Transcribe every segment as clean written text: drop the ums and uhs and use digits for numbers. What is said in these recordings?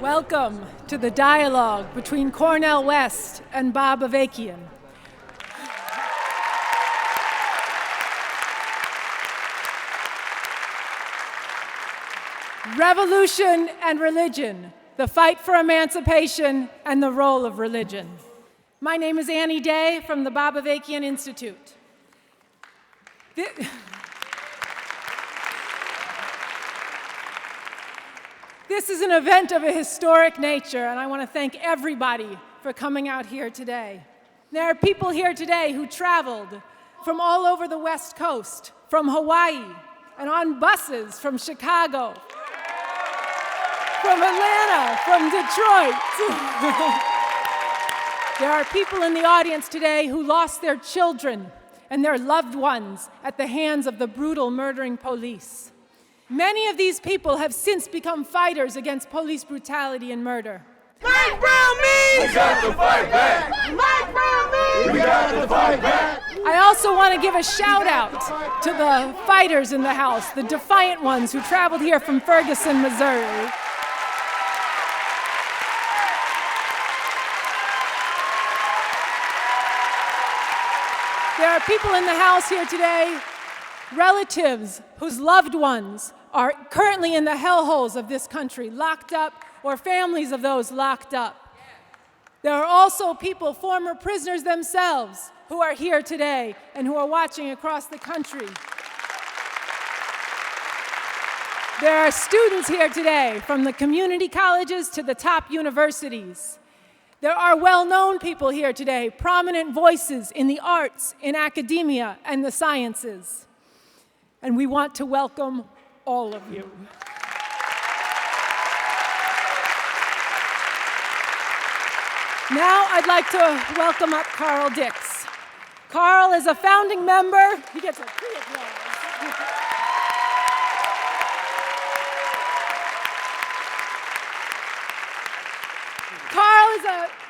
Welcome to the dialogue between Cornel West and Bob Avakian. Revolution and religion, the fight for emancipation and the role of religion. My name is Annie Day from the Bob Avakian Institute. This is an event of a historic nature, and I want to thank everybody for coming out here today. There are people here today who traveled from all over the West Coast, from Hawaii, and on buses from Chicago, from Atlanta, from Detroit. There are people in the audience today who lost their children and their loved ones at the hands of the brutal, murdering police. Many of these people have since become fighters against police brutality and murder. Mike Brown means! We got to fight back! Mike Brown means! We got to fight back! I also want to give a shout out to the fighters in the House, the defiant ones who traveled here from Ferguson, Missouri. There are people in the House here today, relatives whose loved ones are currently in the hellholes of this country, locked up, or families of those locked up. There are also people, former prisoners themselves, who are here today and who are watching across the country. There are students here today, from the community colleges to the top universities. There are well-known people here today, prominent voices in the arts, in academia, and the sciences. And we want to welcome all of you. Now I'd like to welcome up Carl Dix. Carl is a founding member. He gets a pre-applause.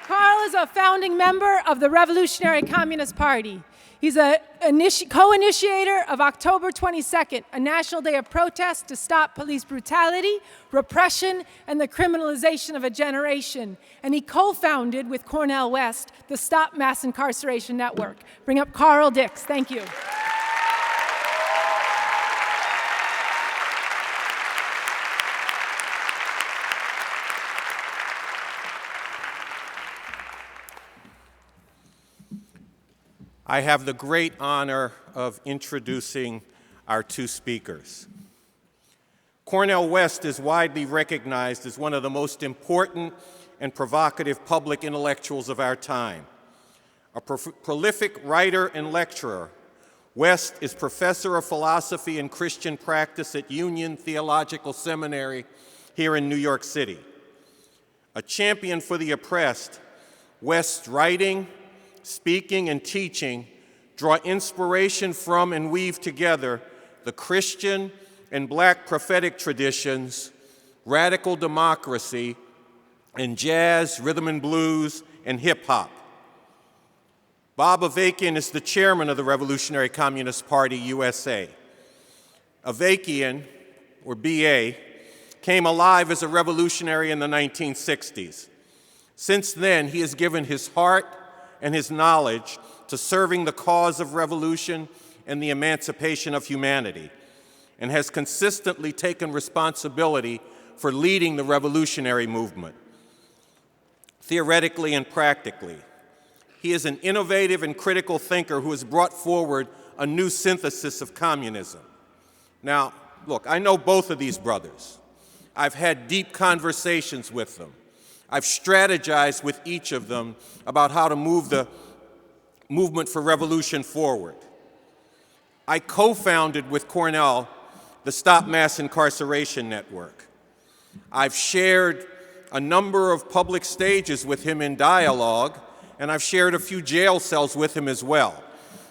Carl is a founding member of the Revolutionary Communist Party. He's a co-initiator of October 22nd, a national day of protest to stop police brutality, repression, and the criminalization of a generation. And he co-founded with Cornel West the Stop Mass Incarceration Network. Bring up Carl Dix. Thank you. I have the great honor of introducing our two speakers. Cornel West is widely recognized as one of the most important and provocative public intellectuals of our time. A prolific writer and lecturer, West is professor of philosophy and Christian practice at Union Theological Seminary here in New York City. A champion for the oppressed, West's writing, speaking, and teaching draw inspiration from and weave together the Christian and Black prophetic traditions, radical democracy, and jazz, rhythm and blues, and hip-hop. Bob Avakian is the chairman of the Revolutionary Communist Party, USA. Avakian, or BA, came alive as a revolutionary in the 1960s. Since then, he has given his heart and his knowledge to serving the cause of revolution and the emancipation of humanity, and has consistently taken responsibility for leading the revolutionary movement, theoretically and practically. He is an innovative and critical thinker who has brought forward a new synthesis of communism. Now, look, I know both of these brothers. I've had deep conversations with them. I've strategized with each of them about how to move the movement for revolution forward. I co-founded with Cornel the Stop Mass Incarceration Network. I've shared a number of public stages with him in dialogue, and I've shared a few jail cells with him as well,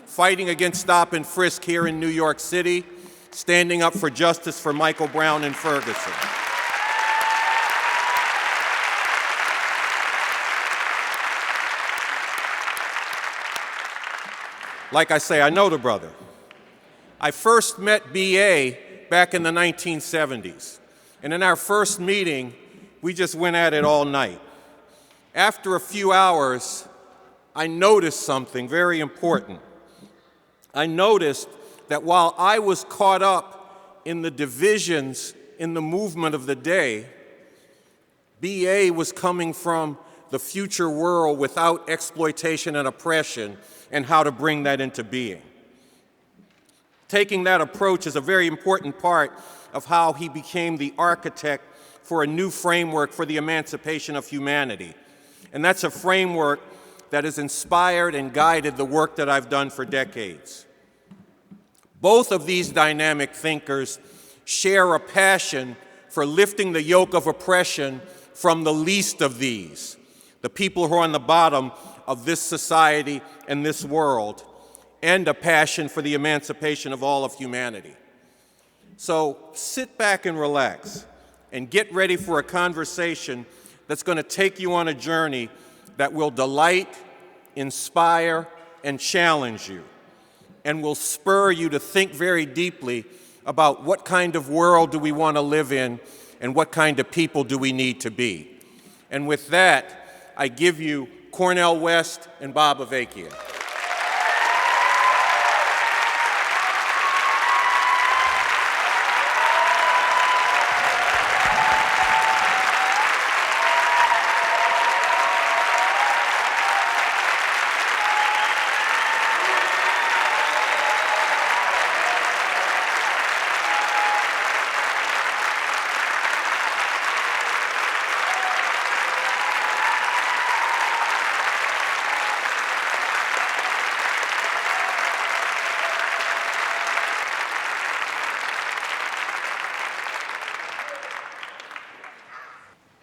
fighting against stop and frisk here in New York City, standing up for justice for Michael Brown and Ferguson. Like I say, I know the brother. I first met BA back in the 1970s. And in our first meeting, we just went at it all night. After a few hours, I noticed something very important. I noticed that while I was caught up in the divisions in the movement of the day, BA was coming from the future world without exploitation and oppression and how to bring that into being. Taking that approach is a very important part of how he became the architect for a new framework for the emancipation of humanity. And that's a framework that has inspired and guided the work that I've done for decades. Both of these dynamic thinkers share a passion for lifting the yoke of oppression from the least of these, the people who are on the bottom of this society and this world, and a passion for the emancipation of all of humanity. So sit back and relax and get ready for a conversation that's going to take you on a journey that will delight, inspire, and challenge you, and will spur you to think very deeply about what kind of world do we want to live in and what kind of people do we need to be. And with that, I give you Cornel West and Bob Avakian.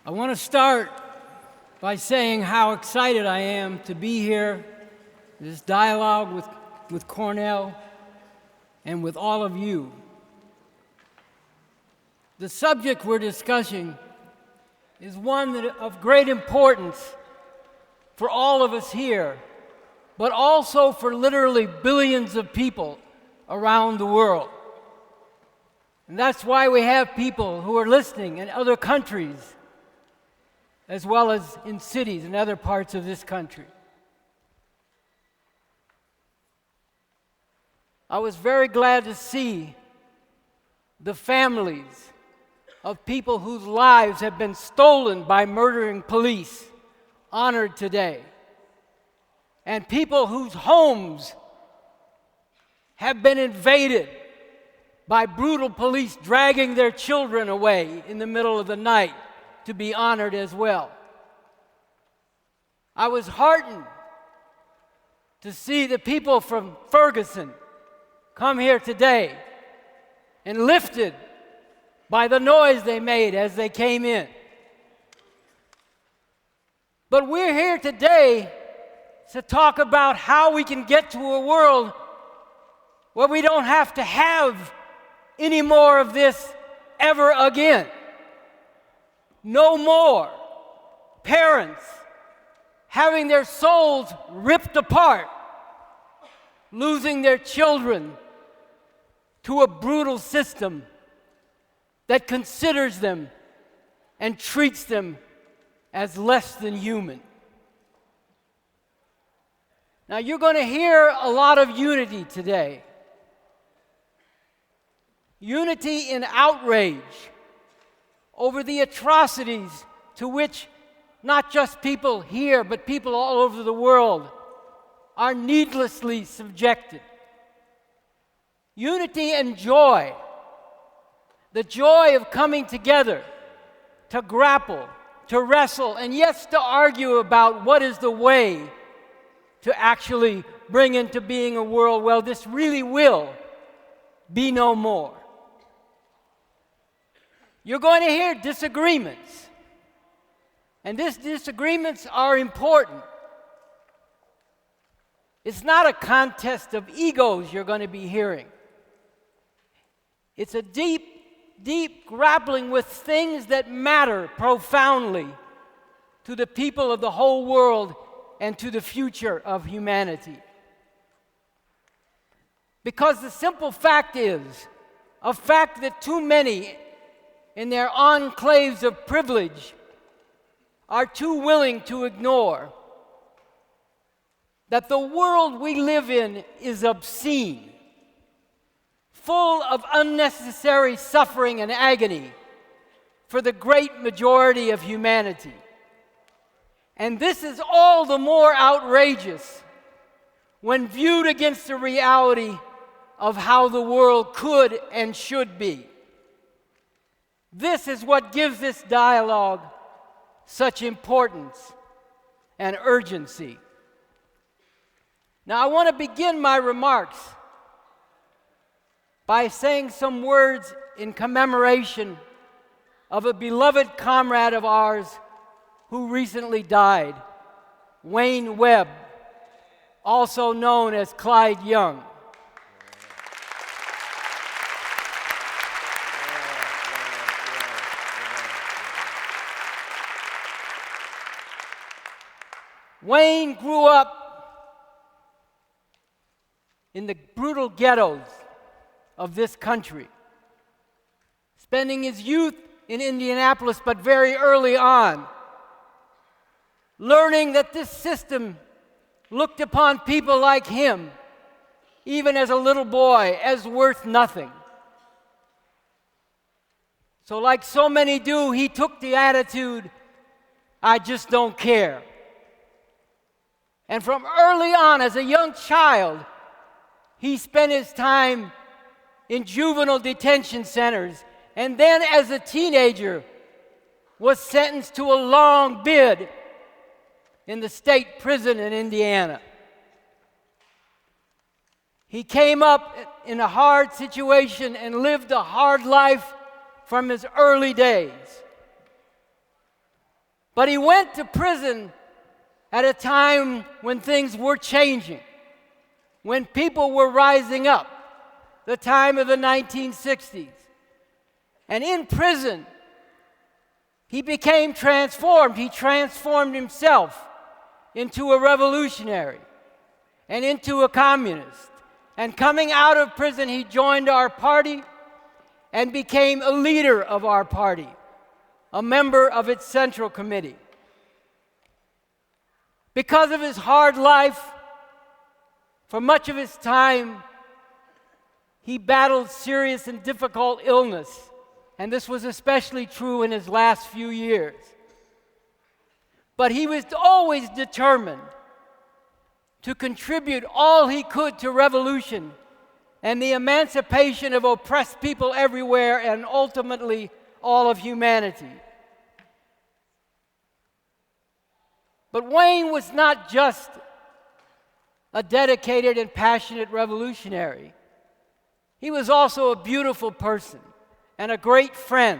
I want to start by saying how excited I am to be here, this dialogue with Cornel and with all of you. The subject we're discussing is one of great importance for all of us here, but also for literally billions of people around the world. And that's why we have people who are listening in other countries, as well as in cities and other parts of this country. I was very glad to see the families of people whose lives have been stolen by murdering police honored today, and people whose homes have been invaded by brutal police dragging their children away in the middle of the night to be honored as well. I was heartened to see the people from Ferguson come here today and lifted by the noise they made as they came in. But we're here today to talk about how we can get to a world where we don't have to have any more of this ever again. No more parents having their souls ripped apart, losing their children to a brutal system that considers them and treats them as less than human. Now, you're going to hear a lot of unity today. Unity in outrage over the atrocities to which not just people here, but people all over the world are needlessly subjected. Unity and joy, the joy of coming together to grapple, to wrestle, and yes, to argue about what is the way to actually bring into being a world where this really will be no more. You're going to hear disagreements, and these disagreements are important. It's not a contest of egos you're going to be hearing. It's a deep, deep grappling with things that matter profoundly to the people of the whole world and to the future of humanity. Because the simple fact is, a fact that too many in their enclaves of privilege are too willing to ignore that the world we live in is obscene, full of unnecessary suffering and agony for the great majority of humanity. And this is all the more outrageous when viewed against the reality of how the world could and should be. This is what gives this dialogue such importance and urgency. Now, I want to begin my remarks by saying some words in commemoration of a beloved comrade of ours who recently died, Wayne Webb, also known as Clyde Young. Wayne grew up in the brutal ghettos of this country, spending his youth in Indianapolis, but very early on, learning that this system looked upon people like him, even as a little boy, as worth nothing. So like so many do, he took the attitude, I just don't care. And from early on, as a young child, he spent his time in juvenile detention centers, and then as a teenager was sentenced to a long bid in the state prison in Indiana. He came up in a hard situation and lived a hard life from his early days. But he went to prison at a time when things were changing, when people were rising up, the time of the 1960s. And in prison, he became transformed. He transformed himself into a revolutionary and into a communist. And coming out of prison, he joined our party and became a leader of our party, a member of its Central Committee. Because of his hard life, for much of his time, he battled serious and difficult illness, and this was especially true in his last few years. But he was always determined to contribute all he could to revolution and the emancipation of oppressed people everywhere, and ultimately all of humanity. But Wayne was not just a dedicated and passionate revolutionary. He was also a beautiful person and a great friend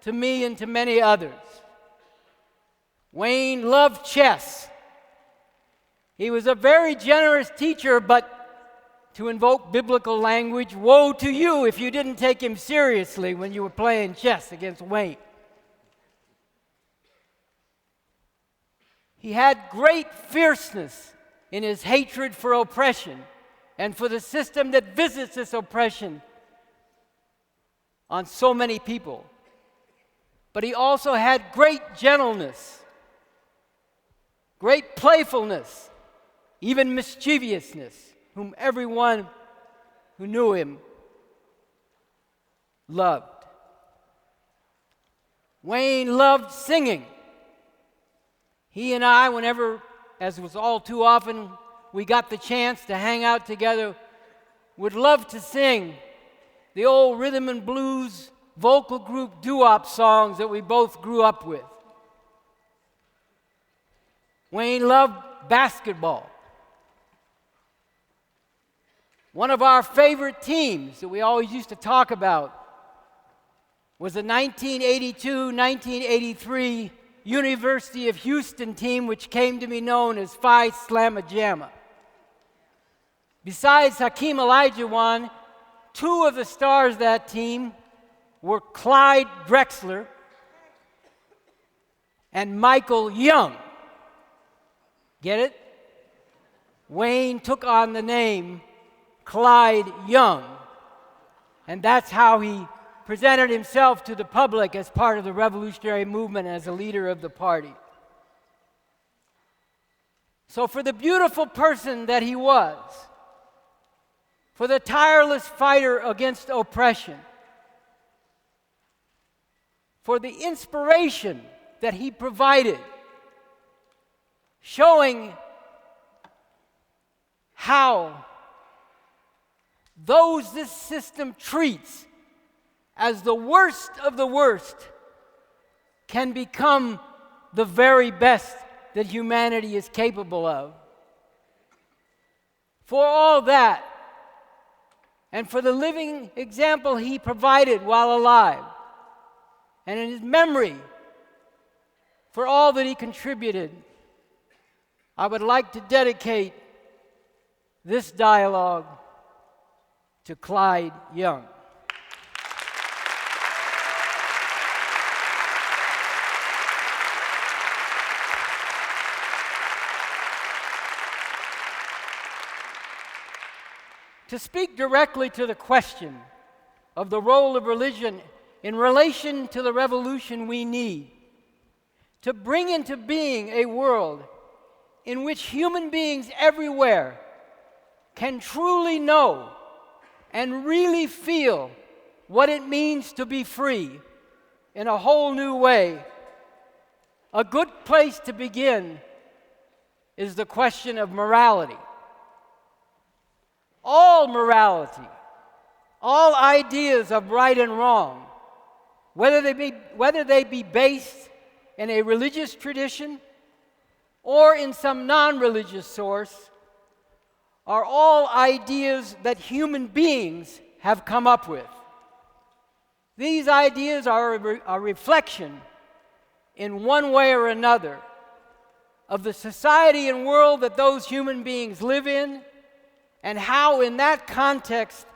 to me and to many others. Wayne loved chess. He was a very generous teacher, but to invoke biblical language, woe to you if you didn't take him seriously when you were playing chess against Wayne. He had great fierceness in his hatred for oppression and for the system that visits this oppression on so many people. But he also had great gentleness, great playfulness, even mischievousness, whom everyone who knew him loved. Wayne loved singing. He and I, whenever, as was all too often, we got the chance to hang out together, would love to sing the old rhythm and blues vocal group doo-wop songs that we both grew up with. Wayne loved basketball. One of our favorite teams that we always used to talk about was the 1982-1983 University of Houston team, which came to be known as Phi Slamma Jamma. Besides Hakeem Olajuwon, two of the stars of that team were Clyde Drexler and Michael Young. Get it? Wayne took on the name Clyde Young, and that's how he presented himself to the public as part of the revolutionary movement, as a leader of the party. So for the beautiful person that he was, for the tireless fighter against oppression, for the inspiration that he provided, showing how those this system treats as the worst of the worst can become the very best that humanity is capable of. For all that, and for the living example he provided while alive, and in his memory for all that he contributed, I would like to dedicate this dialogue to Clyde Young. To speak directly to the question of the role of religion in relation to the revolution we need, to bring into being a world in which human beings everywhere can truly know and really feel what it means to be free in a whole new way, a good place to begin is the question of morality. All morality, all ideas of right and wrong, whether they be based in a religious tradition or in some non-religious source, are all ideas that human beings have come up with. These ideas are a reflection, in one way or another, of the society and world that those human beings live in, and how in that context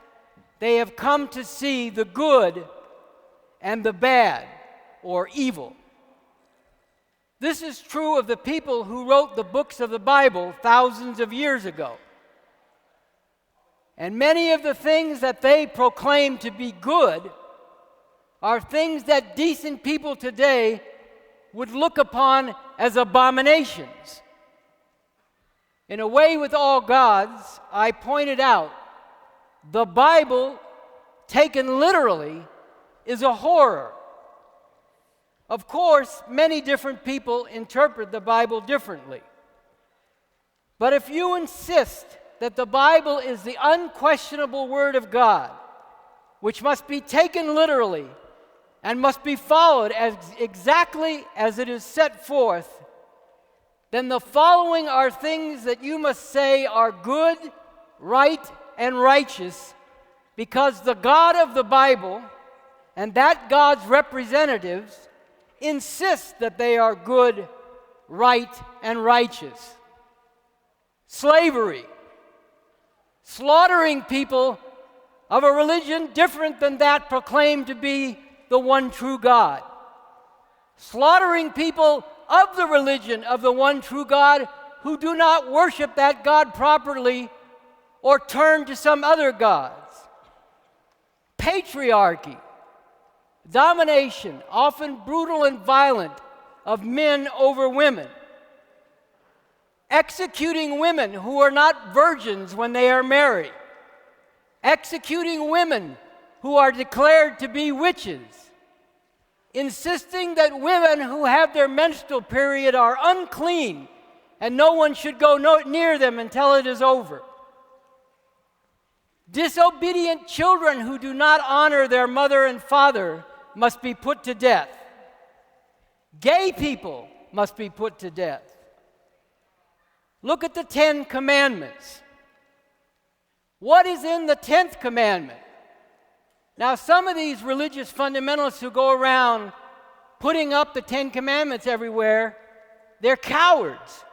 they have come to see the good and the bad, or evil. This is true of the people who wrote the books of the Bible thousands of years ago. And many of the things that they proclaim to be good are things that decent people today would look upon as abominations. In A Way with All Gods, I pointed out the Bible, taken literally, is a horror. Of course, many different people interpret the Bible differently. But if you insist that the Bible is the unquestionable Word of God, which must be taken literally and must be followed as exactly as it is set forth, then the following are things that you must say are good, right, and righteous, because the God of the Bible and that God's representatives insist that they are good, right, and righteous. Slavery, slaughtering people of a religion different than that proclaimed to be the one true God. Slaughtering people of the religion of the one true God who do not worship that God properly or turn to some other gods. Patriarchy, domination, often brutal and violent, of men over women. Executing women who are not virgins when they are married. Executing women who are declared to be witches. Insisting that women who have their menstrual period are unclean and no one should go near them until it is over. Disobedient children who do not honor their mother and father must be put to death. Gay people must be put to death. Look at the 10 Commandments. What is in the 10th commandment? Now, some of these religious fundamentalists who go around putting up the 10 Commandments everywhere, they're cowards.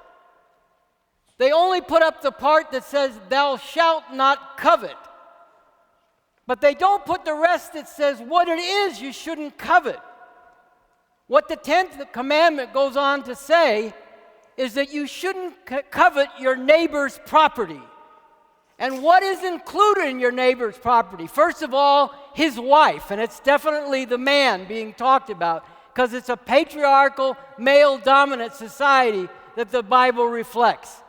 They only put up the part that says, "Thou shalt not covet." But they don't put the rest that says what it is you shouldn't covet. What the 10th commandment goes on to say is that you shouldn't covet your neighbor's property. And what is included in your neighbor's property? First of all, his wife, and it's definitely the man being talked about, because it's a patriarchal, male-dominant society that the Bible reflects.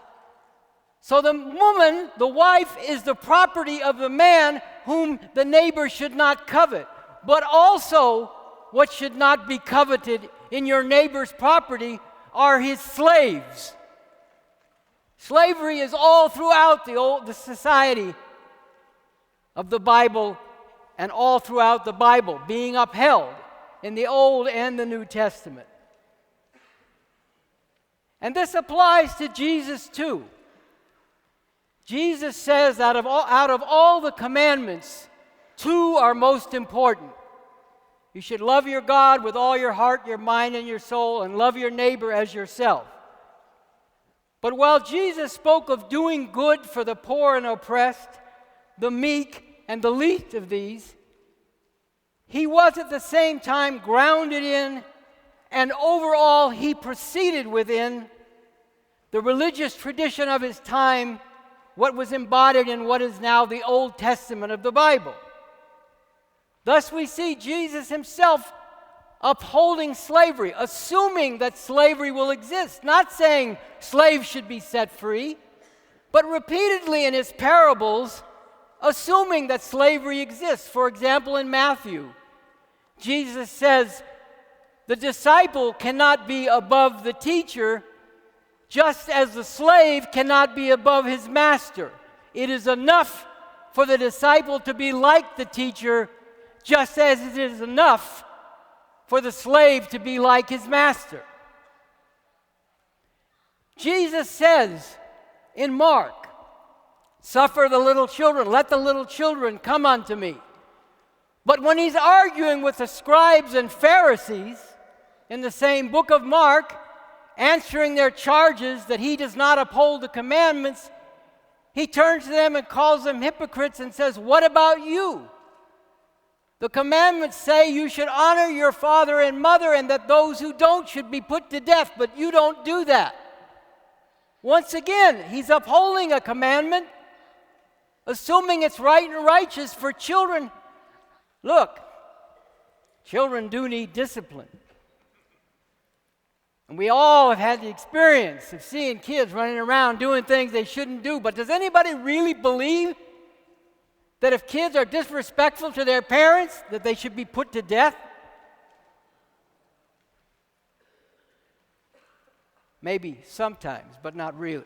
So the woman, the wife, is the property of the man whom the neighbor should not covet. But also, what should not be coveted in your neighbor's property are his slaves. Slavery is all throughout the society of the Bible and all throughout the Bible, being upheld in the Old and the New Testament. And this applies to Jesus too. Jesus says out of all the commandments, 2 are most important. You should love your God with all your heart, your mind, and your soul, and love your neighbor as yourself. But while Jesus spoke of doing good for the poor and oppressed, the meek, and the least of these, he was at the same time grounded in, and overall he proceeded within, the religious tradition of his time, what was embodied in what is now the Old Testament of the Bible. Thus we see Jesus himself upholding slavery, assuming that slavery will exist, not saying slaves should be set free, but repeatedly in his parables, assuming that slavery exists. For example, in Matthew, Jesus says, the disciple cannot be above the teacher, just as the slave cannot be above his master. It is enough for the disciple to be like the teacher, just as it is enough for the slave to be like his master. Jesus says in Mark, suffer the little children, let the little children come unto me. But when he's arguing with the scribes and Pharisees in the same book of Mark, answering their charges that he does not uphold the commandments, he turns to them and calls them hypocrites and says, what about you? The commandments say you should honor your father and mother, and that those who don't should be put to death, but you don't do that. Once again, he's upholding a commandment, assuming it's right and righteous for children. Look, children do need discipline. And we all have had the experience of seeing kids running around doing things they shouldn't do. But does anybody really believe that if kids are disrespectful to their parents, that they should be put to death? Maybe sometimes, but not really.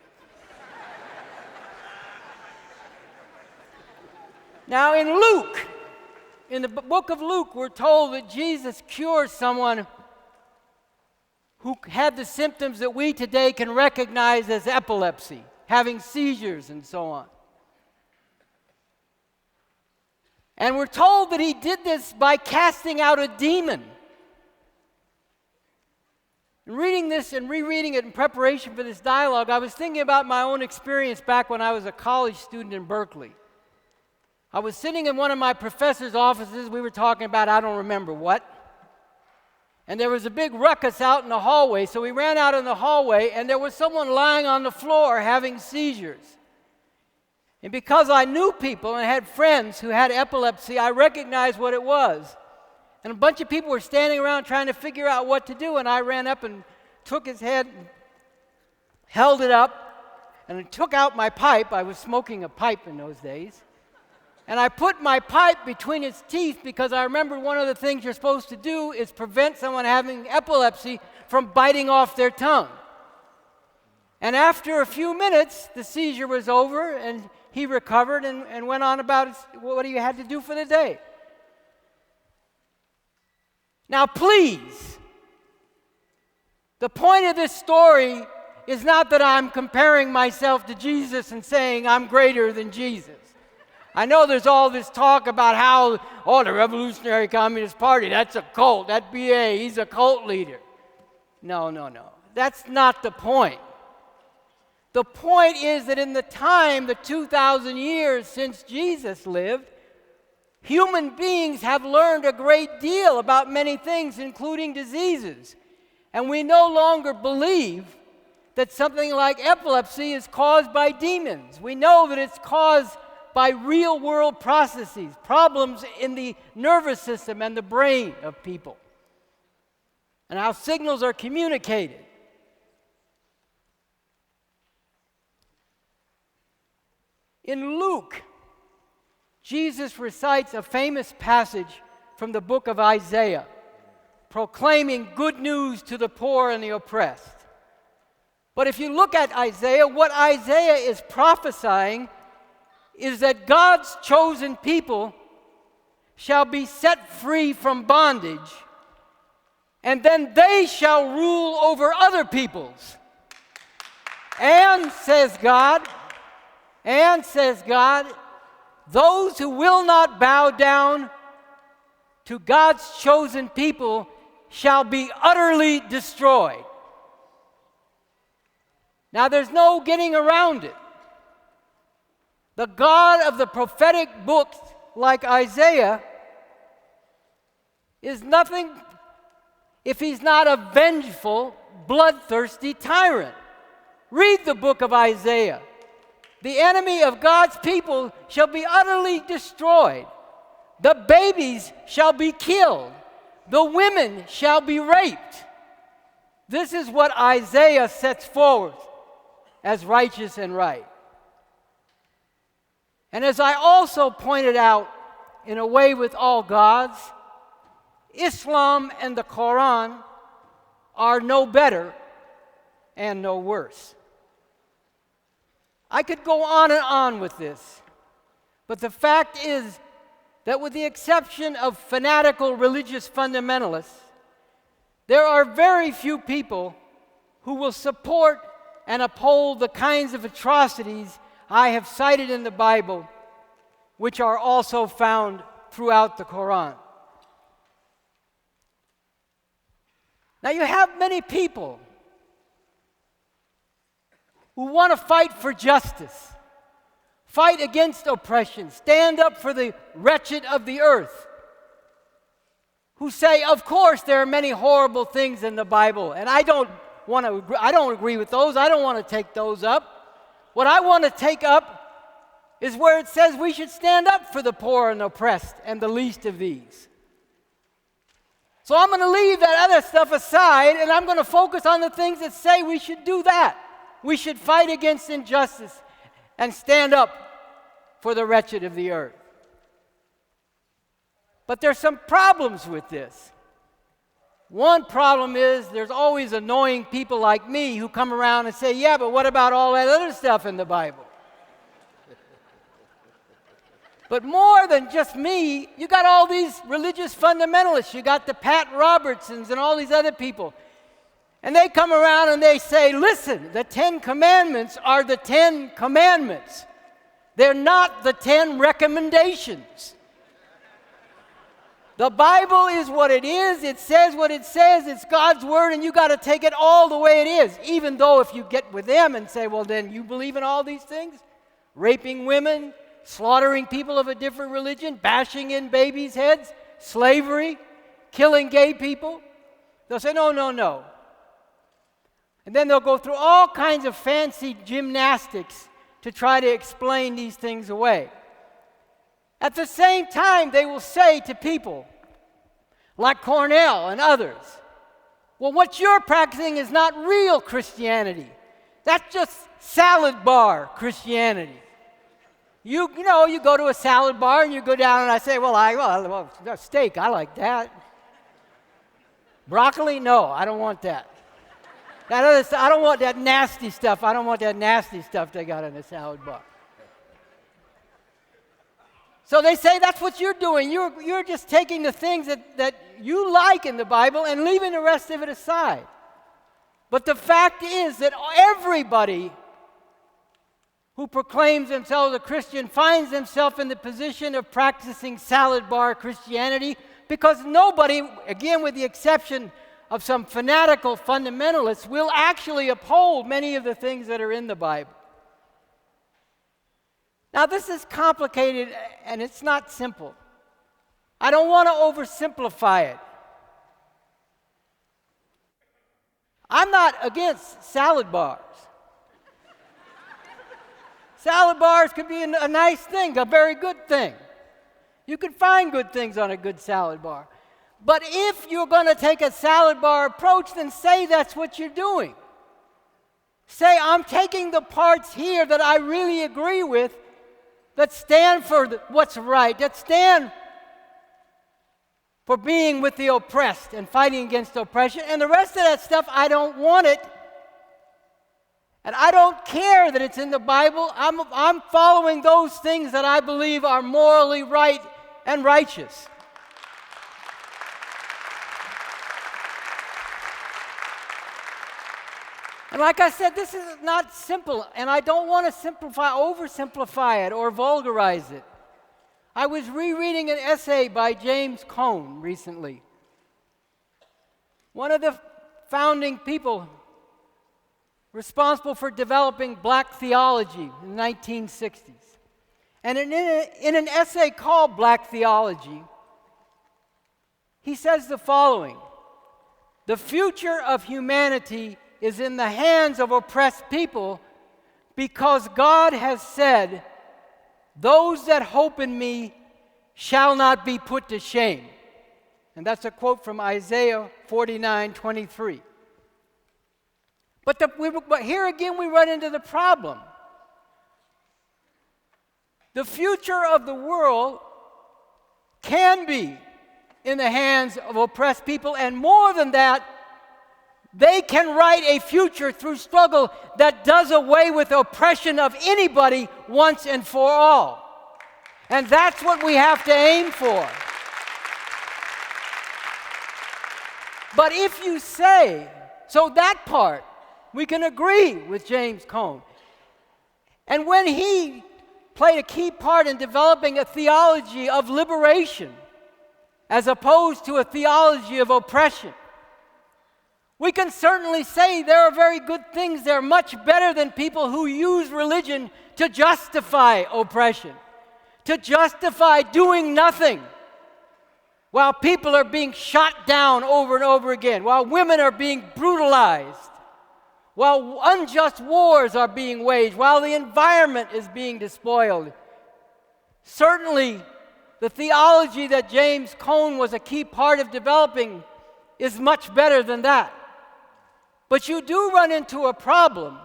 Now in Luke, in the book of Luke, we're told that Jesus cures someone who had the symptoms that we today can recognize as epilepsy, having seizures and so on. And we're told that he did this by casting out a demon. Reading this and rereading it in preparation for this dialogue, I was thinking about my own experience back when I was a college student in Berkeley. I was sitting in one of my professor's offices. We were talking about I don't remember what. And there was a big ruckus out in the hallway, so we ran out in the hallway, and there was someone lying on the floor having seizures. And because I knew people and had friends who had epilepsy, I recognized what it was. And a bunch of people were standing around trying to figure out what to do, and I ran up and took his head, and held it up, and I took out my pipe. I was smoking a pipe in those days. And I put my pipe between his teeth because I remembered one of the things you're supposed to do is prevent someone having epilepsy from biting off their tongue. And after a few minutes, the seizure was over, and he recovered and went on about what he had to do for the day. Now, please, the point of this story is not that I'm comparing myself to Jesus and saying I'm greater than Jesus. I know there's all this talk about how, the Revolutionary Communist Party, that's a cult, that BA, he's a cult leader. No. That's not the point. The point is that in the time, the 2,000 years since Jesus lived, human beings have learned a great deal about many things, including diseases. And we no longer believe that something like epilepsy is caused by demons. We know that it's caused by real-world processes, problems in the nervous system and the brain of people, and how signals are communicated. In Luke, Jesus recites a famous passage from the book of Isaiah, proclaiming good news to the poor and the oppressed. But if you look at Isaiah, what Isaiah is prophesying is that God's chosen people shall be set free from bondage, and then they shall rule over other peoples. And says God, those who will not bow down to God's chosen people shall be utterly destroyed. Now, there's no getting around it. The God of the prophetic books, like Isaiah, is nothing if he's not a vengeful, bloodthirsty tyrant. Read the book of Isaiah. The enemy of God's people shall be utterly destroyed. The babies shall be killed. The women shall be raped. This is what Isaiah sets forward as righteous and right. And as I also pointed out, in a way with all gods, Islam and the Quran are no better and no worse. I could go on and on with this, but the fact is that with the exception of fanatical religious fundamentalists, there are very few people who will support and uphold the kinds of atrocities I have cited in the Bible, which are also found throughout the Quran. Now, you have many people who want to fight for justice, fight against oppression, stand up for the wretched of the earth, who say, of course, there are many horrible things in the Bible, and I don't agree with those. I don't want to take those up. What I want to take up is where it says we should stand up for the poor and oppressed and the least of these. So I'm going to leave that other stuff aside, and I'm going to focus on the things that say we should do that. We should fight against injustice and stand up for the wretched of the earth. But there's some problems with this. One problem is there's always annoying people like me who come around and say, yeah, but what about all that other stuff in the Bible? But more than just me, you got all these religious fundamentalists. You got the Pat Robertsons and all these other people. And they come around and they say, listen, the 10 Commandments are the 10 Commandments. They're not the 10 recommendations. The Bible is what it is. It says what it says. It's God's Word, and you got to take it all the way it is. Even though if you get with them and say, well, then you believe in all these things? Raping women, slaughtering people of a different religion, bashing in babies' heads, slavery, killing gay people. They'll say, no, no, no. And then they'll go through all kinds of fancy gymnastics to try to explain these things away. At the same time, they will say to people like Cornel and others, well, what you're practicing is not real Christianity. That's just salad bar Christianity. You go to a salad bar and you go down and I say, well, steak, I like that. Broccoli? No, I don't want that. That other stuff, I don't want that nasty stuff. I don't want that nasty stuff they got in the salad bar. So they say that's what you're doing. You're just taking the things that you like in the Bible and leaving the rest of it aside. But the fact is that everybody who proclaims themselves a Christian finds themselves in the position of practicing salad bar Christianity, because nobody, again with the exception of some fanatical fundamentalists, will actually uphold many of the things that are in the Bible. Now, this is complicated, and it's not simple. I don't want to oversimplify it. I'm not against salad bars. Salad bars could be a nice thing, a very good thing. You could find good things on a good salad bar. But if you're going to take a salad bar approach, then say that's what you're doing. Say, I'm taking the parts here that I really agree with, that stand for what's right, that stand for being with the oppressed and fighting against oppression. And the rest of that stuff, I don't want it. And I don't care that it's in the Bible. I'm following those things that I believe are morally right and righteous. And like I said, this is not simple, and I don't want to oversimplify it or vulgarize it. I was rereading an essay by James Cone recently, one of the founding people responsible for developing black theology in the 1960s. And in an essay called Black Theology, he says the following: "The future of humanity is in the hands of oppressed people because God has said, 'Those that hope in me shall not be put to shame.'" And that's a quote from Isaiah 49:23. But here again we run into the problem. The future of the world can be in the hands of oppressed people, and more than that, they can write a future through struggle that does away with oppression of anybody once and for all. And that's what we have to aim for. But if you say, so that part, we can agree with James Cone. And when he played a key part in developing a theology of liberation as opposed to a theology of oppression, we can certainly say there are very good things there, much better than people who use religion to justify oppression, to justify doing nothing, while people are being shot down over and over again, while women are being brutalized, while unjust wars are being waged, while the environment is being despoiled. Certainly, the theology that James Cone was a key part of developing is much better than that. But you do run into a problem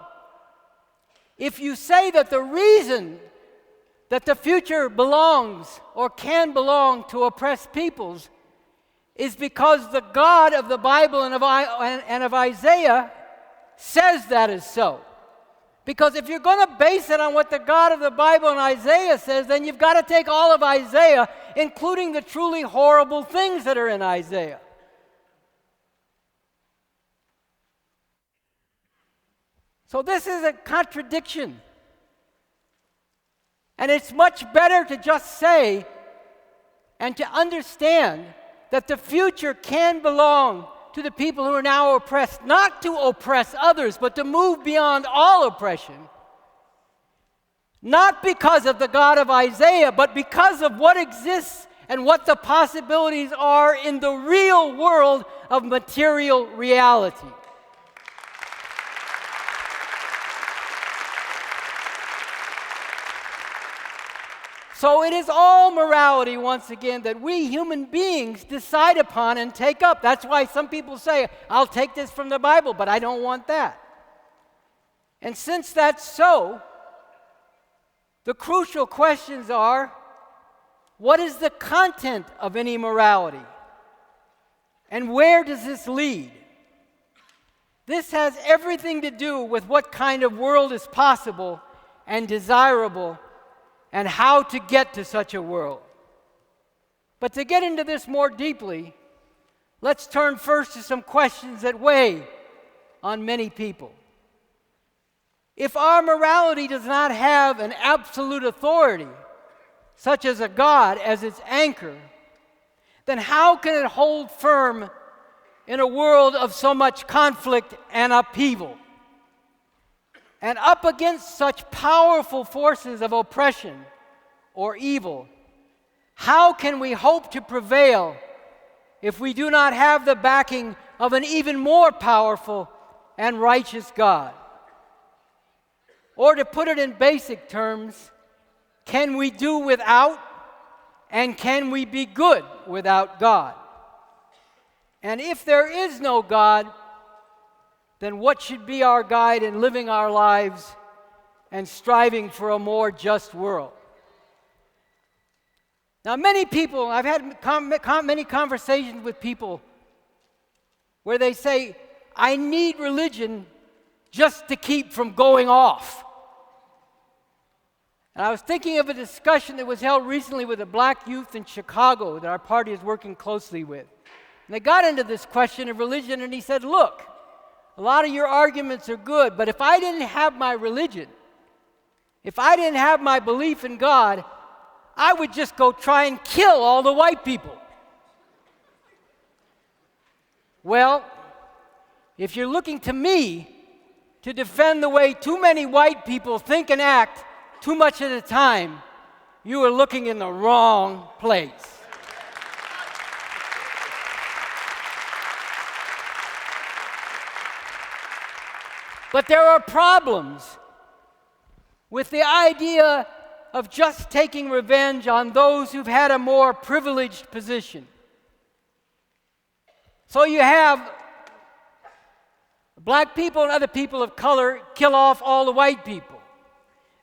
if you say that the reason that the future belongs or can belong to oppressed peoples is because the God of the Bible and of Isaiah says that is so. Because if you're going to base it on what the God of the Bible and Isaiah says, then you've got to take all of Isaiah, including the truly horrible things that are in Isaiah. So this is a contradiction. And it's much better to just say and to understand that the future can belong to the people who are now oppressed, not to oppress others, but to move beyond all oppression. Not because of the God of Isaiah, but because of what exists and what the possibilities are in the real world of material reality. So it is all morality, once again, that we human beings decide upon and take up. That's why some people say, I'll take this from the Bible, but I don't want that. And since that's so, the crucial questions are, what is the content of any morality? And where does this lead? This has everything to do with what kind of world is possible and desirable, and how to get to such a world. But to get into this more deeply, let's turn first to some questions that weigh on many people. If our morality does not have an absolute authority, such as a God as its anchor, then how can it hold firm in a world of so much conflict and upheaval? And up against such powerful forces of oppression or evil, how can we hope to prevail if we do not have the backing of an even more powerful and righteous God? Or to put it in basic terms, can we do without, and can we be good without God? And if there is no God, then what should be our guide in living our lives and striving for a more just world? Now, many people, I've had many conversations with people where they say, I need religion just to keep from going off. And I was thinking of a discussion that was held recently with a black youth in Chicago that our party is working closely with. And they got into this question of religion, and he said, look, a lot of your arguments are good, but if I didn't have my religion, if I didn't have my belief in God, I would just go try and kill all the white people. Well, if you're looking to me to defend the way too many white people think and act too much at a time, you are looking in the wrong place. But there are problems with the idea of just taking revenge on those who've had a more privileged position. So you have black people and other people of color kill off all the white people.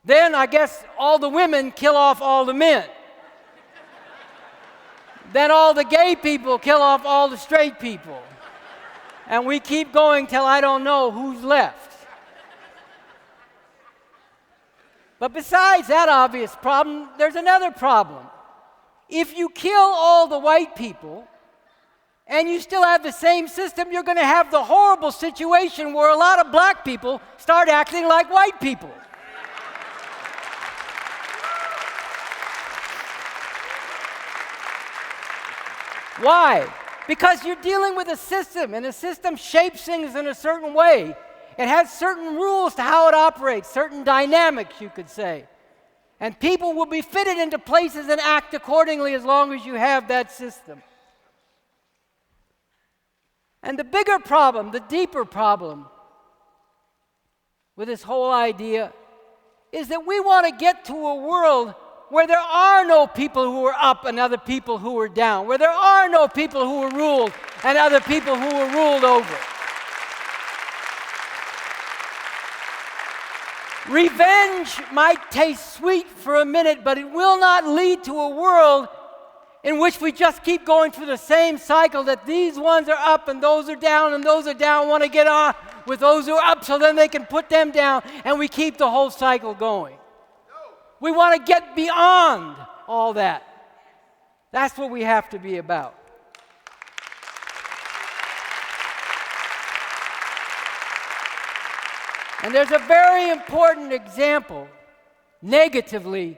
Then I guess all the women kill off all the men. Then all the gay people kill off all the straight people. And we keep going till I don't know who's left. But besides that obvious problem, there's another problem. If you kill all the white people and you still have the same system, you're going to have the horrible situation where a lot of black people start acting like white people. Why? Because you're dealing with a system, and the system shapes things in a certain way. It has certain rules to how it operates, certain dynamics, you could say. And people will be fitted into places and act accordingly as long as you have that system. And the bigger problem, the deeper problem with this whole idea is that we want to get to a world where there are no people who are up and other people who are down, where there are no people who are ruled and other people who are ruled over. Revenge might taste sweet for a minute, but it will not lead to a world in which we just keep going through the same cycle that these ones are up and those are down and those are down want to get on with those who are up so then they can put them down, and we keep the whole cycle going. We want to get beyond all that. That's what we have to be about. And there's a very important example, negatively,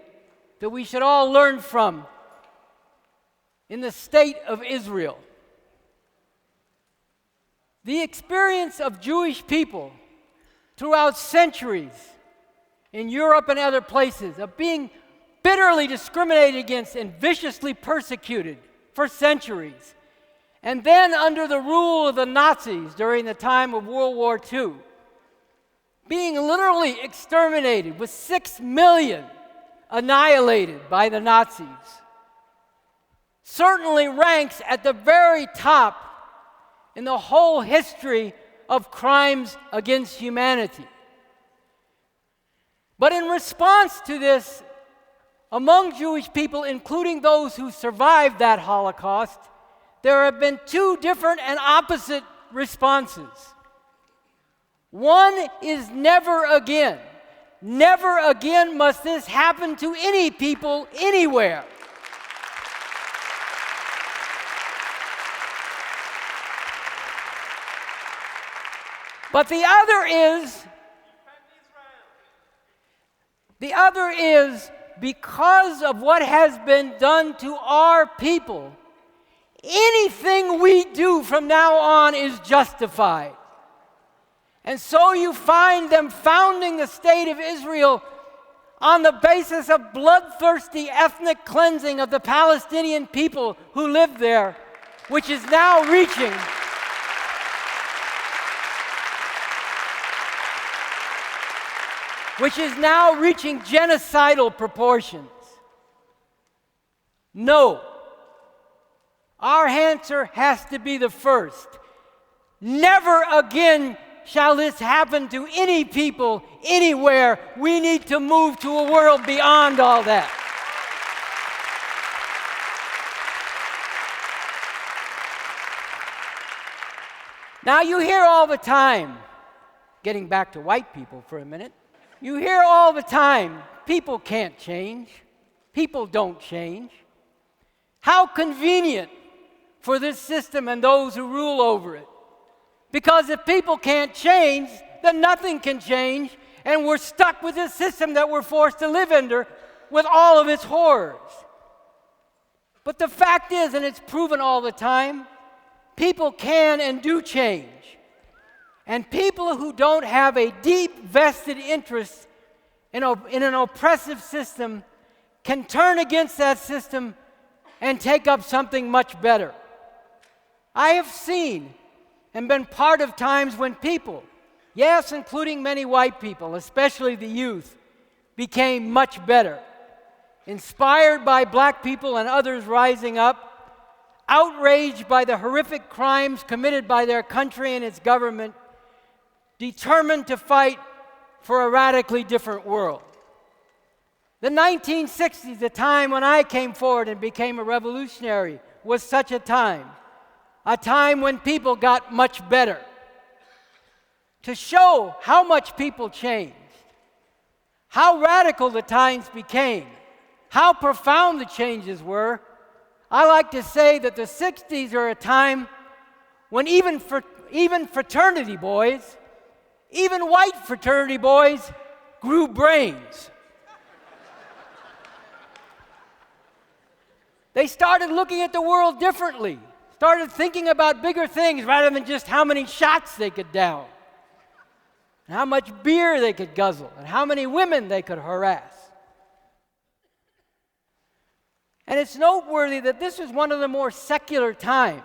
that we should all learn from in the state of Israel. The experience of Jewish people throughout centuries in Europe and other places of being bitterly discriminated against and viciously persecuted for centuries. And then under the rule of the Nazis during the time of World War II, being literally exterminated, with 6 million annihilated by the Nazis, certainly ranks at the very top in the whole history of crimes against humanity. But in response to this, among Jewish people, including those who survived that Holocaust, there have been two different and opposite responses. One is never again. Never again must this happen to any people anywhere. But the other is because of what has been done to our people, anything we do from now on is justified. And so you find them founding the state of Israel on the basis of bloodthirsty ethnic cleansing of the Palestinian people who live there, which is now reaching genocidal proportions. No. Our answer has to be the first. Never again shall this happen to any people, anywhere. We need to move to a world beyond all that. Now you hear all the time, getting back to white people for a minute, you hear all the time, people can't change, people don't change. How convenient for this system and those who rule over it. Because if people can't change, then nothing can change, and we're stuck with this system that we're forced to live under with all of its horrors. But the fact is, and it's proven all the time, people can and do change. And people who don't have a deep vested interest in an oppressive system can turn against that system and take up something much better. I have seen and been part of times when people, yes, including many white people, especially the youth, became much better. Inspired by black people and others rising up, outraged by the horrific crimes committed by their country and its government, determined to fight for a radically different world. The 1960s, the time when I came forward and became a revolutionary, was such a time when people got much better. To show how much people changed, how radical the times became, how profound the changes were, I like to say that the 60s are a time when even fraternity boys, even white fraternity boys, grew brains. They started looking at the world differently, started thinking about bigger things rather than just how many shots they could down, and how much beer they could guzzle, and how many women they could harass. And it's noteworthy that this was one of the more secular times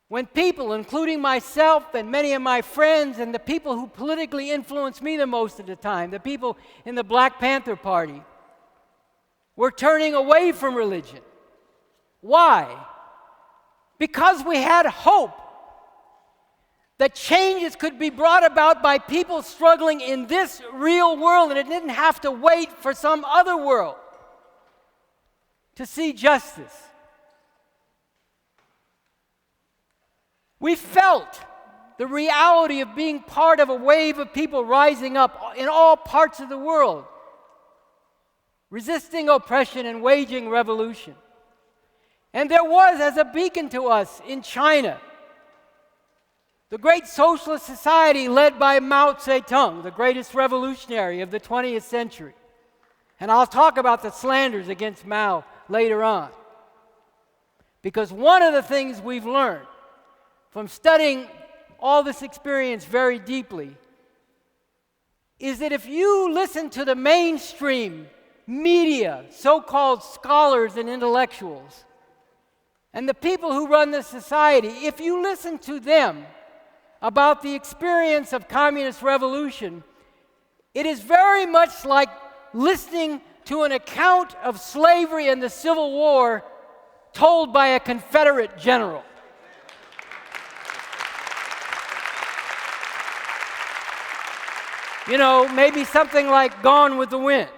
when people, including myself and many of my friends and the people who politically influenced me the most at the time, the people in the Black Panther Party, were turning away from religion. Why? Because we had hope that changes could be brought about by people struggling in this real world, and it didn't have to wait for some other world to see justice. We felt the reality of being part of a wave of people rising up in all parts of the world, resisting oppression and waging revolution. And there was, as a beacon to us, in China, the great socialist society led by Mao Zedong, the greatest revolutionary of the 20th century. And I'll talk about the slanders against Mao later on. Because one of the things we've learned from studying all this experience very deeply is that if you listen to the mainstream media, so-called scholars and intellectuals, and the people who run the society, if you listen to them about the experience of communist revolution, it is very much like listening to an account of slavery and the Civil War told by a Confederate general. You know, maybe something like Gone with the Wind.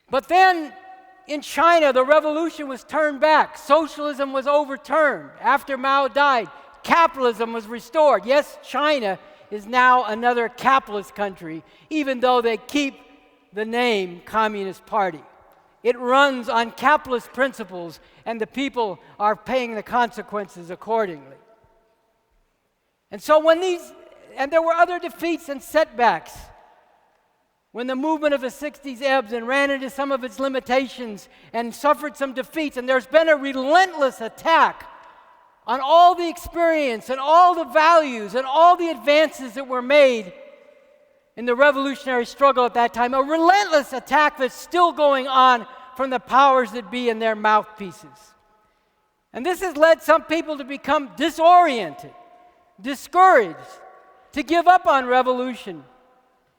But then in China, the revolution was turned back. Socialism was overturned. After Mao died, capitalism was restored. Yes, China is now another capitalist country, even though they keep the name Communist Party. It runs on capitalist principles, and the people are paying the consequences accordingly. And so and there were other defeats and setbacks. When the movement of the 60s ebbed and ran into some of its limitations and suffered some defeats, and there's been a relentless attack on all the experience and all the values and all the advances that were made in the revolutionary struggle at that time, a relentless attack that's still going on from the powers that be and their mouthpieces. And this has led some people to become disoriented, discouraged, to give up on revolution.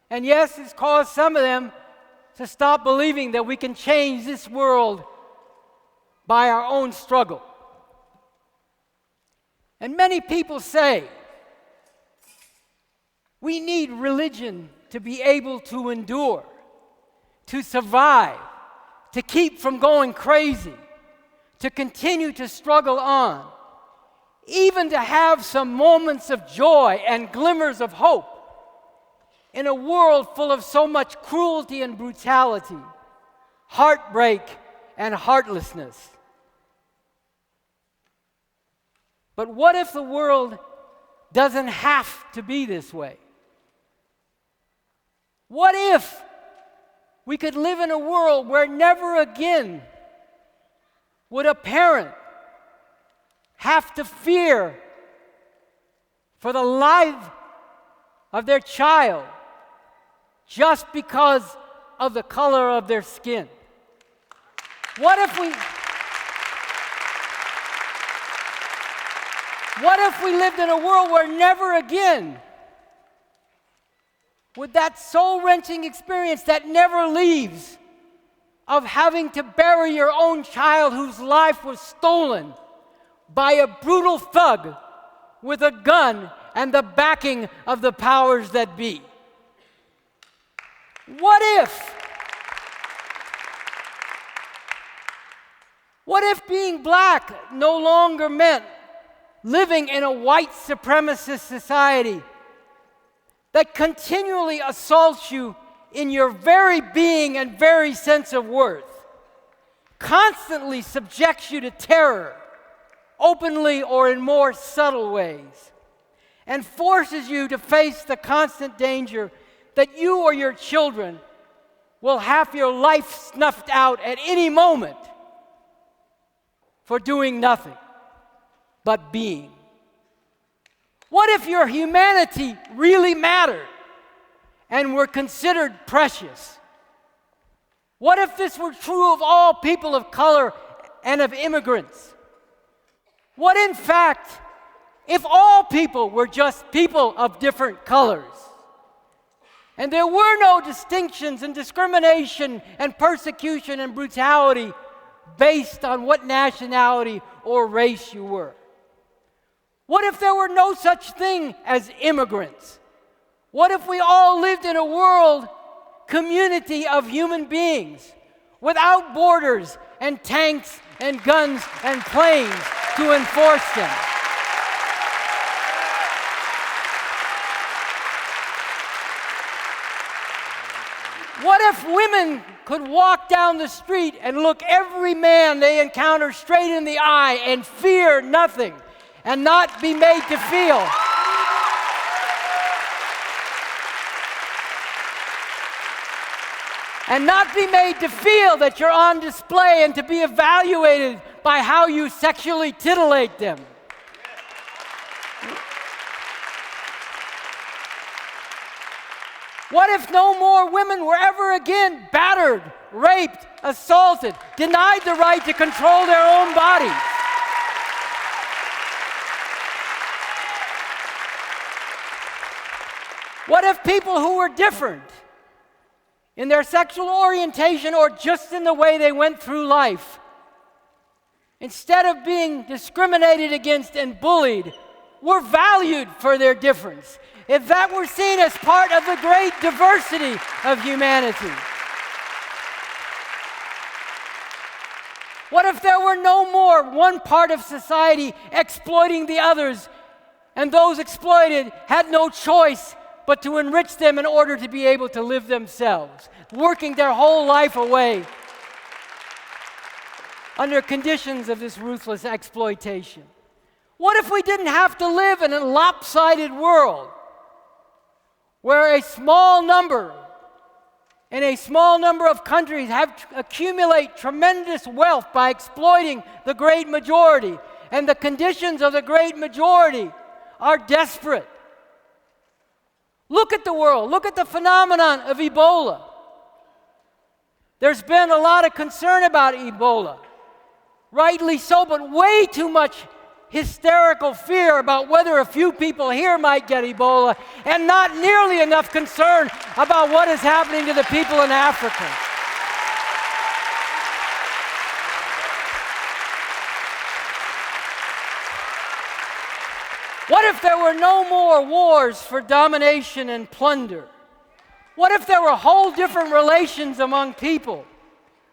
And yes, it's caused some of them to stop believing that we can change this world by our own struggle. And many people say, we need religion to be able to endure, to survive, to keep from going crazy, to continue to struggle on, even to have some moments of joy and glimmers of hope in a world full of so much cruelty and brutality, heartbreak and heartlessness. But what if the world doesn't have to be this way? What if we could live in a world where never again would a parent have to fear for the life of their child just because of the color of their skin? What if we lived in a world where never again would that soul-wrenching experience that never leaves of having to bury your own child whose life was stolen by a brutal thug with a gun and the backing of the powers that be? What if being black no longer meant living in a white supremacist society that continually assaults you in your very being and very sense of worth, constantly subjects you to terror, openly or in more subtle ways, and forces you to face the constant danger that you or your children will have your life snuffed out at any moment for doing nothing but being? What if your humanity really mattered and were considered precious? What if this were true of all people of color and of immigrants? What, in fact, if all people were just people of different colors, and there were no distinctions and discrimination and persecution and brutality based on what nationality or race you were? What if there were no such thing as immigrants? What if we all lived in a world community of human beings without borders and tanks and guns and planes to enforce them? What if women could walk down the street and look every man they encounter straight in the eye and fear nothing and not be made to feel that you're on display and to be evaluated by how you sexually titillate them? What if no more women were ever again battered, raped, assaulted, denied the right to control their own bodies? What if people who were different in their sexual orientation or just in the way they went through life, instead of being discriminated against and bullied, were valued for their difference? If that were seen as part of the great diversity of humanity? What if there were no more one part of society exploiting the others, and those exploited had no choice but to enrich them in order to be able to live themselves, working their whole life away under conditions of this ruthless exploitation? What if we didn't have to live in a lopsided world where a small number in a small number of countries have accumulate tremendous wealth by exploiting the great majority, and the conditions of the great majority are desperate? Look at the world. Look at the phenomenon of Ebola. There's been a lot of concern about Ebola, rightly so, but way too much hysterical fear about whether a few people here might get Ebola, and not nearly enough concern about what is happening to the people in Africa. What if there were no more wars for domination and plunder? What if there were whole different relations among people?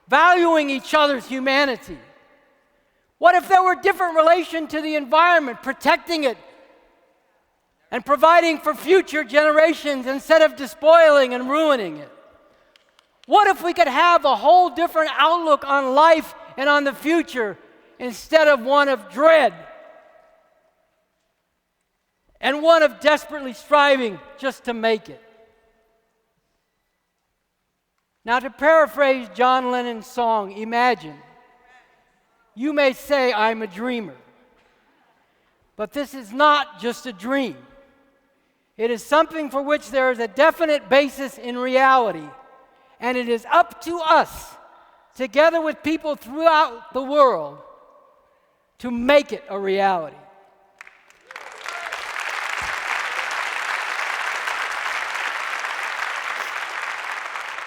valuing each other's humanity? What if there were a different relation to the environment, protecting it and providing for future generations instead of despoiling and ruining it? What if we could have a whole different outlook on life and on the future instead of one of dread and one of desperately striving just to make it? Now, to paraphrase John Lennon's song, Imagine, you may say I'm a dreamer, but this is not just a dream. It is something for which there is a definite basis in reality, and it is up to us, together with people throughout the world, to make it a reality.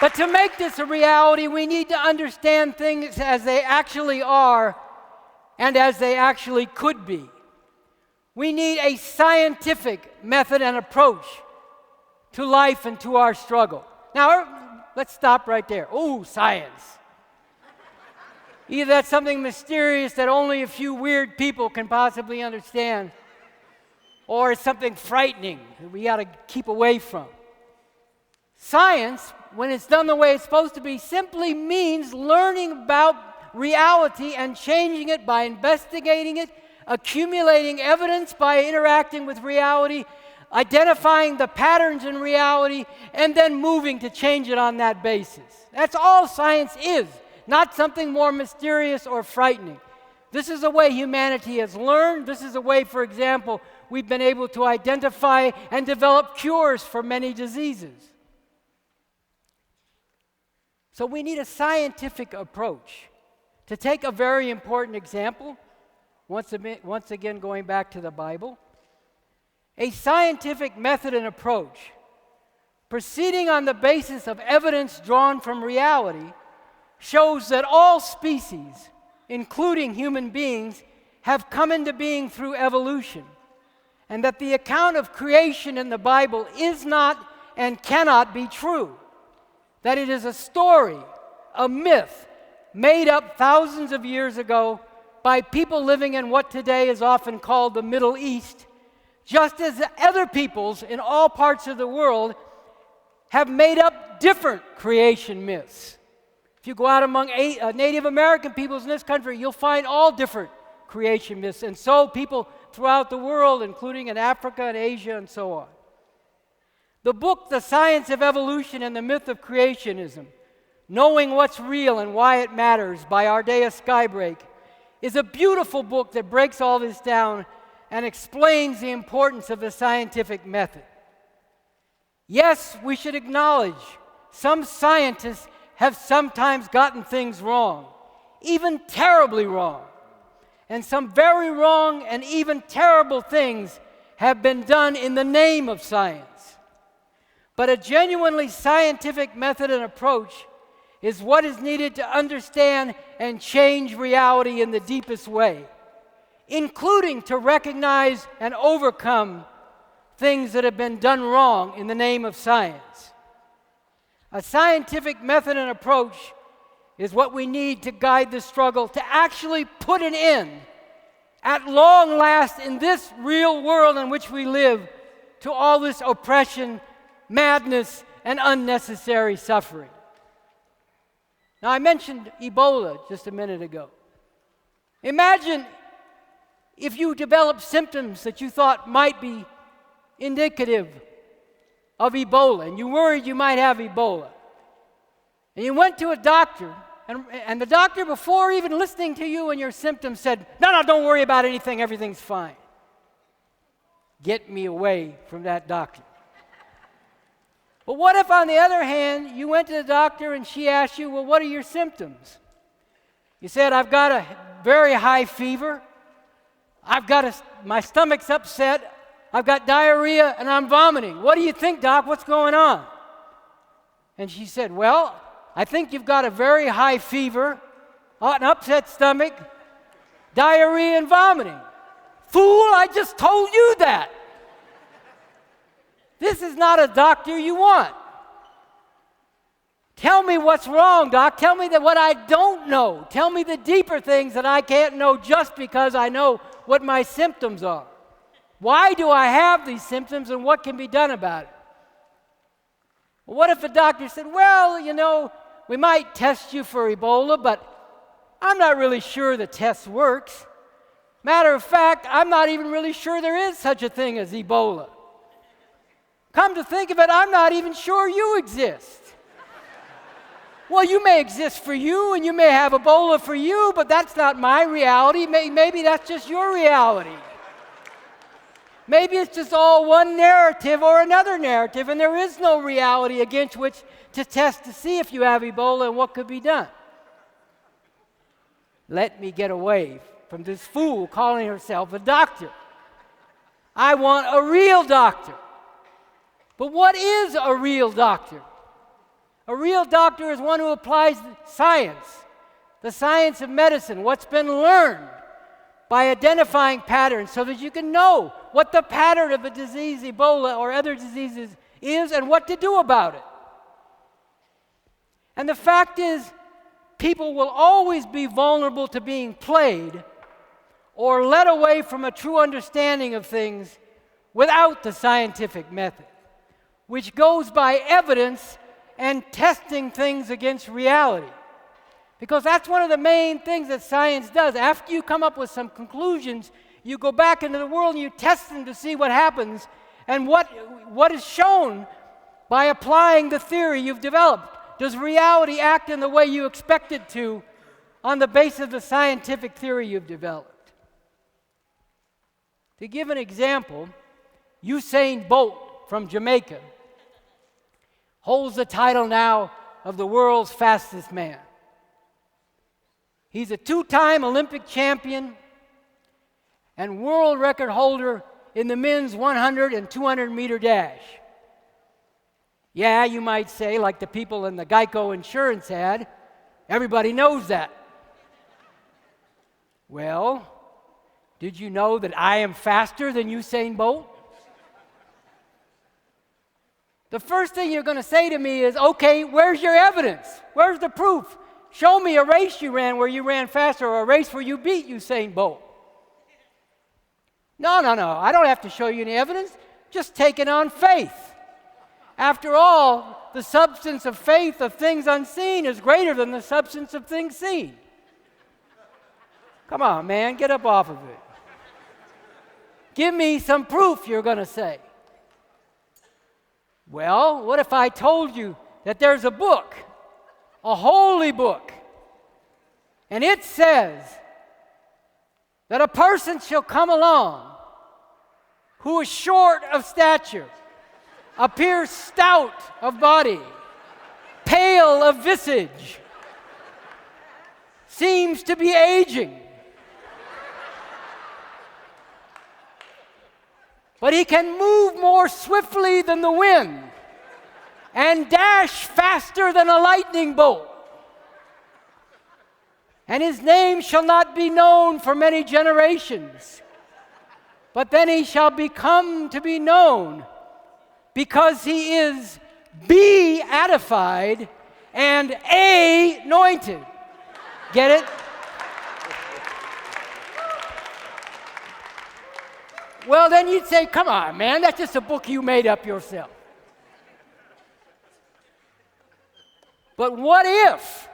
But to make this a reality, we need to understand things as they actually are and as they actually could be. We need a scientific method and approach to life and to our struggle. Now, let's stop right there. Oh, science. Either that's something mysterious that only a few weird people can possibly understand, or it's something frightening that we got to keep away from. Science, when it's done the way it's supposed to be, simply means learning about reality and changing it by investigating it, accumulating evidence by interacting with reality, identifying the patterns in reality, and then moving to change it on that basis. That's all science is, not something more mysterious or frightening. This is a way humanity has learned. This is a way, for example, we've been able to identify and develop cures for many diseases. So we need a scientific approach. To take a very important example, once again going back to the Bible, a scientific method and approach, proceeding on the basis of evidence drawn from reality, shows that all species, including human beings, have come into being through evolution, and that the account of creation in the Bible is not and cannot be true. That it is a story, a myth, made up thousands of years ago by people living in what today is often called the Middle East, just as other peoples in all parts of the world have made up different creation myths. If you go out among Native American peoples in this country, you'll find all different creation myths, and so people throughout the world, including in Africa and Asia and so on. The book, The Science of Evolution and the Myth of Creationism, Knowing What's Real and Why It Matters by Ardea Skybrake, is a beautiful book that breaks all this down and explains the importance of the scientific method. Yes, we should acknowledge some scientists have sometimes gotten things wrong, even terribly wrong. And some very wrong and even terrible things have been done in the name of science. But a genuinely scientific method and approach is what is needed to understand and change reality in the deepest way, including to recognize and overcome things that have been done wrong in the name of science. A scientific method and approach is what we need to guide the struggle to actually put an end, at long last in this real world in which we live, to all this oppression, madness, and unnecessary suffering. Now, I mentioned Ebola just a minute ago. Imagine if you developed symptoms that you thought might be indicative of Ebola, and you worried you might have Ebola. And you went to a doctor, and the doctor, before even listening to you and your symptoms, said, no, don't worry about anything, everything's fine. Get me away from that doctor. But what if, on the other hand, you went to the doctor and she asked you, well, what are your symptoms? You said, I've got a very high fever, my stomach's upset, I've got diarrhea, and I'm vomiting. What do you think, doc? What's going on? And she said, well, I think you've got a very high fever, an upset stomach, diarrhea, and vomiting. Fool, I just told you that. This is not a doctor you want. Tell me what's wrong, Doc. Tell me what I don't know. Tell me the deeper things that I can't know just because I know what my symptoms are. Why do I have these symptoms and what can be done about it? Well, what if the doctor said, well, you know, we might test you for Ebola, but I'm not really sure the test works. Matter of fact, I'm not even really sure there is such a thing as Ebola. Come to think of it, I'm not even sure you exist. Well, you may exist for you, and you may have Ebola for you, but that's not my reality. Maybe that's just your reality. Maybe it's just all one narrative or another narrative, and there is no reality against which to test to see if you have Ebola and what could be done. Let me get away from this fool calling herself a doctor. I want a real doctor. But what is a real doctor? A real doctor is one who applies science, the science of medicine, what's been learned by identifying patterns so that you can know what the pattern of a disease, Ebola or other diseases, is and what to do about it. And the fact is, people will always be vulnerable to being played or led away from a true understanding of things without the scientific method, which goes by evidence and testing things against reality. Because that's one of the main things that science does. After you come up with some conclusions, you go back into the world and you test them to see what happens and what is shown by applying the theory you've developed. Does reality act in the way you expect it to on the basis of the scientific theory you've developed? To give an example, Usain Bolt from Jamaica holds the title now of the world's fastest man. He's a two-time Olympic champion and world record holder in the men's 100 and 200 meter dash. Yeah, you might say, like the people in the Geico insurance ad, everybody knows that. Well, did you know that I am faster than Usain Bolt? The first thing you're going to say to me is, okay, where's your evidence? Where's the proof? Show me a race you ran where you ran faster or a race where you beat Usain Bolt. No, I don't have to show you any evidence. Just take it on faith. After all, the substance of faith of things unseen is greater than the substance of things seen. Come on, man, get up off of it. Give me some proof, you're going to say. Well, what if I told you that there's a book, a holy book, and it says that a person shall come along who is short of stature, appears stout of body, pale of visage, seems to be aging, but he can move more swiftly than the wind and dash faster than a lightning bolt. And his name shall not be known for many generations, but then he shall become to be known because he is beatified and anointed. Get it? Well, then you'd say, come on, man, that's just a book you made up yourself. But what if,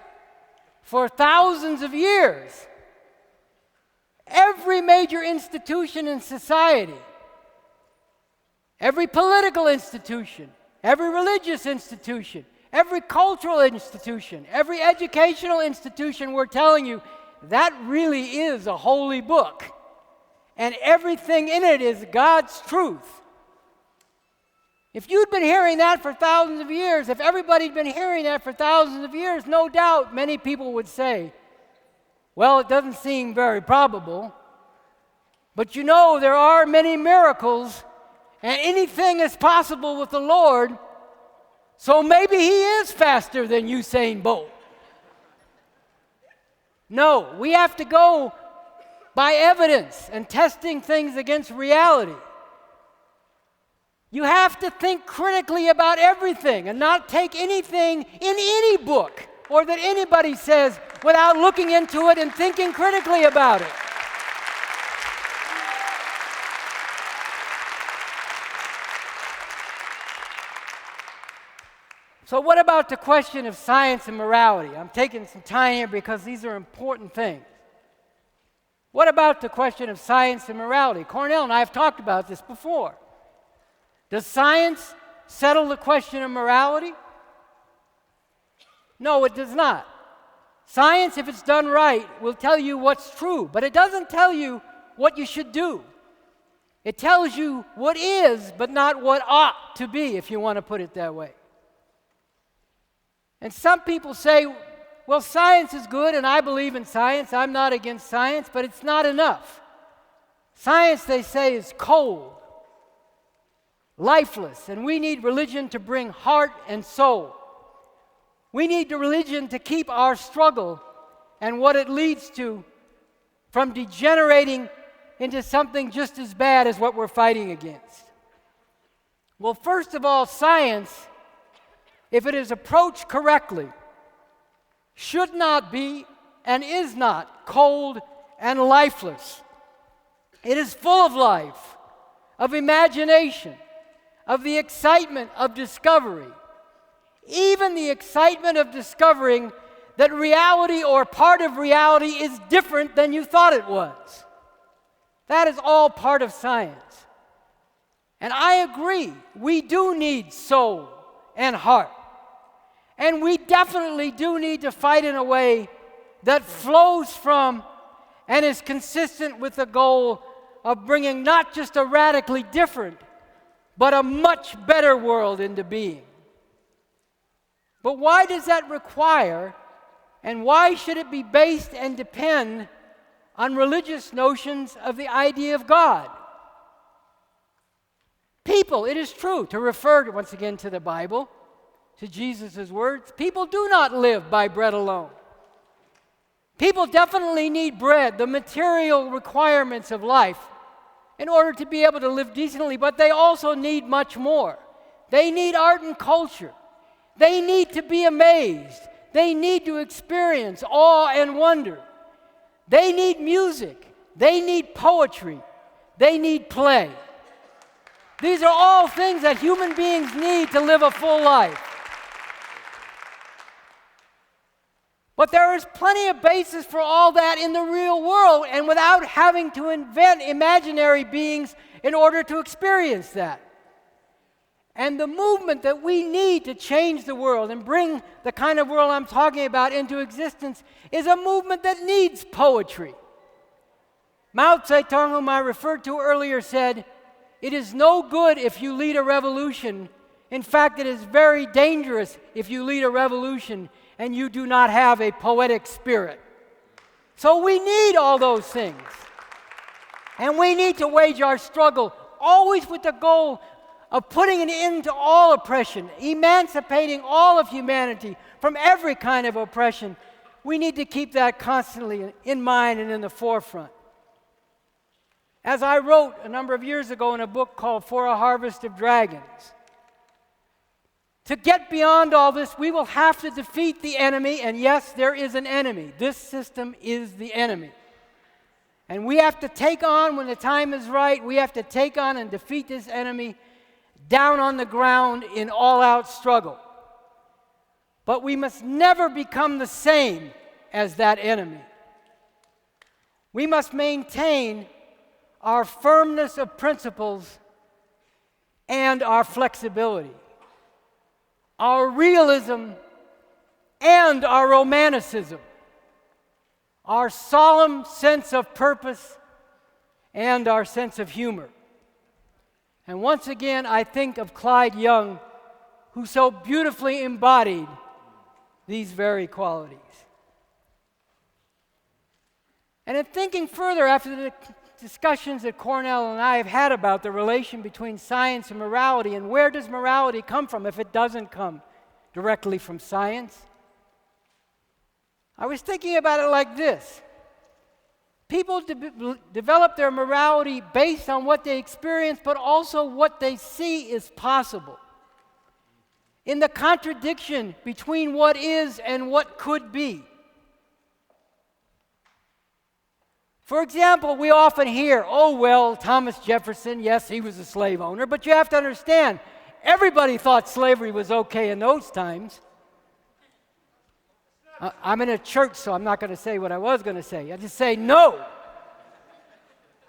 for thousands of years, every major institution in society, every political institution, every religious institution, every cultural institution, every educational institution, we're telling you, that really is a holy book. And everything in it is God's truth. If you'd been hearing that for thousands of years, if everybody'd been hearing that for thousands of years, no doubt many people would say, well, it doesn't seem very probable, but you know there are many miracles and anything is possible with the Lord, so maybe he is faster than Usain Bolt. No, we have to go by evidence and testing things against reality. You have to think critically about everything and not take anything in any book or that anybody says without looking into it and thinking critically about it. So what about the question of science and morality? I'm taking some time here because these are important things. What about the question of science and morality? Cornel and I have talked about this before. Does science settle the question of morality? No, it does not. Science, if it's done right, will tell you what's true, but it doesn't tell you what you should do. It tells you what is, but not what ought to be, if you want to put it that way. And some people say, well, science is good, and I believe in science. I'm not against science, but it's not enough. Science, they say, is cold, lifeless, and we need religion to bring heart and soul. We need the religion to keep our struggle and what it leads to from degenerating into something just as bad as what we're fighting against. Well, first of all, science, if it is approached correctly, should not be and is not cold and lifeless. It is full of life, of imagination, of the excitement of discovery, even the excitement of discovering that reality or part of reality is different than you thought it was. That is all part of science. And I agree, we do need soul and heart. And we definitely do need to fight in a way that flows from and is consistent with the goal of bringing not just a radically different, but a much better world into being. But why does that require, and why should it be based and depend on religious notions of the idea of God? People, it is true, to refer once again to the Bible, to Jesus' words, people do not live by bread alone. People definitely need bread, the material requirements of life, in order to be able to live decently, but they also need much more. They need art and culture. They need to be amazed. They need to experience awe and wonder. They need music. They need poetry. They need play. These are all things that human beings need to live a full life. But there is plenty of basis for all that in the real world, and without having to invent imaginary beings in order to experience that. And the movement that we need to change the world and bring the kind of world I'm talking about into existence is a movement that needs poetry. Mao Zedong, whom I referred to earlier, said, "It is no good if you lead a revolution. In fact, it is very dangerous if you lead a revolution and you do not have a poetic spirit." So we need all those things. And we need to wage our struggle always with the goal of putting an end to all oppression, emancipating all of humanity from every kind of oppression. We need to keep that constantly in mind and in the forefront. As I wrote a number of years ago in a book called For a Harvest of Dragons, to get beyond all this, we will have to defeat the enemy, and yes, there is an enemy. This system is the enemy. And we have to take on, when the time is right, we have to take on and defeat this enemy down on the ground in all-out struggle. But we must never become the same as that enemy. We must maintain our firmness of principles and our flexibility, our realism and our romanticism, our solemn sense of purpose and our sense of humor. And once again, I think of Clyde Young, who so beautifully embodied these very qualities. And in thinking further, after the discussions that Cornel and I have had about the relation between science and morality, and where does morality come from if it doesn't come directly from science, I was thinking about it like this. People develop their morality based on what they experience, but also what they see is possible. In the contradiction between what is and what could be. For example, we often hear, oh, well, Thomas Jefferson, yes, he was a slave owner, but you have to understand, everybody thought slavery was okay in those times. I'm in a church, so I'm not going to say what I was going to say. I just say no.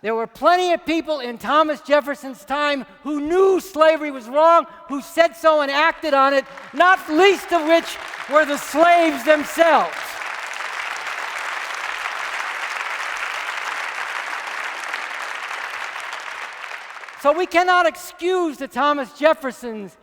There were plenty of people in Thomas Jefferson's time who knew slavery was wrong, who said so and acted on it, not least of which were the slaves themselves. So we cannot excuse the Thomas Jeffersons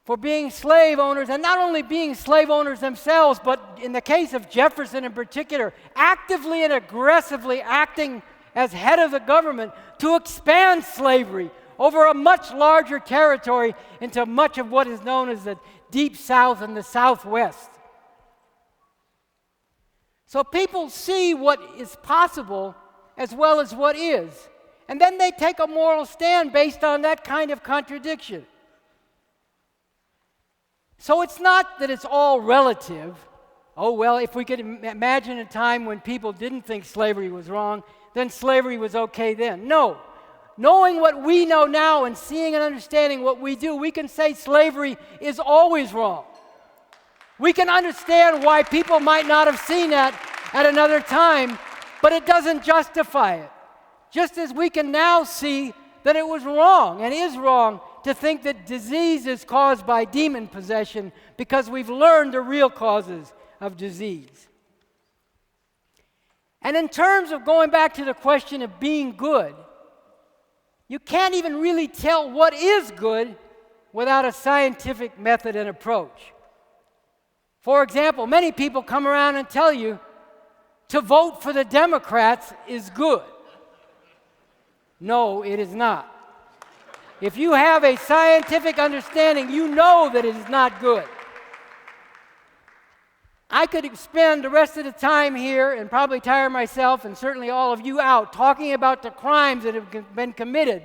for being slave owners, and not only being slave owners themselves, but in the case of Jefferson in particular, actively and aggressively acting as head of the government to expand slavery over a much larger territory into much of what is known as the Deep South and the Southwest. So people see what is possible as well as what is, and then they take a moral stand based on that kind of contradiction. So it's not that it's all relative. Oh, well, if we could imagine a time when people didn't think slavery was wrong, then slavery was okay then. No. Knowing what we know now and seeing and understanding what we do, we can say slavery is always wrong. We can understand why people might not have seen that at another time, but it doesn't justify it. Just as we can now see that it was wrong and is wrong to think that disease is caused by demon possession because we've learned the real causes of disease. And in terms of going back to the question of being good, you can't even really tell what is good without a scientific method and approach. For example, many people come around and tell you to vote for the Democrats is good. No, it is not. If you have a scientific understanding, you know that it is not good. I could spend the rest of the time here and probably tire myself and certainly all of you out talking about the crimes that have been committed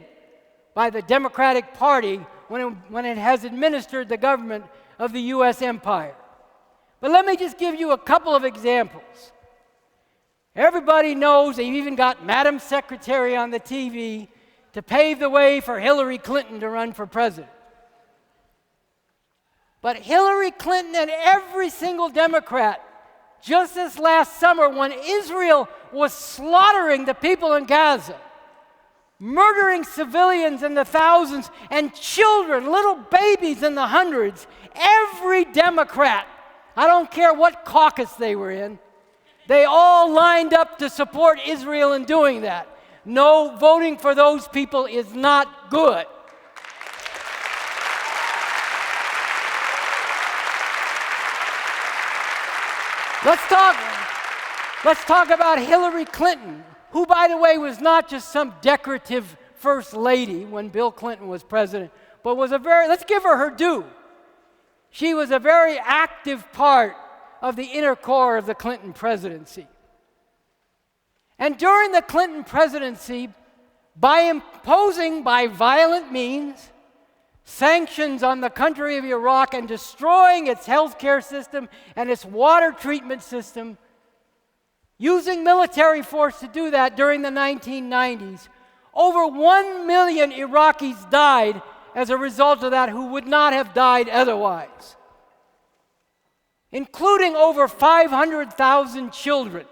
by the Democratic Party when it has administered the government of the U.S. empire. But let me just give you a couple of examples. Everybody knows they've even got Madam Secretary on the TV to pave the way for Hillary Clinton to run for president. But Hillary Clinton and every single Democrat, just this last summer when Israel was slaughtering the people in Gaza, murdering civilians in the thousands and children, little babies in the hundreds, every Democrat, I don't care what caucus they were in, they all lined up to support Israel in doing that. No, voting for those people is not good. Let's talk about Hillary Clinton, who, by the way, was not just some decorative first lady when Bill Clinton was president, but was let's give her her due. She was a very active part of the inner core of the Clinton presidency. And during the Clinton presidency, by imposing by violent means sanctions on the country of Iraq and destroying its healthcare system and its water treatment system, using military force to do that during the 1990s, over 1 million Iraqis died as a result of that who would not have died otherwise, including over 500,000 children.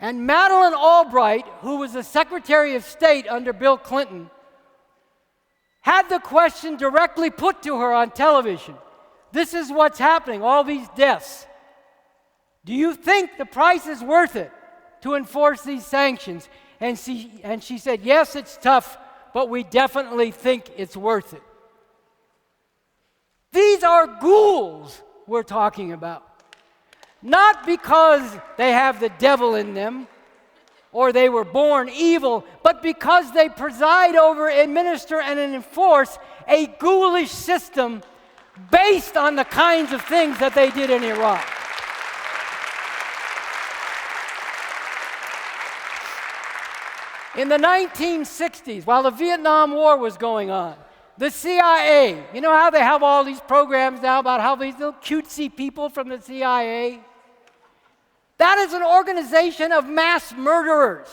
And Madeleine Albright, who was the Secretary of State under Bill Clinton, had the question directly put to her on television. This is what's happening, all these deaths. Do you think the price is worth it to enforce these sanctions? And she said, yes, it's tough, but we definitely think it's worth it. These are ghouls we're talking about. Not because they have the devil in them or they were born evil, but because they preside over, administer, and enforce a ghoulish system based on the kinds of things that they did in Iraq. In the 1960s, while the Vietnam War was going on, the CIA, you know how they have all these programs now about how these little cutesy people from the CIA? That is an organization of mass murderers.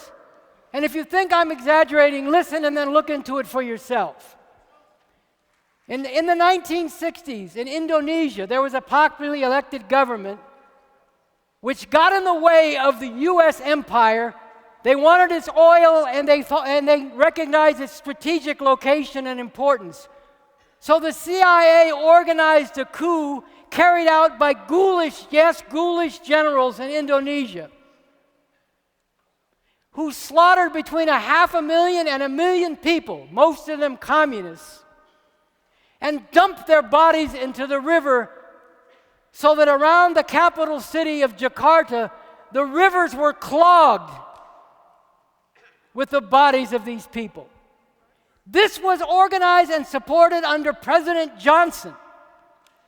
And if you think I'm exaggerating, listen and then look into it for yourself. In the 1960s, in Indonesia, there was a popularly elected government which got in the way of the U.S. empire. They wanted its oil, and they recognized its strategic location and importance. So the CIA organized a coup carried out by ghoulish generals in Indonesia, who slaughtered between 500,000 and 1 million people, most of them communists, and dumped their bodies into the river so that around the capital city of Jakarta, the rivers were clogged with the bodies of these people. This was organized and supported under President Johnson,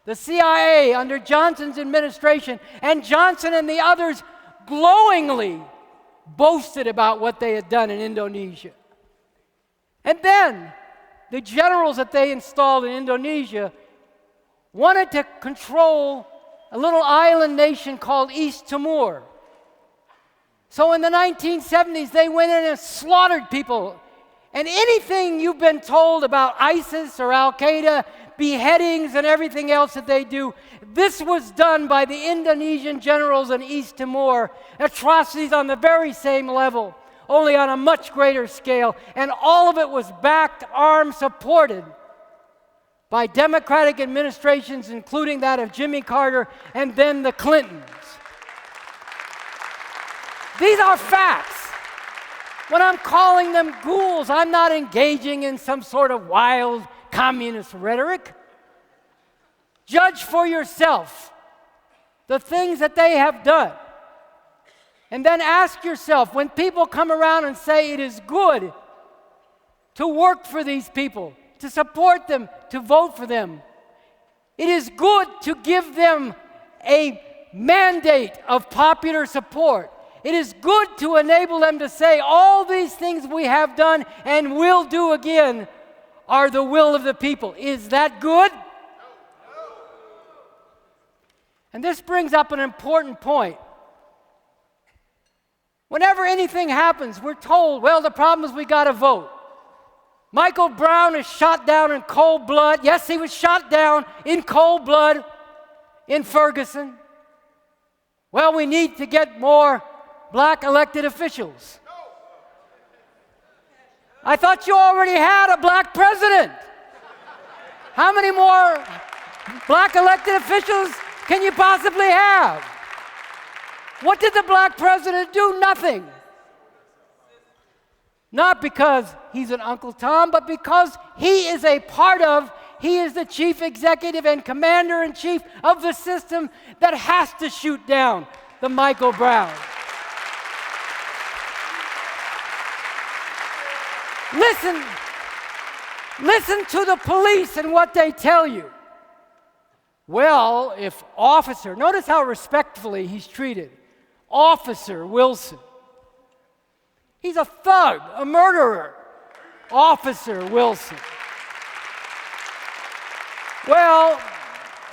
the CIA under Johnson's administration, and Johnson and the others glowingly boasted about what they had done in Indonesia. And then the generals that they installed in Indonesia wanted to control a little island nation called East Timor. So in the 1970s, they went in and slaughtered people. And anything you've been told about ISIS or Al-Qaeda, beheadings and everything else that they do, this was done by the Indonesian generals in East Timor. Atrocities on the very same level, only on a much greater scale. And all of it was backed, armed, supported by Democratic administrations, including that of Jimmy Carter and then the Clintons. These are facts. When I'm calling them ghouls, I'm not engaging in some sort of wild communist rhetoric. Judge for yourself the things that they have done. And then ask yourself, when people come around and say it is good to work for these people, to support them, to vote for them, it is good to give them a mandate of popular support. It is good to enable them to say all these things we have done and will do again are the will of the people. Is that good? No. And this brings up an important point. Whenever anything happens, we're told, well, the problem is we got to vote. Michael Brown is shot down in cold blood. Yes, he was shot down in cold blood in Ferguson. Well, we need to get more black elected officials. I thought you already had a black president. How many more black elected officials can you possibly have? What did the black president do? Nothing. Not because he's an Uncle Tom, but because he is he is the chief executive and commander-in-chief of the system that has to shoot down the Michael Brown. Listen to the police and what they tell you. Well, if notice how respectfully he's treated. Officer Wilson. He's a thug, a murderer. Officer Wilson. Well,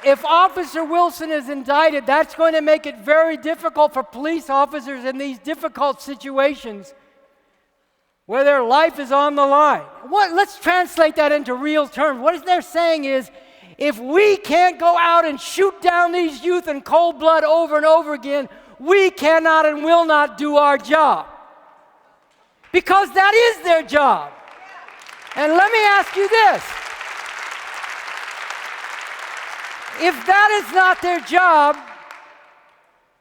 if Officer Wilson is indicted, that's going to make it very difficult for police officers in these difficult situations where their life is on the line. Let's translate that into real terms. What they're saying is, if we can't go out and shoot down these youth in cold blood over and over again, we cannot and will not do our job. Because that is their job. And let me ask you this. If that is not their job,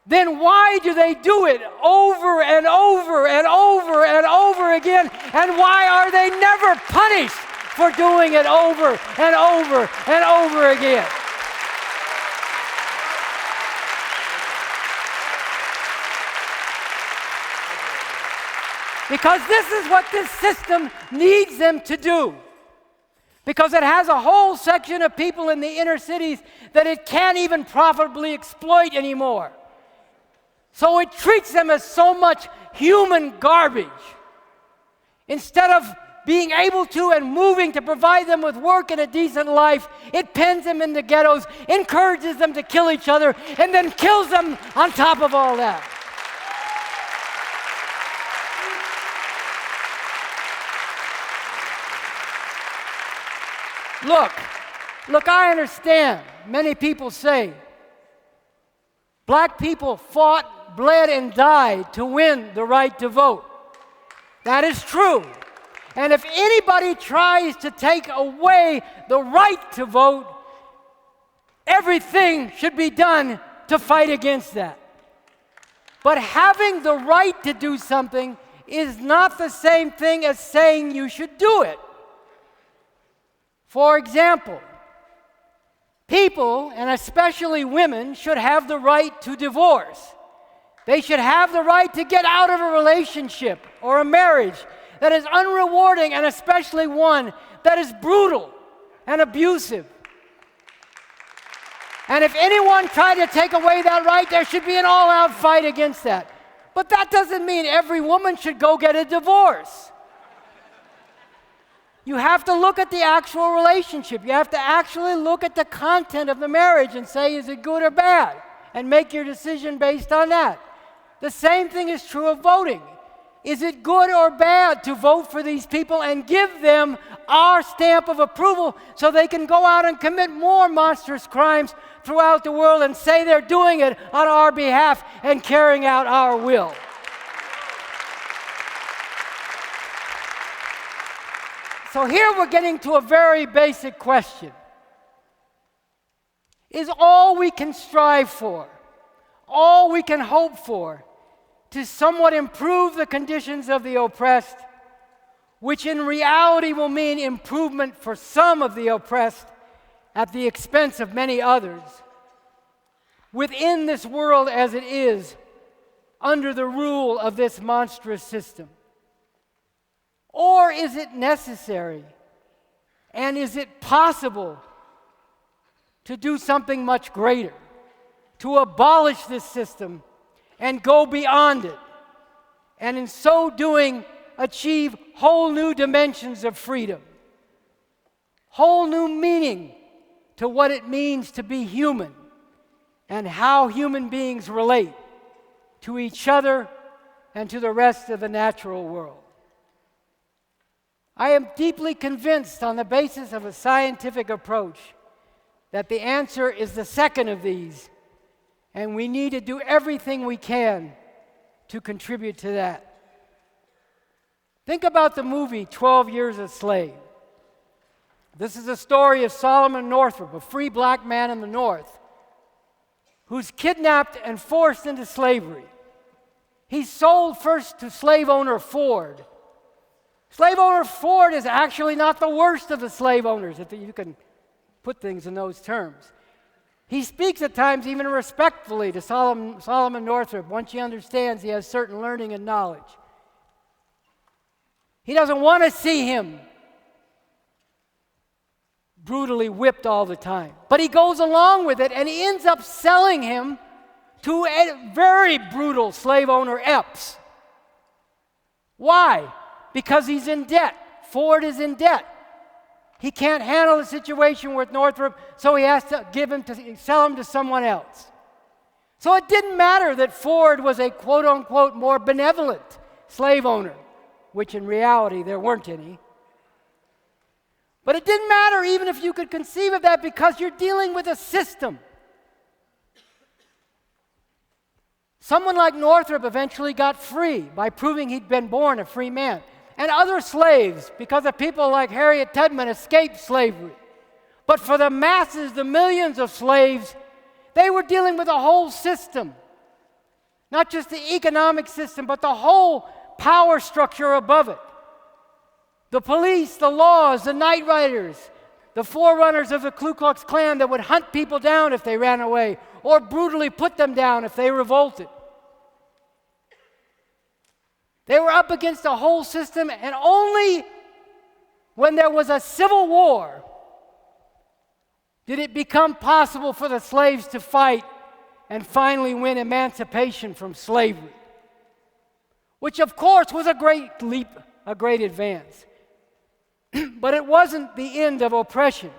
then why do they do it over and over and over and over again? And why are they never punished for doing it over and over and over again? Because this is what this system needs them to do. Because it has a whole section of people in the inner cities that it can't even profitably exploit anymore. So it treats them as so much human garbage. Instead of being able to and moving to provide them with work and a decent life, it pens them in the ghettos, encourages them to kill each other, and then kills them on top of all that. Look, I understand. Many people say black people fought, bled, and died to win the right to vote. That is true. And if anybody tries to take away the right to vote, everything should be done to fight against that. But having the right to do something is not the same thing as saying you should do it. For example, people, and especially women, should have the right to divorce. They should have the right to get out of a relationship or a marriage that is unrewarding, and especially one that is brutal and abusive. And if anyone tried to take away that right, there should be an all-out fight against that. But that doesn't mean every woman should go get a divorce. You have to look at the actual relationship. You have to actually look at the content of the marriage and say, is it good or bad? And make your decision based on that. The same thing is true of voting. Is it good or bad to vote for these people and give them our stamp of approval so they can go out and commit more monstrous crimes throughout the world and say they're doing it on our behalf and carrying out our will? So here we're getting to a very basic question. Is all we can strive for, all we can hope for, to somewhat improve the conditions of the oppressed, which in reality will mean improvement for some of the oppressed at the expense of many others, within this world as it is, under the rule of this monstrous system? Or is it necessary, and is it possible to do something much greater, to abolish this system and go beyond it, and in so doing achieve whole new dimensions of freedom, whole new meaning to what it means to be human and how human beings relate to each other and to the rest of the natural world? I am deeply convinced, on the basis of a scientific approach, that the answer is the second of these, and we need to do everything we can to contribute to that. Think about the movie 12 Years a Slave. This is a story of Solomon Northup, a free black man in the North, who's kidnapped and forced into slavery. He's sold first to slave owner Ford. Slave owner Ford is actually not the worst of the slave owners, if you can put things in those terms. He speaks at times even respectfully to Solomon Northup once he understands he has certain learning and knowledge. He doesn't want to see him brutally whipped all the time. But he goes along with it, and he ends up selling him to a very brutal slave owner, Epps. Why? Because he's in debt. Ford is in debt. He can't handle the situation with Northup, so he has to sell him to someone else. So it didn't matter that Ford was a quote-unquote more benevolent slave owner, which in reality there weren't any. But it didn't matter even if you could conceive of that, because you're dealing with a system. Someone like Northup eventually got free by proving he'd been born a free man. And other slaves, because of people like Harriet Tubman, escaped slavery. But for the masses, the millions of slaves, they were dealing with a whole system. Not just the economic system, but the whole power structure above it. The police, the laws, the night riders, the forerunners of the Ku Klux Klan that would hunt people down if they ran away, or brutally put them down if they revolted. They were up against a whole system, and only when there was a civil war did it become possible for the slaves to fight and finally win emancipation from slavery, which of course was a great leap a great advance. But it wasn't the end of oppression,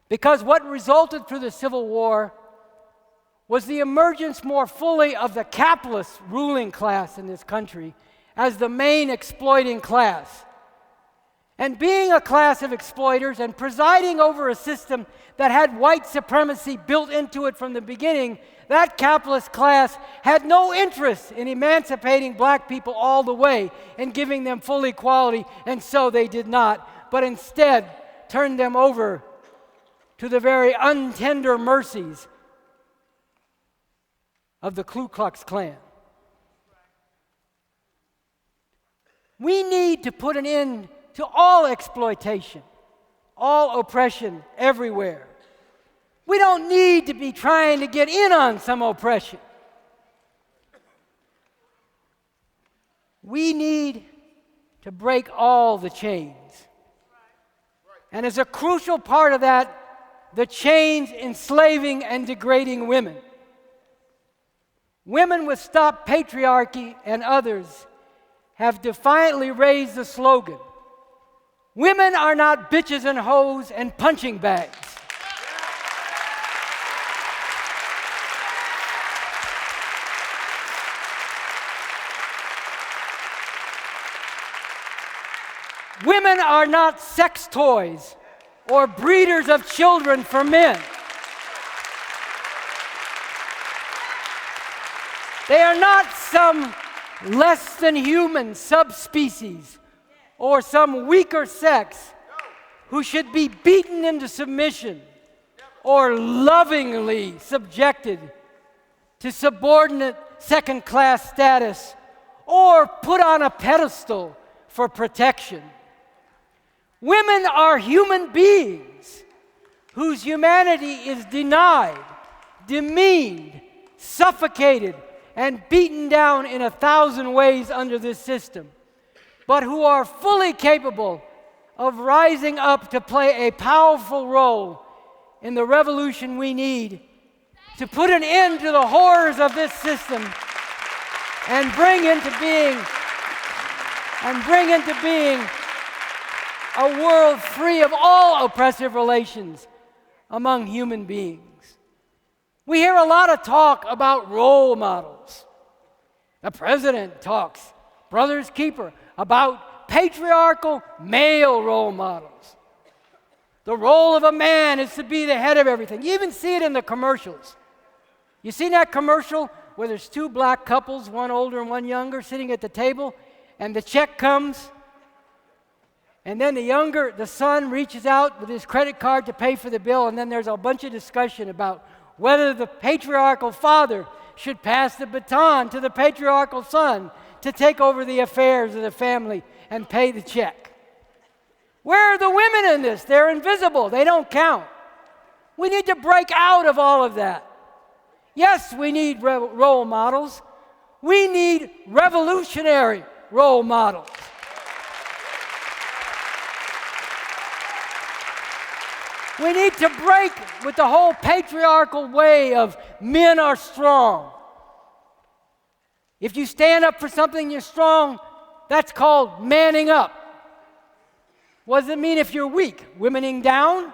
because what resulted through the Civil War was the emergence more fully of the capitalist ruling class in this country as the main exploiting class. And being a class of exploiters and presiding over a system that had white supremacy built into it from the beginning, that capitalist class had no interest in emancipating black people all the way and giving them full equality, and so they did not, but instead turned them over to the very untender mercies of the Ku Klux Klan. We need to put an end to all exploitation, all oppression everywhere. We don't need to be trying to get in on some oppression. We need to break all the chains. And as a crucial part of that, the chains enslaving and degrading women. Women with Stop Patriarchy and others have defiantly raised the slogan, "Women are not bitches and hoes and punching bags." Women are not sex toys or breeders of children for men. They are not some less than human subspecies or some weaker sex who should be beaten into submission or lovingly subjected to subordinate second-class status or put on a pedestal for protection. Women are human beings whose humanity is denied, demeaned, suffocated, and beaten down in 1,000 ways under this system, but who are fully capable of rising up to play a powerful role in the revolution we need to put an end to the horrors of this system and bring into being a world free of all oppressive relations among human beings. We hear a lot of talk about role models. The president talks, brother's keeper, about patriarchal male role models. The role of a man is to be the head of everything. You even see it in the commercials. You seen that commercial where there's two black couples, one older and one younger, sitting at the table, and the check comes, and then the son reaches out with his credit card to pay for the bill, and then there's a bunch of discussion about whether the patriarchal father should pass the baton to the patriarchal son to take over the affairs of the family and pay the check. Where are the women in this? They're invisible. They don't count. We need to break out of all of that. Yes, we need role models. We need revolutionary role models. We need to break with the whole patriarchal way of men are strong. If you stand up for something, you're strong. That's called manning up. What does it mean if you're weak? Womening down?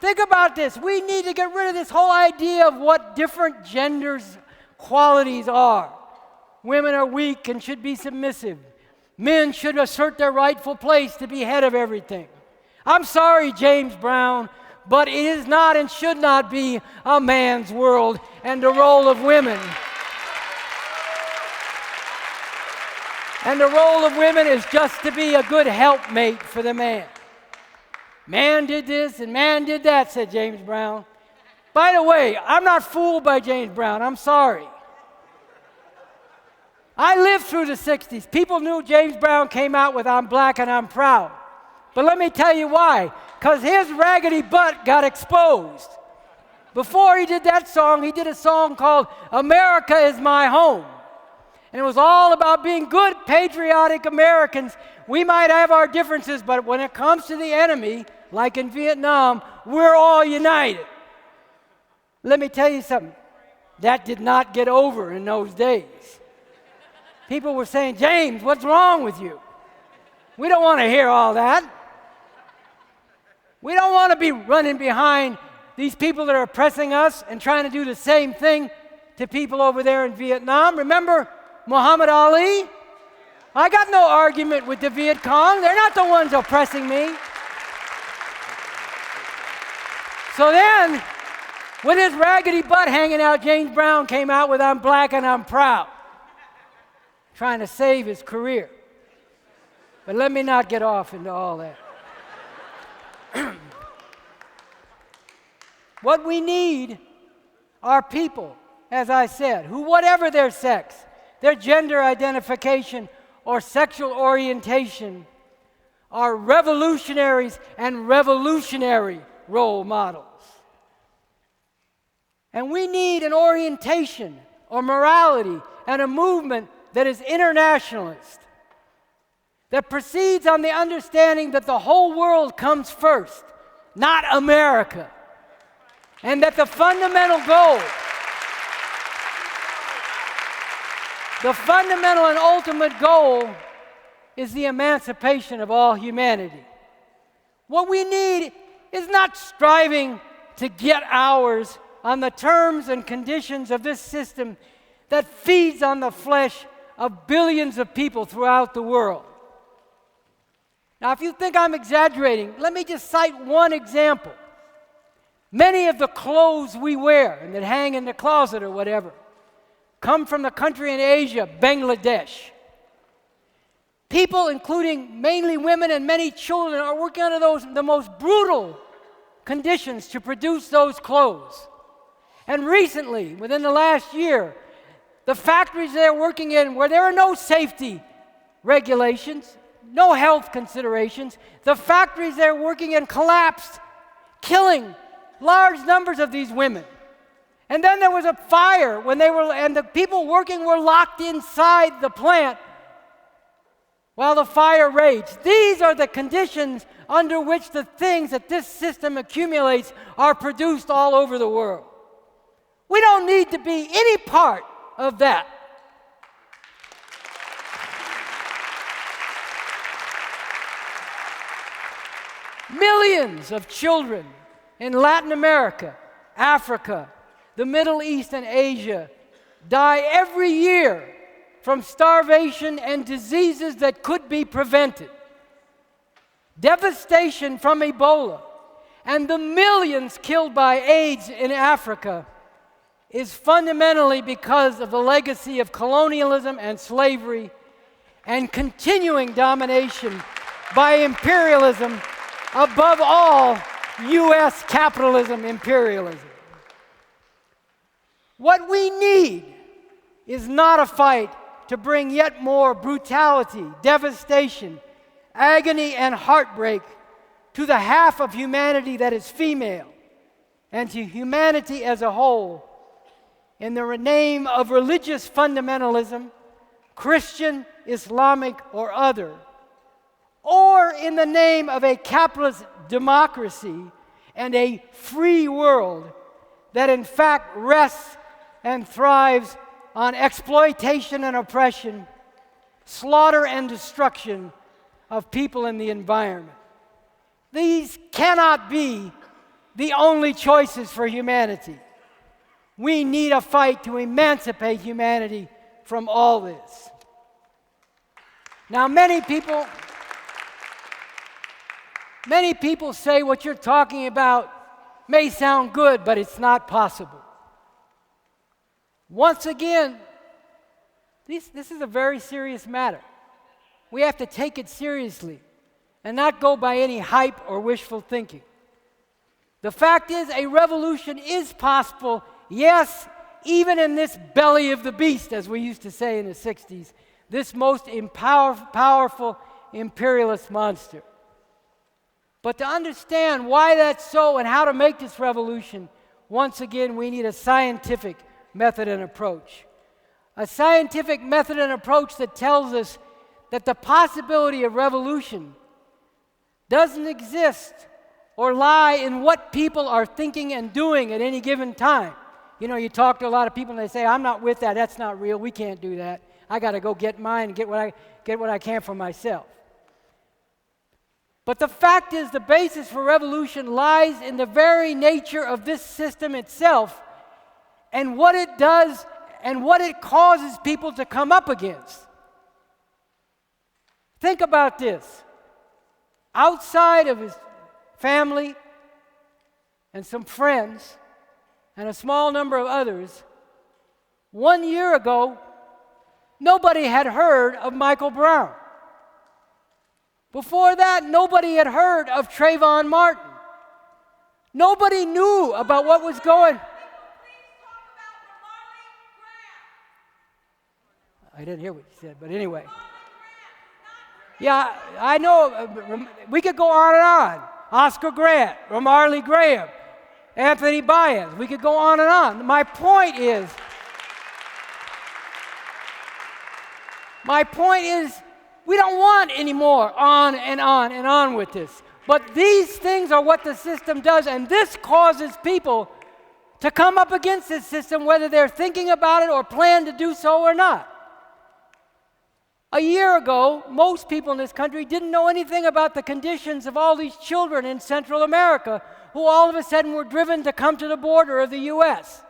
Think about this. We need to get rid of this whole idea of what different genders' qualities are. Women are weak and should be submissive. Men should assert their rightful place to be head of everything. I'm sorry, James Brown, but it is not and should not be a man's world and the role of women. And the role of women is just to be a good helpmate for the man. Man did this and man did that, said James Brown. By the way, I'm not fooled by James Brown. I'm sorry. I lived through the 60s. People knew James Brown came out with "I'm black and I'm proud." But let me tell you why. Because his raggedy butt got exposed. Before he did that song, he did a song called "America Is My Home." And it was all about being good, patriotic Americans. We might have our differences, but when it comes to the enemy, like in Vietnam, we're all united. Let me tell you something. That did not get over in those days. people were saying, James, what's wrong with you? We don't want to hear all that. We don't want to be running behind these people that are oppressing us and trying to do the same thing to people over there in Vietnam. Remember Muhammad Ali? I got no argument with the Viet Cong. They're not the ones oppressing me. So then, with his raggedy butt hanging out, James Brown came out with I'm Black and I'm Proud, trying to save his career. But let me not get off into all that. What we need are people, as I said, who, whatever their sex, their gender identification, or sexual orientation, are revolutionaries and revolutionary role models. And we need an orientation or morality and a movement that is internationalist, that proceeds on the understanding that the whole world comes first, not America, and that the fundamental goal, the fundamental and ultimate goal is the emancipation of all humanity. What we need is not striving to get ours on the terms and conditions of this system that feeds on the flesh of billions of people throughout the world. Now, if you think I'm exaggerating, let me just cite one example. Many of the clothes we wear and that hang in the closet or whatever come from the country in Asia, Bangladesh. People, including mainly women and many children, are working under the most brutal conditions to produce those clothes. And recently, within the last year, the factories they're working in, where there are no safety regulations, no health considerations, the factories they're working in collapsed, killing large numbers of these women. And then there was a fire and the people working were locked inside the plant while the fire raged. These are the conditions under which the things that this system accumulates are produced all over the world. We don't need to be any part of that. Millions of children in Latin America, Africa, the Middle East, and Asia die every year from starvation and diseases that could be prevented. Devastation from Ebola and the millions killed by AIDS in Africa is fundamentally because of the legacy of colonialism and slavery and continuing domination by imperialism, above all, U.S. capitalism imperialism. What we need is not a fight to bring yet more brutality, devastation, agony, and heartbreak to the half of humanity that is female and to humanity as a whole in the name of religious fundamentalism, Christian, Islamic, or other, or in the name of a capitalist democracy and a free world that in fact rests and thrives on exploitation and oppression, slaughter and destruction of people and the environment. These cannot be the only choices for humanity. We need a fight to emancipate humanity from all this. Now, many people say what you're talking about may sound good, but it's not possible. Once again, this is a very serious matter. We have to take it seriously and not go by any hype or wishful thinking. The fact is, a revolution is possible, yes, even in this belly of the beast, as we used to say in the 60s, this most powerful imperialist monster. But to understand why that's so and how to make this revolution, once again, we need a scientific method and approach. A scientific method and approach that tells us that the possibility of revolution doesn't exist or lie in what people are thinking and doing at any given time. You know, you talk to a lot of people and they say, I'm not with that, that's not real, we can't do that. I got to go get mine and get what I can for myself. But the fact is, the basis for revolution lies in the very nature of this system itself and what it does and what it causes people to come up against. Think about this. Outside of his family and some friends and a small number of others, 1 year ago, nobody had heard of Michael Brown. Before that, nobody had heard of Trayvon Martin. Nobody knew about what was going. I didn't hear what you said, but anyway. Yeah, I know. We could go on and on. Oscar Grant, Ramarley Graham, Anthony Baez. We could go on and on. My point is, we don't want any more on and on and on with this. But these things are what the system does, and this causes people to come up against this system, whether they're thinking about it or plan to do so or not. A year ago, most people in this country didn't know anything about the conditions of all these children in Central America who all of a sudden were driven to come to the border of the U.S.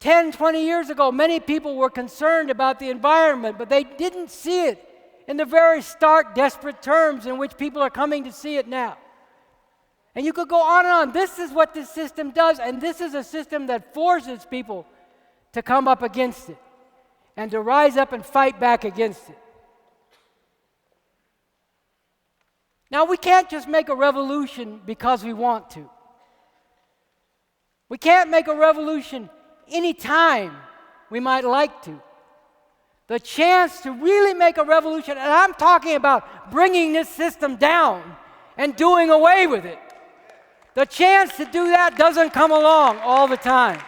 10, 20 years ago, many people were concerned about the environment, but they didn't see it in the very stark, desperate terms in which people are coming to see it now. And you could go on and on. This is what this system does, and this is a system that forces people to come up against it and to rise up and fight back against it. Now, we can't just make a revolution because we want to. We can't make a revolution anytime we might like to. The chance to really make a revolution, and I'm talking about bringing this system down and doing away with it. The chance to do that doesn't come along all the time.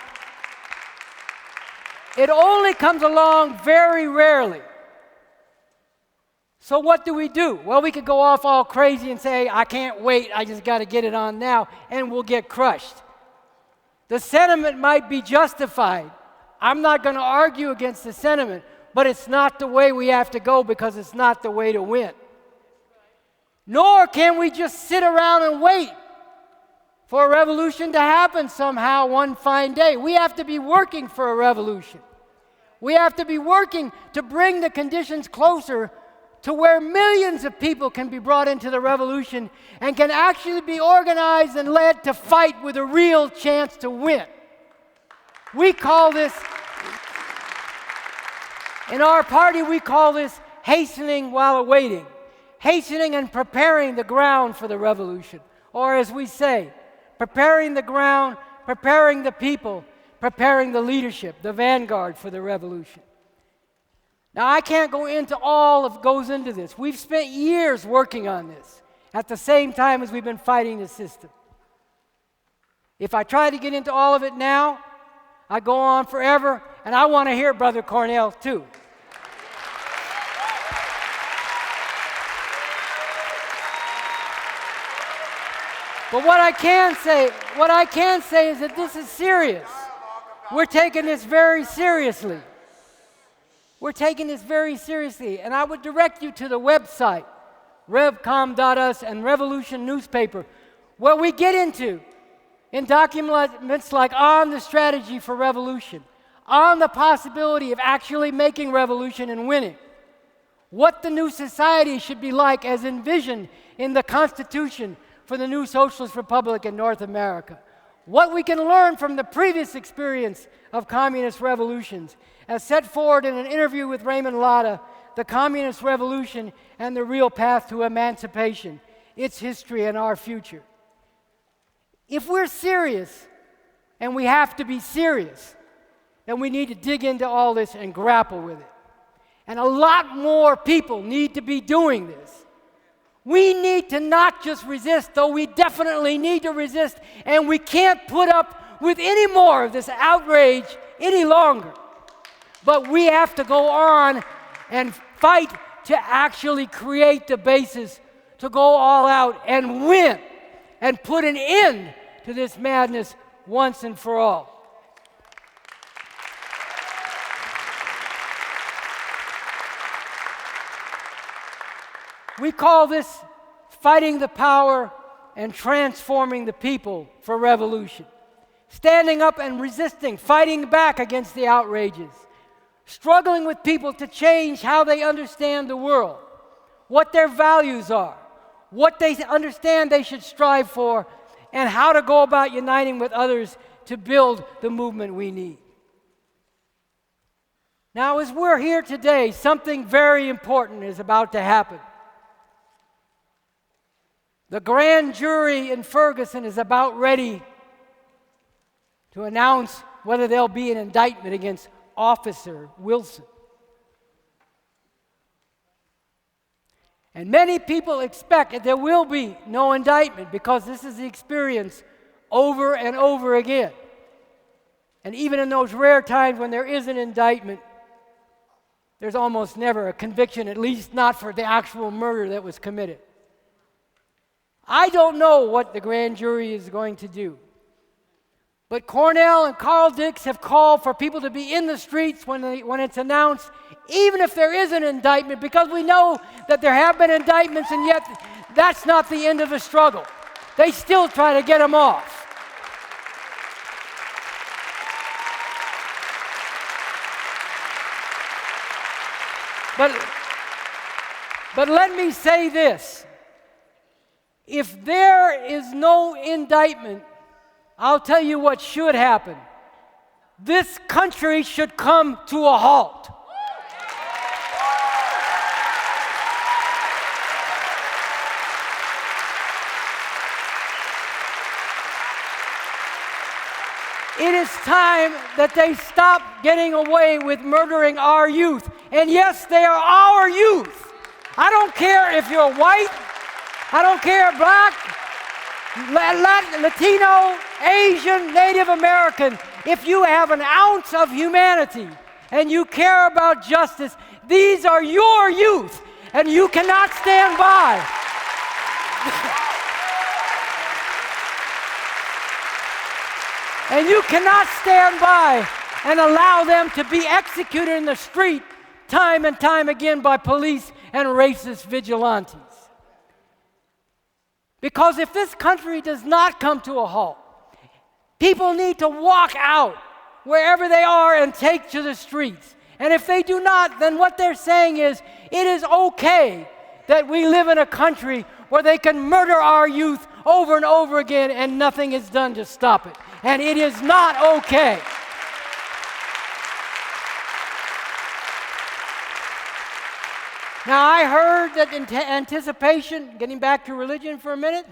It only comes along very rarely. So what do? Well, we could go off all crazy and say, I can't wait, I just got to get it on now, and we'll get crushed. The sentiment might be justified. I'm not going to argue against the sentiment, but it's not the way we have to go because it's not the way to win. Nor can we just sit around and wait for a revolution to happen somehow one fine day. We have to be working for a revolution. We have to be working to bring the conditions closer to where millions of people can be brought into the revolution and can actually be organized and led to fight with a real chance to win. We call this, in our party, we call this hastening while awaiting. Hastening and preparing the ground for the revolution. Or as we say, preparing the ground, preparing the people, preparing the leadership, the vanguard for the revolution. Now, I can't go into all that goes into this. We've spent years working on this at the same time as we've been fighting the system. If I try to get into all of it now, I go on forever, and I want to hear Brother Cornel too. But what I can say is that this is serious. We're taking this very seriously. We're taking this very seriously. And I would direct you to the website, revcom.us and Revolution newspaper, where we get into, in documents like On the Strategy for Revolution, on the possibility of actually making revolution and winning, what the new society should be like as envisioned in the Constitution for the new Socialist Republic in North America, what we can learn from the previous experience of communist revolutions, as set forward in an interview with Raymond Latta, The Communist Revolution and the Real Path to Emancipation, Its History and Our Future. If we're serious, and we have to be serious, then we need to dig into all this and grapple with it. And a lot more people need to be doing this. We need to not just resist, though we definitely need to resist, and we can't put up with any more of this outrage any longer. But we have to go on and fight to actually create the basis to go all out and win and put an end to this madness once and for all. We call this fighting the power and transforming the people for revolution. Standing up and resisting, fighting back against the outrages. Struggling with people to change how they understand the world, what their values are, what they understand they should strive for, and how to go about uniting with others to build the movement we need. Now, as we're here today, something very important is about to happen. The grand jury in Ferguson is about ready to announce whether there'll be an indictment against Officer Wilson. And many people expect that there will be no indictment because this is the experience over and over again. And even in those rare times when there is an indictment, there's almost never a conviction, at least not for the actual murder that was committed. I don't know what the grand jury is going to do. But Cornel and Carl Dix have called for people to be in the streets when it's announced, even if there is an indictment, because we know that there have been indictments, and yet that's not the end of the struggle. They still try to get them off. But let me say this. If there is no indictment, I'll tell you what should happen. This country should come to a halt. It is time that they stop getting away with murdering our youth. And yes, they are our youth. I don't care if you're white, I don't care black, Latino, Asian, Native American. If you have an ounce of humanity and you care about justice, these are your youth, and you cannot stand by. And you cannot stand by and allow them to be executed in the street time and time again by police and racist vigilantes. Because if this country does not come to a halt, people need to walk out wherever they are and take to the streets. And if they do not, then what they're saying is, it is okay that we live in a country where they can murder our youth over and over again and nothing is done to stop it. And it is not okay. Now, I heard that in anticipation, getting back to religion for a minute,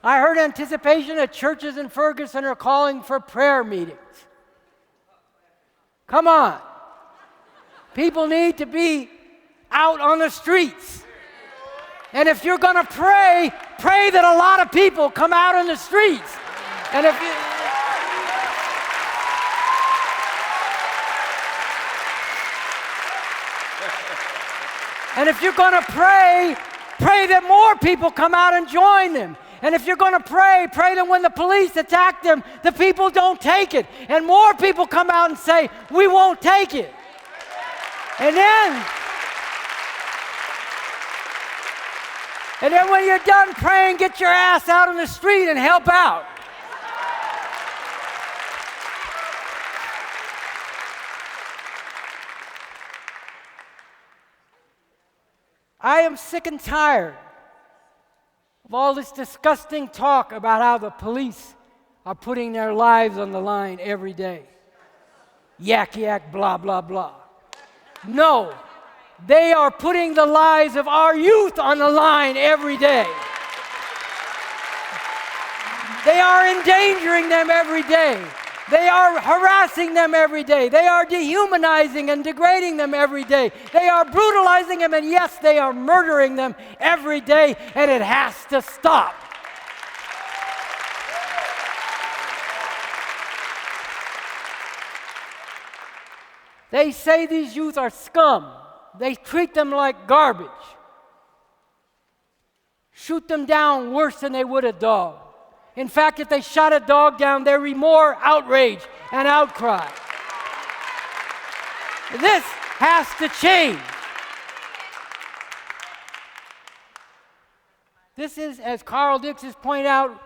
I heard anticipation that churches in Ferguson are calling for prayer meetings. Come on. People need to be out on the streets. And if you're going to pray, pray that a lot of people come out on the streets. And if you... And if you're going to pray, pray that more people come out and join them. And if you're going to pray, pray that when the police attack them, the people don't take it. And more people come out and say, we won't take it. And then when you're done praying, get your ass out on the street and help out. I am sick and tired of all this disgusting talk about how the police are putting their lives on the line every day. Yak, yak, blah, blah, blah. No, they are putting the lives of our youth on the line every day. They are endangering them every day. They are harassing them every day. They are dehumanizing and degrading them every day. They are brutalizing them, and yes, they are murdering them every day, and it has to stop. They say these youth are scum. They treat them like garbage. Shoot them down worse than they would a dog. In fact, if they shot a dog down, there would be more outrage and outcry. This has to change. This is, as Carl Dix has pointed out,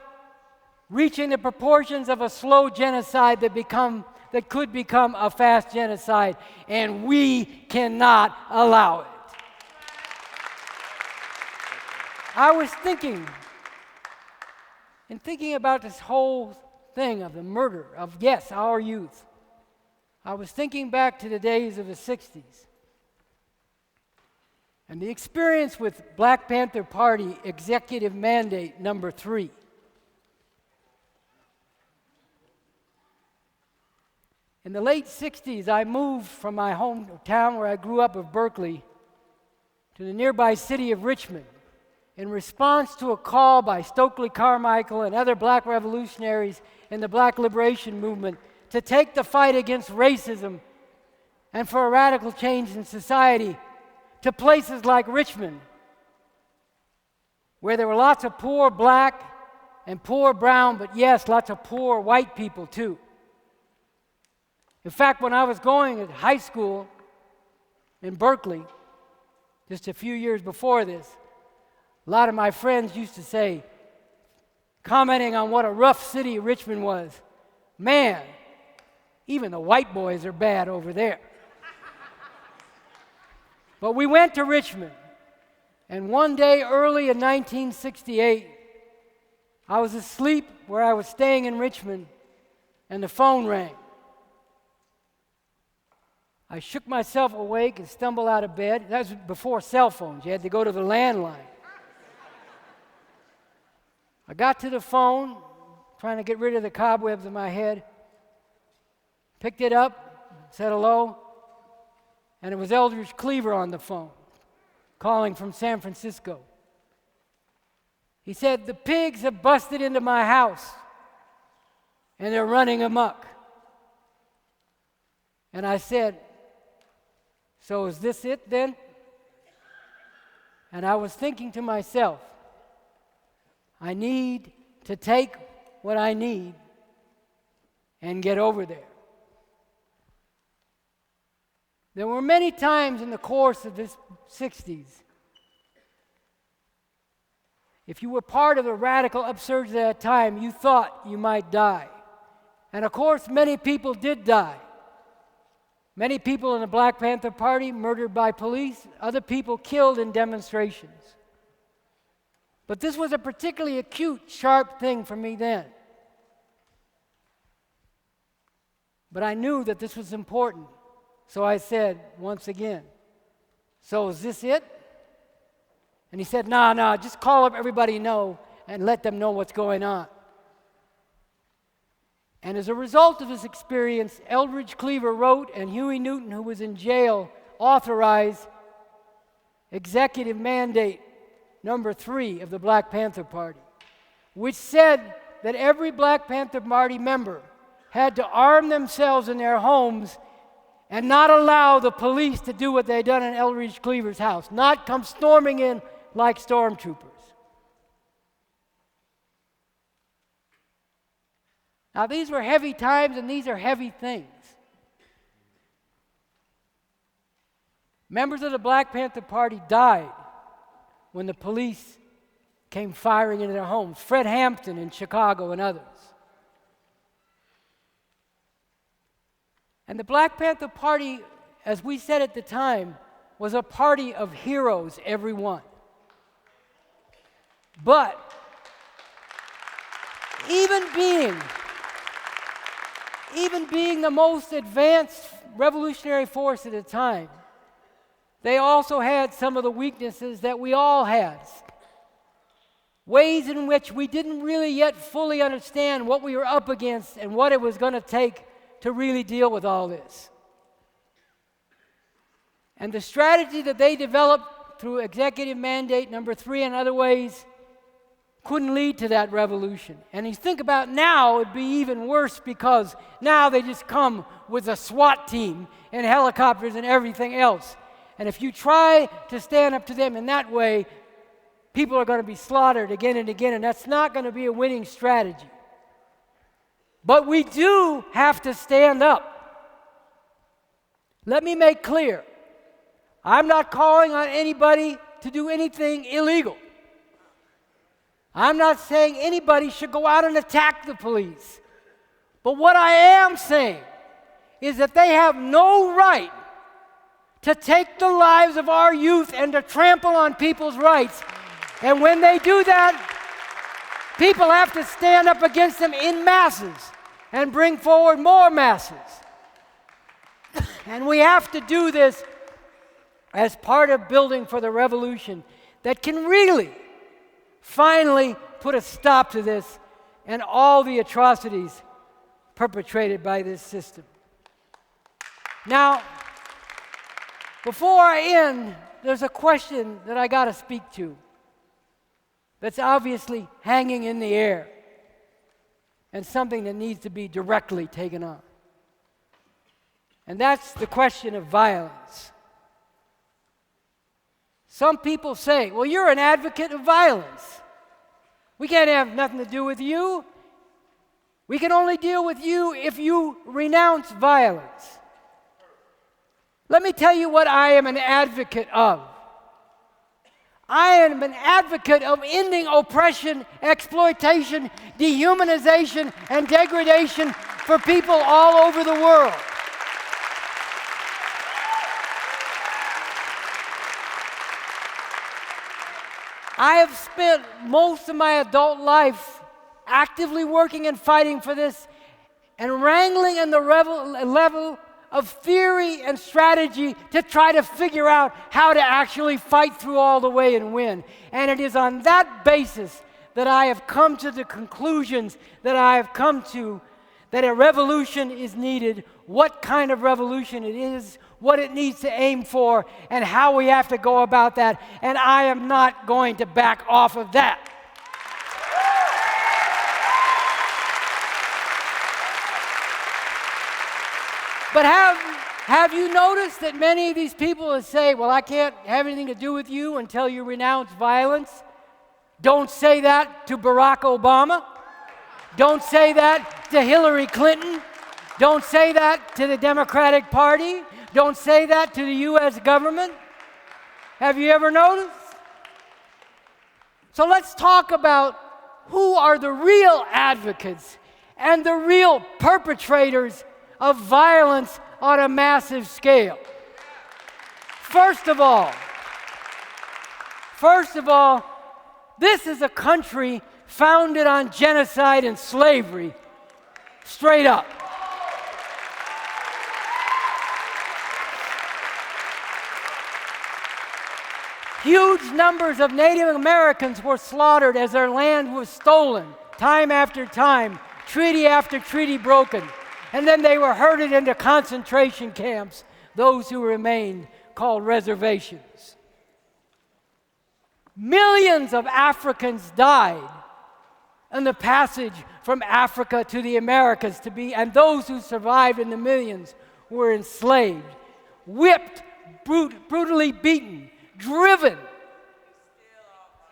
reaching the proportions of a slow genocide that could become a fast genocide, and we cannot allow it. I was thinking about this whole thing of the murder of, yes, our youth. I was thinking back to the days of the 60s and the experience with Black Panther Party Executive Mandate number 3. In the late 60s, I moved from my hometown where I grew up of Berkeley to the nearby city of Richmond in response to a call by Stokely Carmichael and other black revolutionaries in the Black Liberation Movement to take the fight against racism and for a radical change in society to places like Richmond, where there were lots of poor black and poor brown, but yes, lots of poor white people too. In fact, when I was going to high school in Berkeley, just a few years before this, a lot of my friends used to say, commenting on what a rough city Richmond was, man, even the white boys are bad over there. But we went to Richmond, and one day early in 1968, I was asleep where I was staying in Richmond, and the phone rang. I shook myself awake and stumbled out of bed. That was before cell phones. You had to go to the landline. I got to the phone, trying to get rid of the cobwebs in my head, picked it up, said hello, and it was Eldridge Cleaver on the phone, calling from San Francisco. He said, "The pigs have busted into my house, and they're running amok." And I said, "So is this it then?" And I was thinking to myself, I need to take what I need and get over there. There were many times in the course of this 60s, if you were part of the radical upsurge at that time, you thought you might die. And of course, many people did die. Many people in the Black Panther Party murdered by police, other people killed in demonstrations. But this was a particularly acute, sharp thing for me then. But I knew that this was important. So I said, once again, "So is this it?" And he said, "No, just call up everybody you know and let them know what's going on." And as a result of this experience, Eldridge Cleaver wrote, and Huey Newton, who was in jail, authorized Executive Mandate number 3 of the Black Panther Party, which said that every Black Panther Party member had to arm themselves in their homes and not allow the police to do what they'd done in Eldridge Cleaver's house, not come storming in like stormtroopers. Now, these were heavy times, and these are heavy things. Members of the Black Panther Party died when the police came firing into their homes. Fred Hampton in Chicago and others. And the Black Panther Party, as we said at the time, was a party of heroes, every one. But even being the most advanced revolutionary force at the time, they also had some of the weaknesses that we all had. Ways in which we didn't really yet fully understand what we were up against and what it was going to take to really deal with all this. And the strategy that they developed through Executive Mandate number 3 and other ways couldn't lead to that revolution. And you think about now, it'd be even worse because now they just come with a SWAT team and helicopters and everything else. And if you try to stand up to them in that way, people are going to be slaughtered again and again, and that's not going to be a winning strategy. But we do have to stand up. Let me make clear, I'm not calling on anybody to do anything illegal. I'm not saying anybody should go out and attack the police. But what I am saying is that they have no right to take the lives of our youth and to trample on people's rights. And when they do that, people have to stand up against them in masses and bring forward more masses. And we have to do this as part of building for the revolution that can really, finally put a stop to this and all the atrocities perpetrated by this system. Now, before I end, there's a question that I got to speak to that's obviously hanging in the air and something that needs to be directly taken on. And that's the question of violence. Some people say, well, you're an advocate of violence. We can't have nothing to do with you. We can only deal with you if you renounce violence. Let me tell you what I am an advocate of. I am an advocate of ending oppression, exploitation, dehumanization, and degradation for people all over the world. I have spent most of my adult life actively working and fighting for this and wrangling in the level of theory and strategy to try to figure out how to actually fight through all the way and win. And it is on that basis that I have come to the conclusions that I have come to, that a revolution is needed, what kind of revolution it is, what it needs to aim for, and how we have to go about that. And I am not going to back off of that. But have you noticed that many of these people say, well, I can't have anything to do with you until you renounce violence? Don't say that to Barack Obama. Don't say that to Hillary Clinton. Don't say that to the Democratic Party. Don't say that to the U.S. government. Have you ever noticed? So let's talk about who are the real advocates and the real perpetrators of violence on a massive scale. First of all, this is a country founded on genocide and slavery, straight up. Huge numbers of Native Americans were slaughtered as their land was stolen, time after time, treaty after treaty broken. And then they were herded into concentration camps, those who remained, called reservations. Millions of Africans died in the passage from Africa to the Americas and those who survived in the millions were enslaved, whipped, brutally beaten, driven.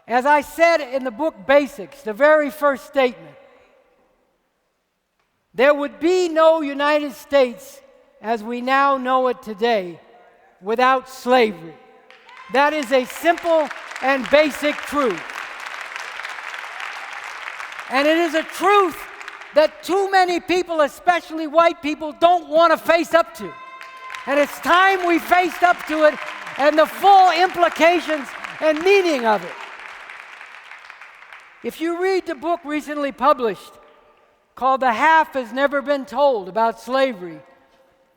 As I said in the book Basics, the very first statement, there would be no United States as we now know it today without slavery. That is a simple and basic truth. And it is a truth that too many people, especially white people, don't want to face up to. And it's time we faced up to it and the full implications and meaning of it. If you read the book recently published called The Half Has Never Been Told about slavery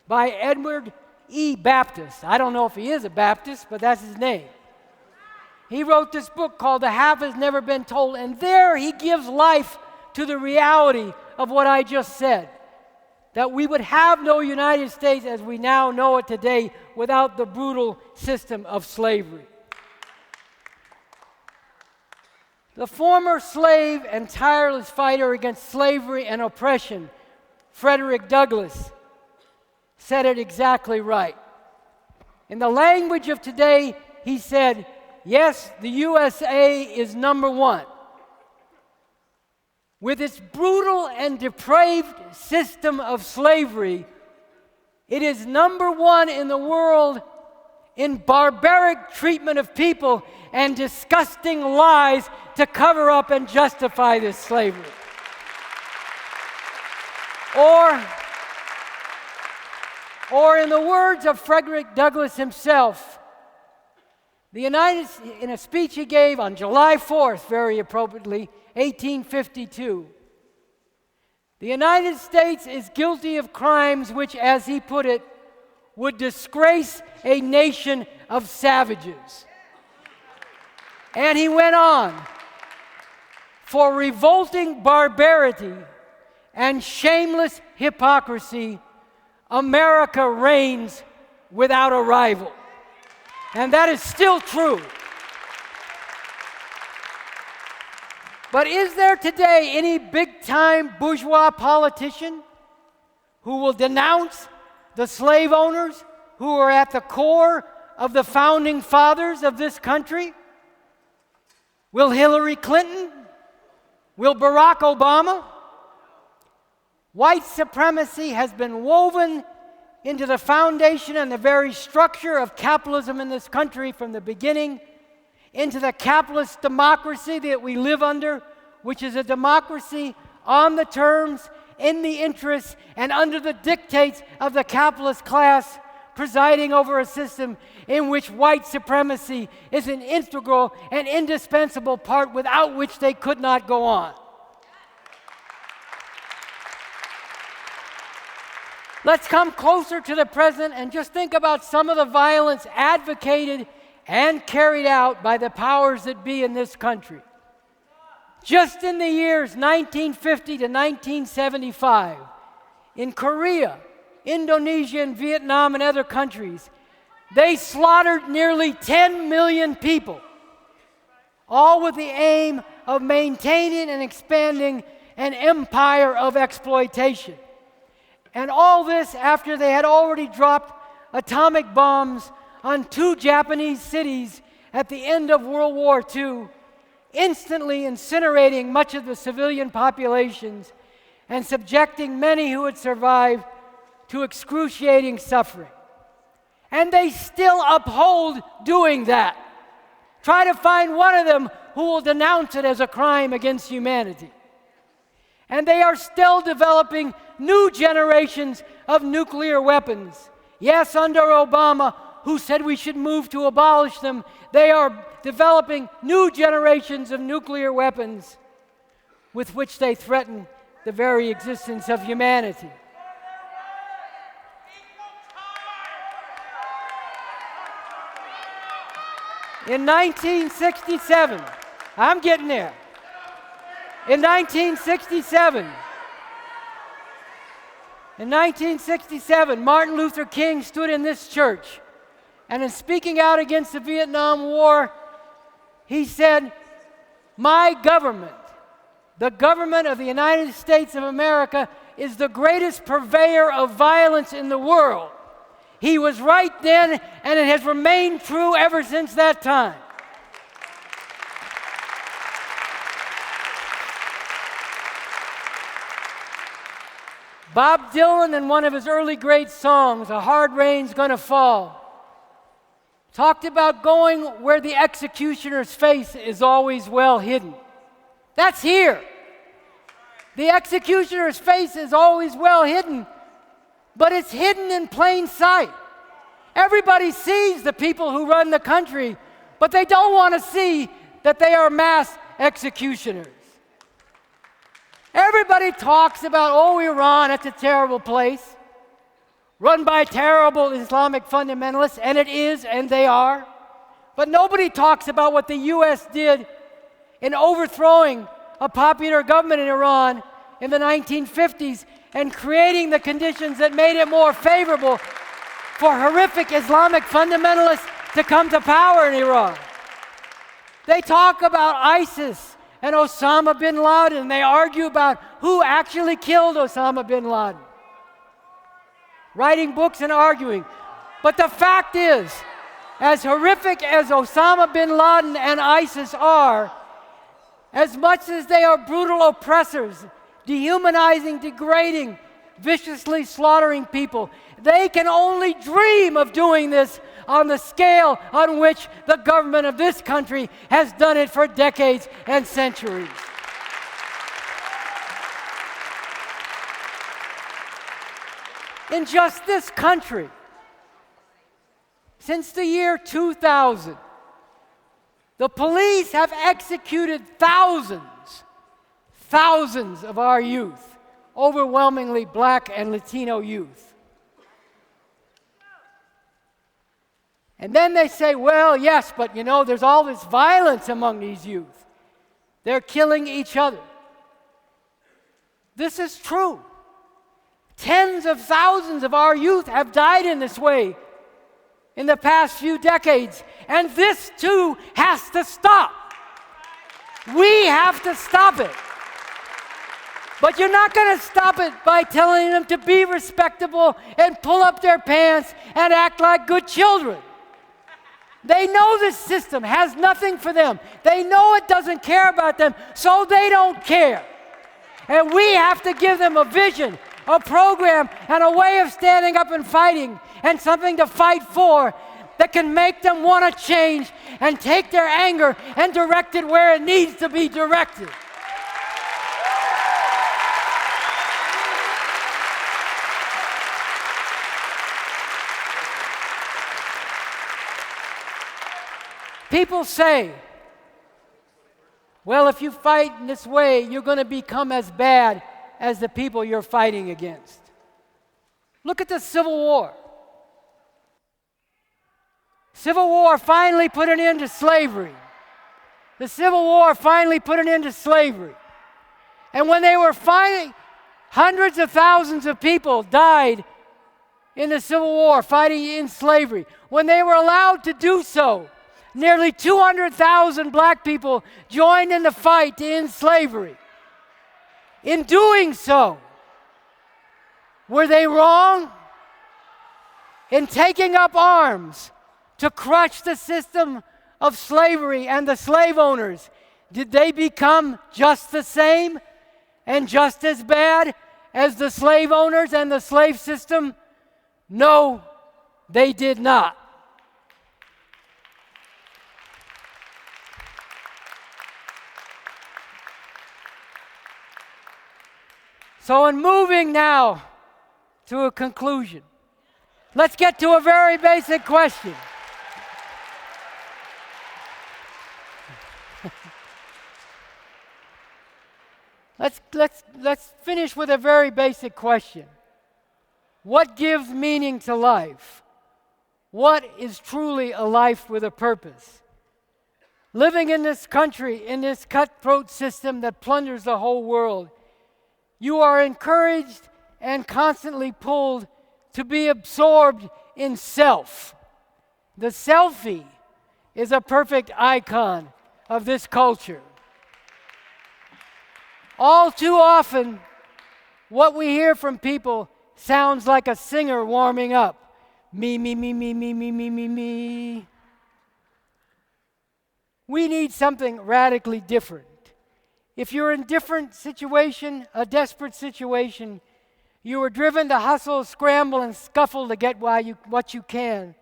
by Edward E. Baptist. I don't know if he is a Baptist, but that's his name. He wrote this book called The Half Has Never Been Told, and there he gives life to the reality of what I just said, that we would have no United States as we now know it today without the brutal system of slavery. The former slave and tireless fighter against slavery and oppression, Frederick Douglass, said it exactly right. In the language of today, he said, yes, the USA is number one. With its brutal and depraved system of slavery, it is number one in the world in barbaric treatment of people and disgusting lies to cover up and justify this slavery. Or in the words of Frederick Douglass himself, in a speech he gave on July 4th, very appropriately, 1852, the United States is guilty of crimes which, as he put it, would disgrace a nation of savages. And he went on, for revolting barbarity and shameless hypocrisy, America reigns without a rival. And that is still true. But is there today any big-time bourgeois politician who will denounce the slave owners who are at the core of the founding fathers of this country? Will Hillary Clinton? Will Barack Obama? White supremacy has been woven into the foundation and the very structure of capitalism in this country from the beginning, into the capitalist democracy that we live under, which is a democracy on the terms, in the interests, and under the dictates of the capitalist class, presiding over a system in which white supremacy is an integral and indispensable part without which they could not go on. Let's come closer to the present and just think about some of the violence advocated and carried out by the powers that be in this country. Just in the years 1950 to 1975, in Korea, Indonesia, and Vietnam, and other countries, they slaughtered nearly 10 million people, all with the aim of maintaining and expanding an empire of exploitation. And all this after they had already dropped atomic bombs on 2 Japanese cities at the end of World War II, instantly incinerating much of the civilian populations and subjecting many who had survived to excruciating suffering. And they still uphold doing that. Try to find one of them who will denounce it as a crime against humanity. And they are still developing new generations of nuclear weapons. Yes, under Obama, who said we should move to abolish them, they are developing new generations of nuclear weapons with which they threaten the very existence of humanity. In 1967, I'm getting there. In 1967, Martin Luther King stood in this church, and in speaking out against the Vietnam War, he said, "My government, the government of the United States of America, is the greatest purveyor of violence in the world." He was right then, and it has remained true ever since that time. Bob Dylan, in one of his early great songs, "A Hard Rain's Gonna Fall," talked about going where the executioner's face is always well hidden. That's here. The executioner's face is always well hidden, but it's hidden in plain sight. Everybody sees the people who run the country, but they don't want to see that they are mass executioners. Everybody talks about, oh, Iran, it's a terrible place, run by terrible Islamic fundamentalists, and it is, and they are. But nobody talks about what the U.S. did in overthrowing a popular government in Iran in the 1950s and creating the conditions that made it more favorable for horrific Islamic fundamentalists to come to power in Iran. They talk about ISIS and Osama bin Laden, and they argue about who actually killed Osama bin Laden, writing books and arguing. But the fact is, as horrific as Osama bin Laden and ISIS are, as much as they are brutal oppressors, dehumanizing, degrading, viciously slaughtering people, they can only dream of doing this on the scale on which the government of this country has done it for decades and centuries. In just this country, since the year 2000, the police have executed thousands of our youth, overwhelmingly black and Latino youth. And then they say, well, yes, but you know, there's all this violence among these youth. They're killing each other. This is true. Tens of thousands of our youth have died in this way in the past few decades, and this too has to stop. We have to stop it. But you're not going to stop it by telling them to be respectable and pull up their pants and act like good children. They know this system has nothing for them. They know it doesn't care about them, so they don't care. And we have to give them a vision, a program, and a way of standing up and fighting, and something to fight for that can make them want to change and take their anger and direct it where it needs to be directed. People say, well, if you fight in this way, you're going to become as bad as the people you're fighting against. Look at the Civil War. Civil War finally put an end to slavery. The Civil War finally put an end to slavery. And when they were fighting, hundreds of thousands of people died in the Civil War fighting in slavery. When they were allowed to do so, nearly 200,000 black people joined in the fight to end slavery. In doing so, were they wrong? In taking up arms to crush the system of slavery and the slave owners, did they become just the same and just as bad as the slave owners and the slave system? No, they did not. So in moving now to a conclusion, let's get to a very basic question. Let's finish with a very basic question. What gives meaning to life? What is truly a life with a purpose? Living in this country, in this cutthroat system that plunders the whole world, you are encouraged and constantly pulled to be absorbed in self. The selfie is a perfect icon of this culture. All too often, what we hear from people sounds like a singer warming up. Me, me, me, me, me, me, me, me, me. We need something radically different. If you're in a different situation, a desperate situation, you are driven to hustle, scramble, and scuffle to get what you can,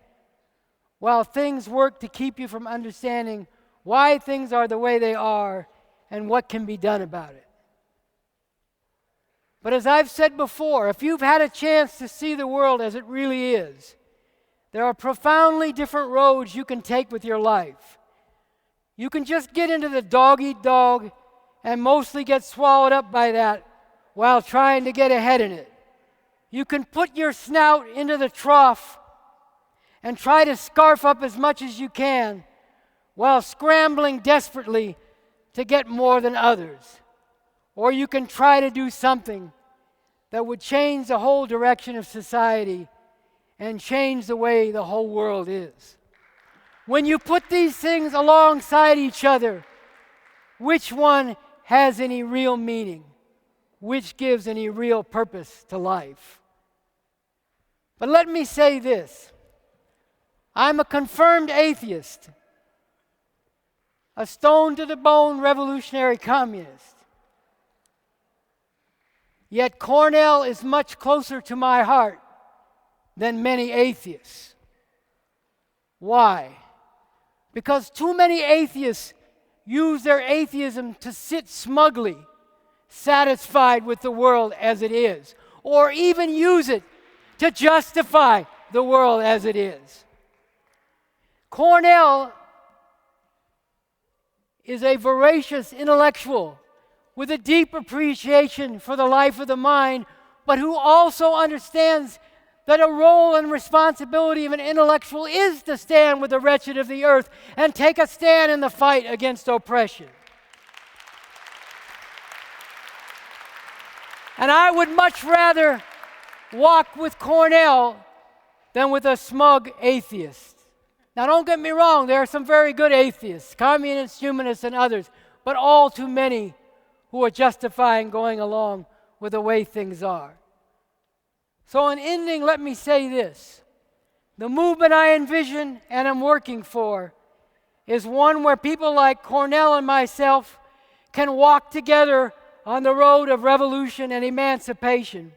while things work to keep you from understanding why things are the way they are and what can be done about it. But as I've said before, if you've had a chance to see the world as it really is, there are profoundly different roads you can take with your life. You can just get into the dog-eat-dog and mostly get swallowed up by that while trying to get ahead in it. You can put your snout into the trough and try to scarf up as much as you can while scrambling desperately to get more than others. Or you can try to do something that would change the whole direction of society and change the way the whole world is. When you put these things alongside each other, which one has any real meaning? Which gives any real purpose to life? But let me say this. I'm a confirmed atheist, a stone-to-the-bone revolutionary communist. Yet Cornel is much closer to my heart than many atheists. Why? Because too many atheists use their atheism to sit smugly, satisfied with the world as it is, or even use it to justify the world as it is. Cornel is a voracious intellectual with a deep appreciation for the life of the mind, but who also understands that a role and responsibility of an intellectual is to stand with the wretched of the earth and take a stand in the fight against oppression. And I would much rather walk with Cornel than with a smug atheist. Now, don't get me wrong, there are some very good atheists, communists, humanists, and others, but all too many who are justifying going along with the way things are. So in ending, let me say this. The movement I envision and am working for is one where people like Cornel and myself can walk together on the road of revolution and emancipation,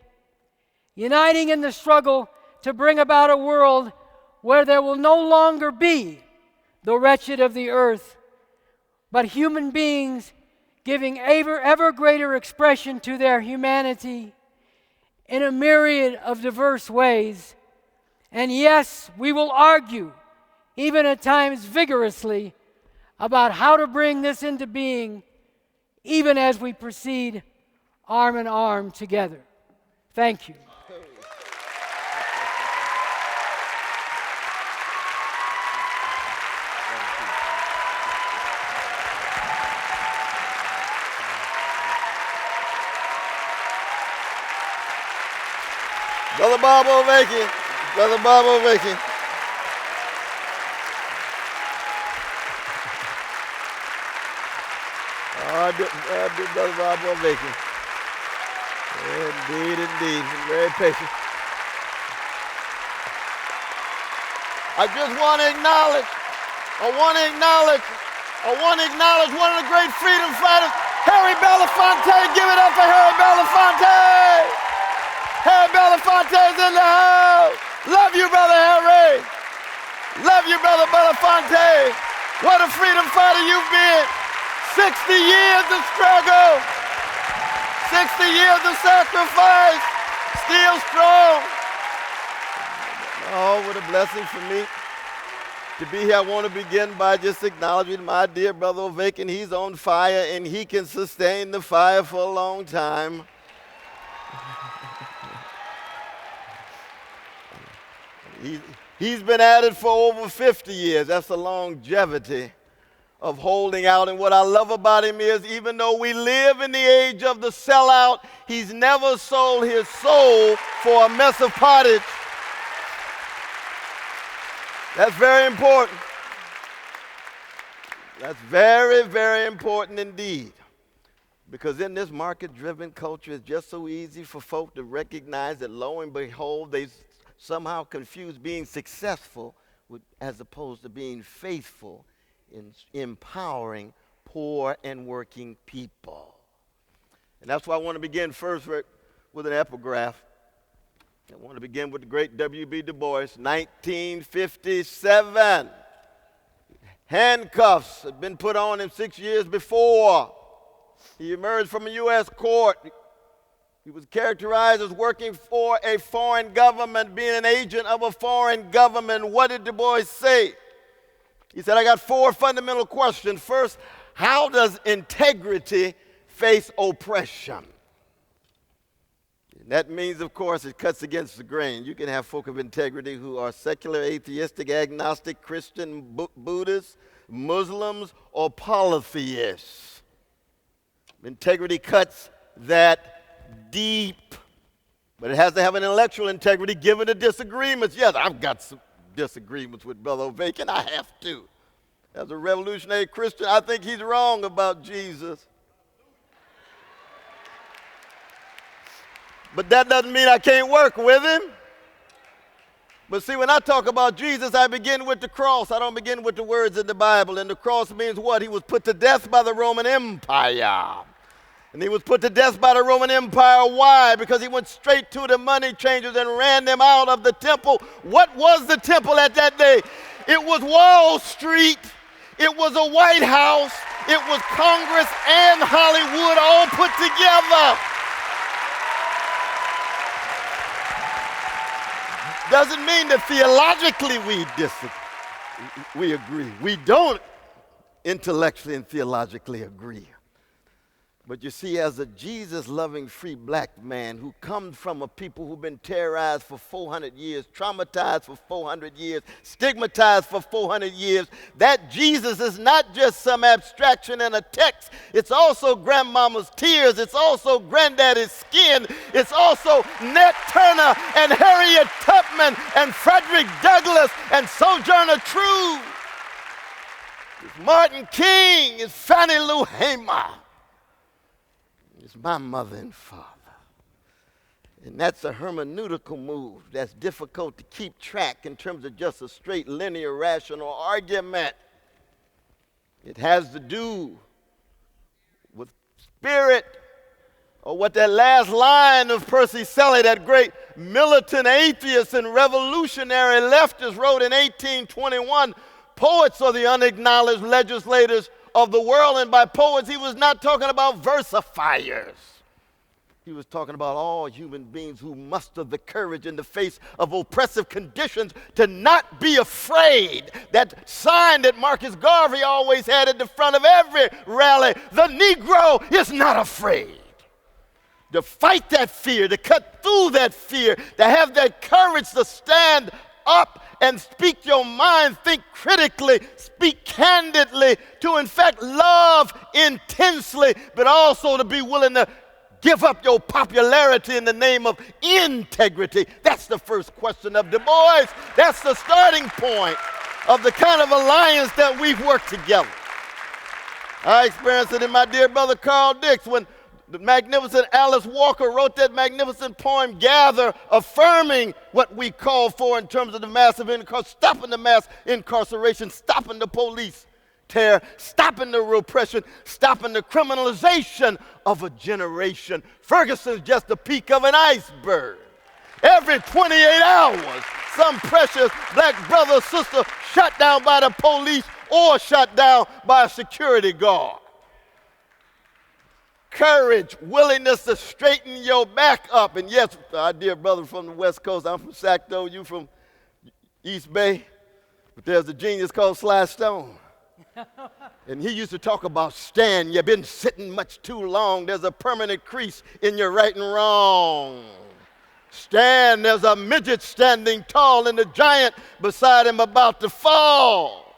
uniting in the struggle to bring about a world where there will no longer be the wretched of the earth, but human beings giving ever greater expression to their humanity in a myriad of diverse ways. And yes, we will argue, even at times vigorously, about how to bring this into being, even as we proceed arm in arm together. Thank you. Brother Bob Avakian. Brother Bob Avakian. Brother Bob Avakian. Indeed. Very patient. I just want to acknowledge one of the great freedom fighters, Harry Belafonte. Give it up for Harry Belafonte. Harry Belafonte's in the house. Love you, Brother Harry. Love you, Brother Belafonte. What a freedom fighter you've been. 60 years of struggle. 60 years of sacrifice. Still strong. Oh, what a blessing for me to be here. I want to begin by just acknowledging my dear Brother Avakian. He's on fire, and he can sustain the fire for a long time. He's been at it for over 50 years. That's the longevity of holding out. And what I love about him is, even though we live in the age of the sellout, he's never sold his soul for a mess of pottage. That's very important. That's very, very important indeed. Because in this market-driven culture, it's just so easy for folk to recognize that, lo and behold, they somehow confuse being successful as opposed to being faithful in empowering poor and working people. And that's why I want to begin first with an epigraph. I want to begin with the great W.B. Du Bois, 1957. Handcuffs had been put on him 6 years before. He emerged from a U.S. court. He was characterized as working for a foreign government, being an agent of a foreign government. What did Du Bois say? He said, I got 4 fundamental questions. First, how does integrity face oppression? And that means, of course, it cuts against the grain. You can have folk of integrity who are secular, atheistic, agnostic, Christian, Buddhists, Muslims, or polytheists. Integrity cuts that deep, but it has to have an intellectual integrity given the disagreements. Yes, I've got some disagreements with Brother Avakian. I have to. As a revolutionary Christian, I think he's wrong about Jesus. But that doesn't mean I can't work with him. But see, when I talk about Jesus, I begin with the cross. I don't begin with the words in the Bible. And the cross means what? He was put to death by the Roman Empire. And he was put to death by the Roman Empire. Why? Because he went straight to the money changers and ran them out of the temple. What was the temple at that day? It was Wall Street. It was a White House. It was Congress and Hollywood all put together. Doesn't mean that theologically we agree. We don't intellectually and theologically agree. But you see, as a Jesus-loving free black man who comes from a people who've been terrorized for 400 years, traumatized for 400 years, stigmatized for 400 years, that Jesus is not just some abstraction in a text. It's also grandmama's tears. It's also granddaddy's skin. It's also Nat Turner and Harriet Tubman and Frederick Douglass and Sojourner Truth. It's Martin King. It's Fannie Lou Hamer. It's my mother and father. And that's a hermeneutical move that's difficult to keep track in terms of just a straight linear rational argument. It has to do with spirit, or what that last line of Percy Shelley, that great militant atheist and revolutionary leftist, wrote in 1821, poets are the unacknowledged legislators of the world. And by poets, he was not talking about versifiers. He was talking about all human beings who muster the courage in the face of oppressive conditions to not be afraid. That sign that Marcus Garvey always had at the front of every rally: the Negro is not afraid. To fight that fear, to cut through that fear, to have that courage to stand up and speak your mind, think critically, speak candidly, to in fact love intensely, but also to be willing to give up your popularity in the name of integrity. That's the first question of Du Bois. That's the starting point of the kind of alliance that we've worked together. I experienced it in my dear brother Carl Dix when the magnificent Alice Walker wrote that magnificent poem, Gather, affirming what we call for in terms of the massive stopping the mass incarceration, stopping the police terror, stopping the repression, stopping the criminalization of a generation. Ferguson's just the peak of an iceberg. Every 28 hours, some precious black brother or sister shot down by the police or shot down by a security guard. Courage, willingness to straighten your back up. And yes, our dear brother from the West Coast, I'm from Sacktown, you from East Bay, but there's a genius called Sly Stone. And he used to talk about stand. You've been sitting much too long. There's a permanent crease in your right and wrong. Stand, there's a midget standing tall and a giant beside him about to fall.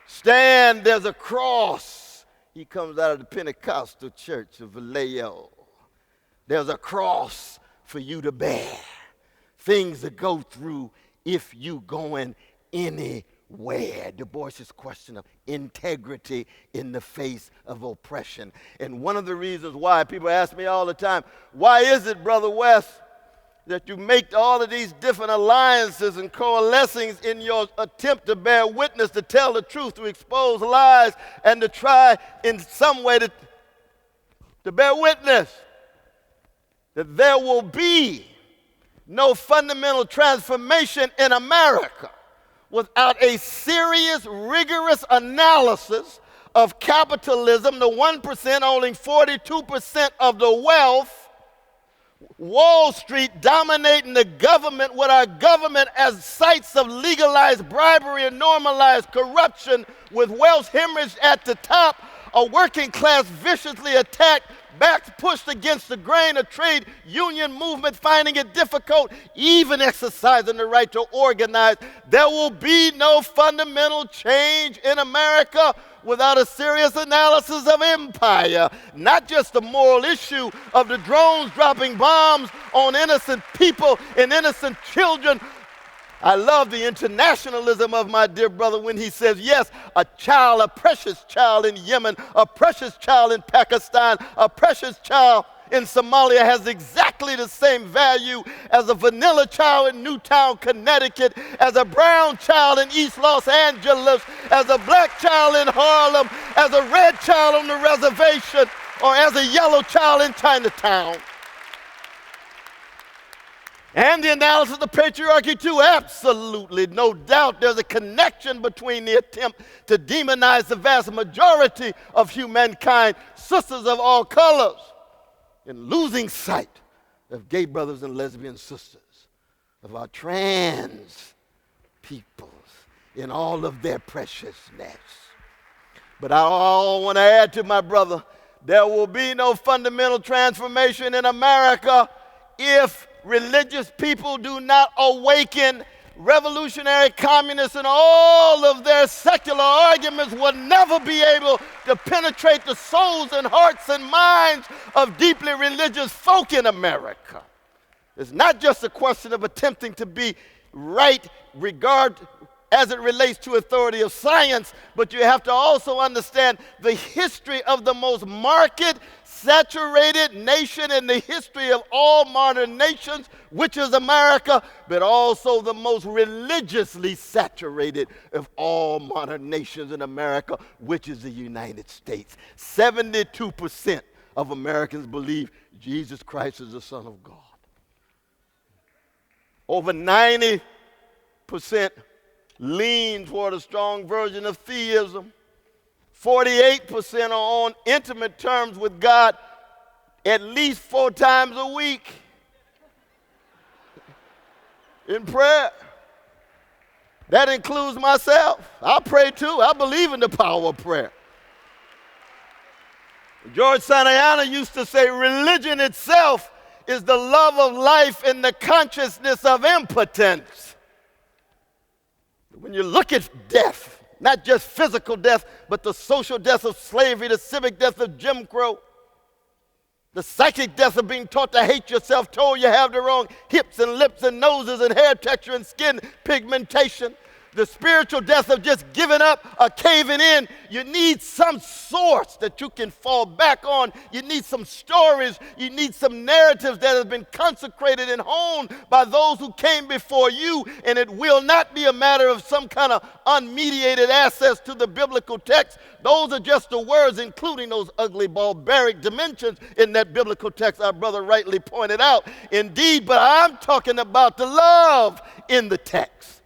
Stand, there's a cross. He comes out of the Pentecostal church of Vallejo. There's a cross for you to bear. Things to go through if you going anywhere. Du Bois's question of integrity in the face of oppression. And one of the reasons why people ask me all the time, why is it, Brother West, that you make all of these different alliances and coalescings in your attempt to bear witness, to tell the truth, to expose lies, and to try in some way to bear witness that there will be no fundamental transformation in America without a serious, rigorous analysis of capitalism, the 1% owning 42% of the wealth, Wall Street dominating the government, with our government as sites of legalized bribery and normalized corruption, with wealth hemorrhage at the top, a working class viciously attacked, backs pushed against the grain, a trade union movement finding it difficult, even exercising the right to organize. There will be no fundamental change in America without a serious analysis of empire, not just the moral issue of the drones dropping bombs on innocent people and innocent children. I love the internationalism of my dear brother when he says, yes, a child, a precious child in Yemen, a precious child in Pakistan, a precious child in Somalia has exactly the same value as a vanilla child in Newtown, Connecticut, as a brown child in East Los Angeles, as a black child in Harlem, as a red child on the reservation, or as a yellow child in Chinatown. And the analysis of the patriarchy too, absolutely, no doubt there's a connection between the attempt to demonize the vast majority of humankind, sisters of all colors, and losing sight of gay brothers and lesbian sisters, of our trans peoples in all of their preciousness. But I want to add to my brother, there will be no fundamental transformation in America if religious people do not awaken. Revolutionary communists and all of their secular arguments will never be able to penetrate the souls and hearts and minds of deeply religious folk in America. It's not just a question of attempting to be right as it relates to authority of science, but you have to also understand the history of the most marked, saturated nation in the history of all modern nations, which is America, but also the most religiously saturated of all modern nations in America, which is the United States. 72% of Americans believe Jesus Christ is the Son of God. Over 90% lean toward a strong version of theism. 48% are on intimate terms with God at least 4 times a week in prayer. That includes myself. I pray too. I believe in the power of prayer. George Santayana used to say, religion itself is the love of life and the consciousness of impotence. When you look at death, not just physical death, but the social death of slavery, the civic death of Jim Crow, the psychic death of being taught to hate yourself, told you have the wrong hips and lips and noses and hair texture and skin pigmentation, the spiritual death of just giving up or caving in. You need some source that you can fall back on. You need some stories. You need some narratives that have been consecrated and honed by those who came before you. And it will not be a matter of some kind of unmediated access to the biblical text. Those are just the words, including those ugly barbaric dimensions in that biblical text our brother rightly pointed out. Indeed, but I'm talking about the love in the text.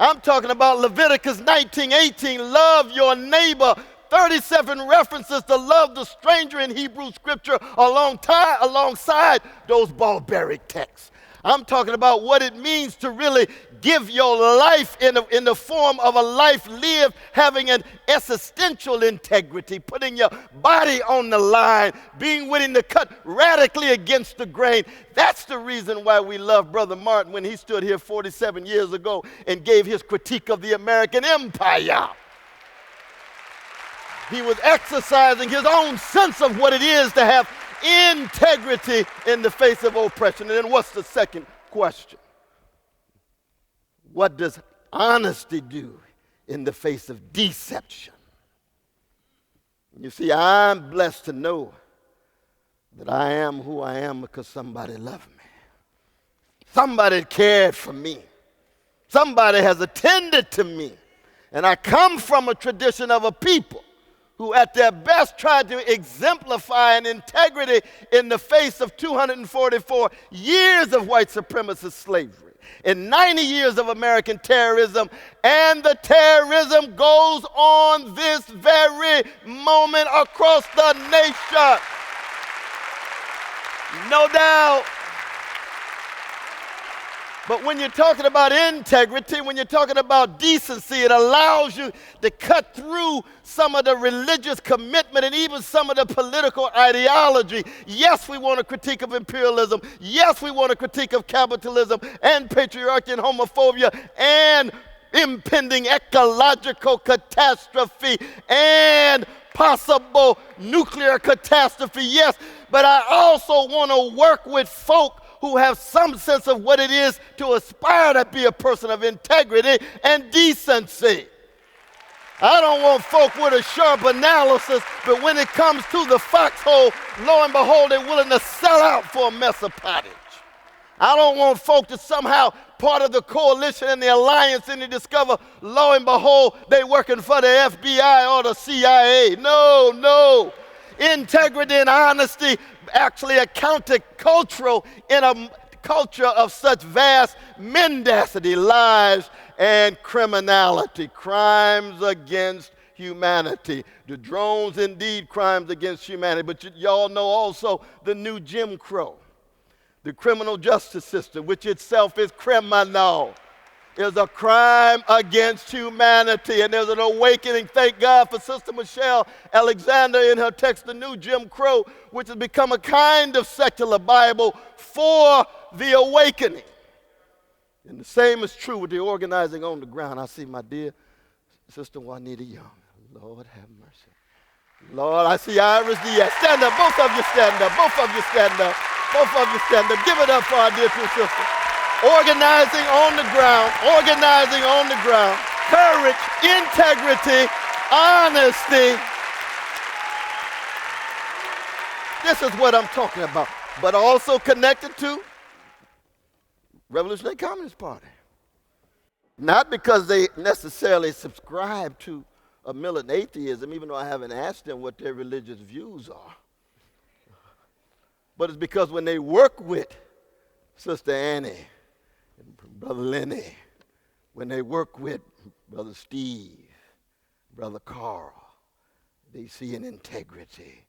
I'm talking about Leviticus 19:18, love your neighbor. 37 references to love the stranger in Hebrew scripture alongside those barbaric texts. I'm talking about what it means to really give your life in the form of a life lived, having an existential integrity, putting your body on the line, being willing to cut radically against the grain. That's the reason why we love Brother Martin when he stood here 47 years ago and gave his critique of the American empire. He was exercising his own sense of what it is to have integrity in the face of oppression. And then what's the second question? What does honesty do in the face of deception? You see, I'm blessed to know that I am who I am because somebody loved me. Somebody cared for me. Somebody has attended to me. And I come from a tradition of a people who at their best tried to exemplify an integrity in the face of 244 years of white supremacist slavery and 90 years of American terrorism. And the terrorism goes on this very moment across the nation. No doubt. But when you're talking about integrity, when you're talking about decency, it allows you to cut through some of the religious commitment and even some of the political ideology. Yes, we want a critique of imperialism. Yes, we want a critique of capitalism and patriarchy and homophobia and impending ecological catastrophe and possible nuclear catastrophe. Yes, but I also want to work with folk who have some sense of what it is to aspire to be a person of integrity and decency. I don't want folk with a sharp analysis, but when it comes to the foxhole, lo and behold, they're willing to sell out for a mess of pottage. I don't want folk to somehow part of the coalition and the alliance and to discover, lo and behold, they're working for the FBI or the CIA. No, no. Integrity and honesty actually are countercultural in a culture of such vast mendacity, lies, and criminality, crimes against humanity. The drones, indeed, crimes against humanity. But y'all know also the new Jim Crow, the criminal justice system, which itself is criminal, is a crime against humanity. And there's an awakening, thank God for Sister Michelle Alexander in her text, The New Jim Crow, which has become a kind of secular Bible for the awakening. And the same is true with the organizing on the ground. I see my dear Sister Juanita Young. Lord have mercy. Lord, I see Iris Diaz. Stand up. Both of you stand up. Both of you stand up. Both of you stand up. Give it up for our dear two sisters. Organizing on the ground. Organizing on the ground. Courage, integrity, honesty. This is what I'm talking about. But also connected to Revolutionary Communist Party. Not because they necessarily subscribe to a militant atheism, even though I haven't asked them what their religious views are. But it's because when they work with Sister Annie and Brother Lenny, when they work with Brother Steve, Brother Carl, they see an integrity.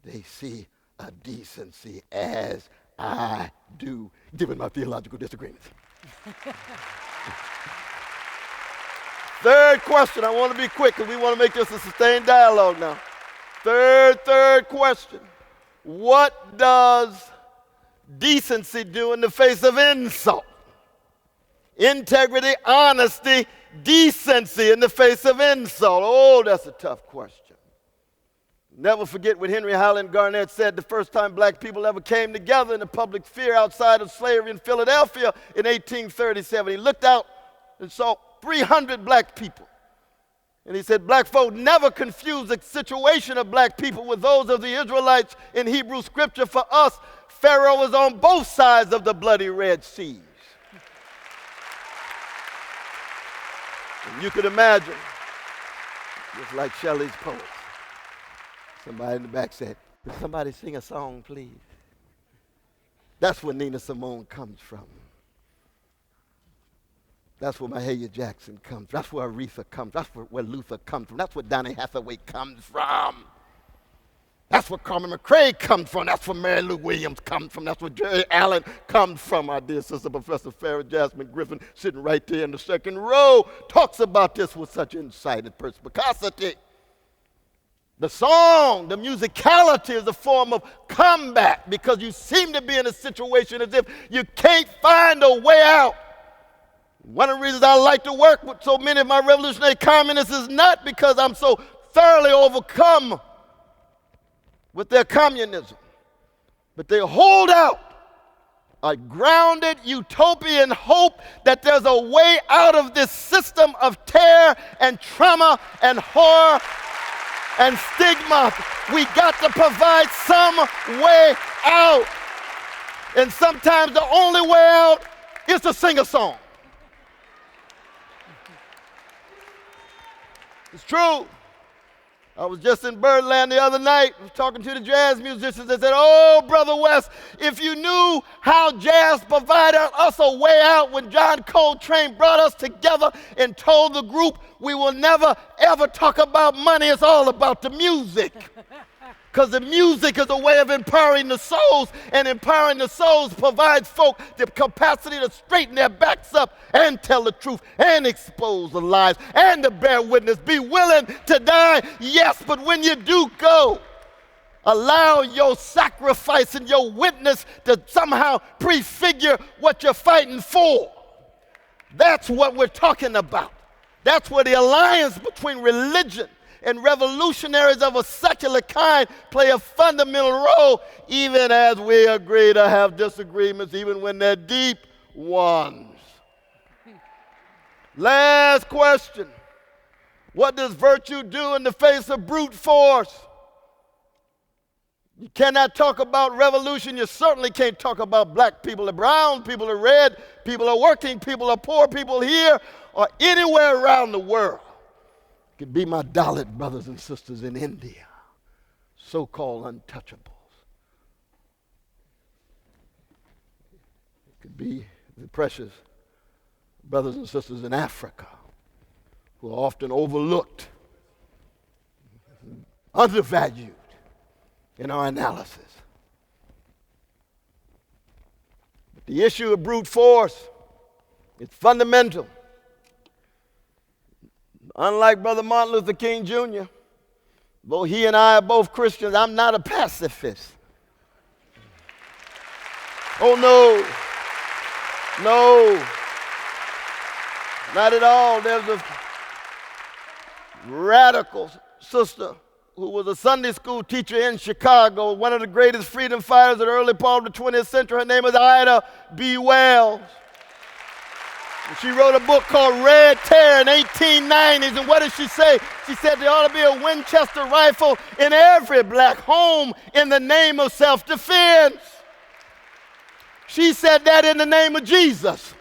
They see a decency, as I do, given my theological disagreements. Third question. I want to be quick because we want to make this a sustained dialogue now. Third question. What does decency do in the face of insult? Integrity, honesty, decency in the face of insult. Oh, that's a tough question. Never forget what Henry Highland Garnett said the first time black people ever came together in the public sphere outside of slavery in Philadelphia in 1837. He looked out and saw 300 black people. And he said, black folk never confuse the situation of black people with those of the Israelites in Hebrew scripture. For us, Pharaoh was on both sides of the bloody Red Seas. And you could imagine, just like Shelley's poets, somebody in the back said, "Could somebody sing a song, please?" That's where Nina Simone comes from. That's where Mahalia Jackson comes from. That's where Aretha comes from. That's where Luther comes from. That's where Donny Hathaway comes from. That's where Carmen McRae comes from. That's where Mary Lou Williams comes from. That's where Jerry Allen comes from. Our dear sister, Professor Farrah Jasmine Griffin, sitting right there in the second row, talks about this with such insight and perspicacity. The song, the musicality is a form of combat because you seem to be in a situation as if you can't find a way out. One of the reasons I like to work with so many of my revolutionary communists is not because I'm so thoroughly overcome with their communism, but they hold out a grounded utopian hope that there's a way out of this system of terror and trauma and horror and stigma. We got to provide some way out. And sometimes the only way out is to sing a song. It's true. I was just in Birdland the other night. I was talking to the jazz musicians. They said, "Oh, Brother West, if you knew how jazz provided us a way out when John Coltrane brought us together and told the group we will never, ever talk about money. It's all about the music." Because the music is a way of empowering the souls, and empowering the souls provides folk the capacity to straighten their backs up and tell the truth and expose the lies and to bear witness. Be willing to die, yes, but when you do go, allow your sacrifice and your witness to somehow prefigure what you're fighting for. That's what we're talking about. That's where the alliance between religion and revolutionaries of a secular kind play a fundamental role, even as we agree to have disagreements, even when they're deep ones. Last question. What does virtue do in the face of brute force? You cannot talk about revolution. You certainly can't talk about black people or brown people or red people or working people or poor people here or anywhere around the world. Could be my Dalit brothers and sisters in India, so-called untouchables. Could be the precious brothers and sisters in Africa who are often overlooked, undervalued in our analysis. But the issue of brute force is fundamental. Unlike Brother Martin Luther King Jr., though he and I are both Christians, I'm not a pacifist. Oh, no. No. Not at all. There's a radical sister who was a Sunday school teacher in Chicago, one of the greatest freedom fighters of the early part of the 20th century. Her name is Ida B. Wells. And she wrote a book called Red Terror in 1890s. And what did she say? She said there ought to be a Winchester rifle in every black home in the name of self-defense. She said that in the name of Jesus.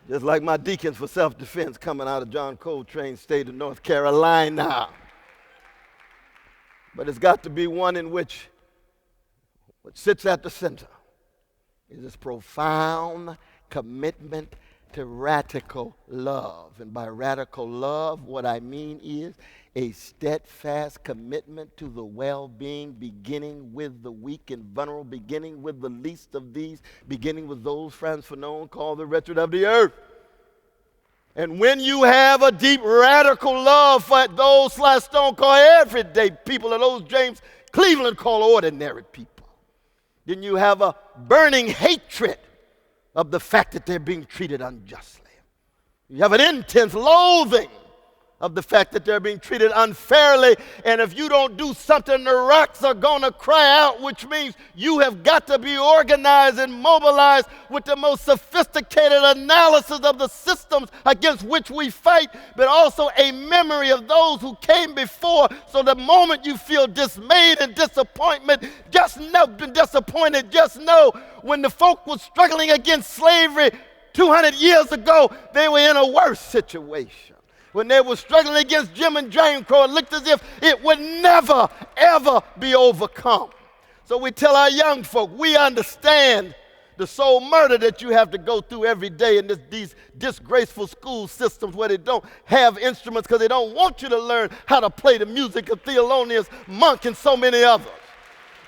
Just like my deacons for self-defense coming out of John Coltrane's state of North Carolina. But it's got to be one in which what sits at the center is this profound commitment to radical love. And by radical love, what I mean is a steadfast commitment to the well-being, beginning with the weak and vulnerable, beginning with the least of these, beginning with those Francophone called the wretched of the earth. And when you have a deep radical love for those Sly Stone call everyday people, or those James Cleveland call ordinary people, then you have a burning hatred of the fact that they're being treated unjustly. You have an intense loathing of the fact that they're being treated unfairly, and if you don't do something, the rocks are going to cry out, which means you have got to be organized and mobilized with the most sophisticated analysis of the systems against which we fight, but also a memory of those who came before. So the moment you feel dismayed and disappointment, just know when the folk was struggling against slavery 200 years ago, they were in a worse situation. When they were struggling against Jim and Jane Crow, it looked as if it would never, ever be overcome. So we tell our young folk, we understand the soul murder that you have to go through every day in these disgraceful school systems where they don't have instruments because they don't want you to learn how to play the music of Thelonious Monk and so many others.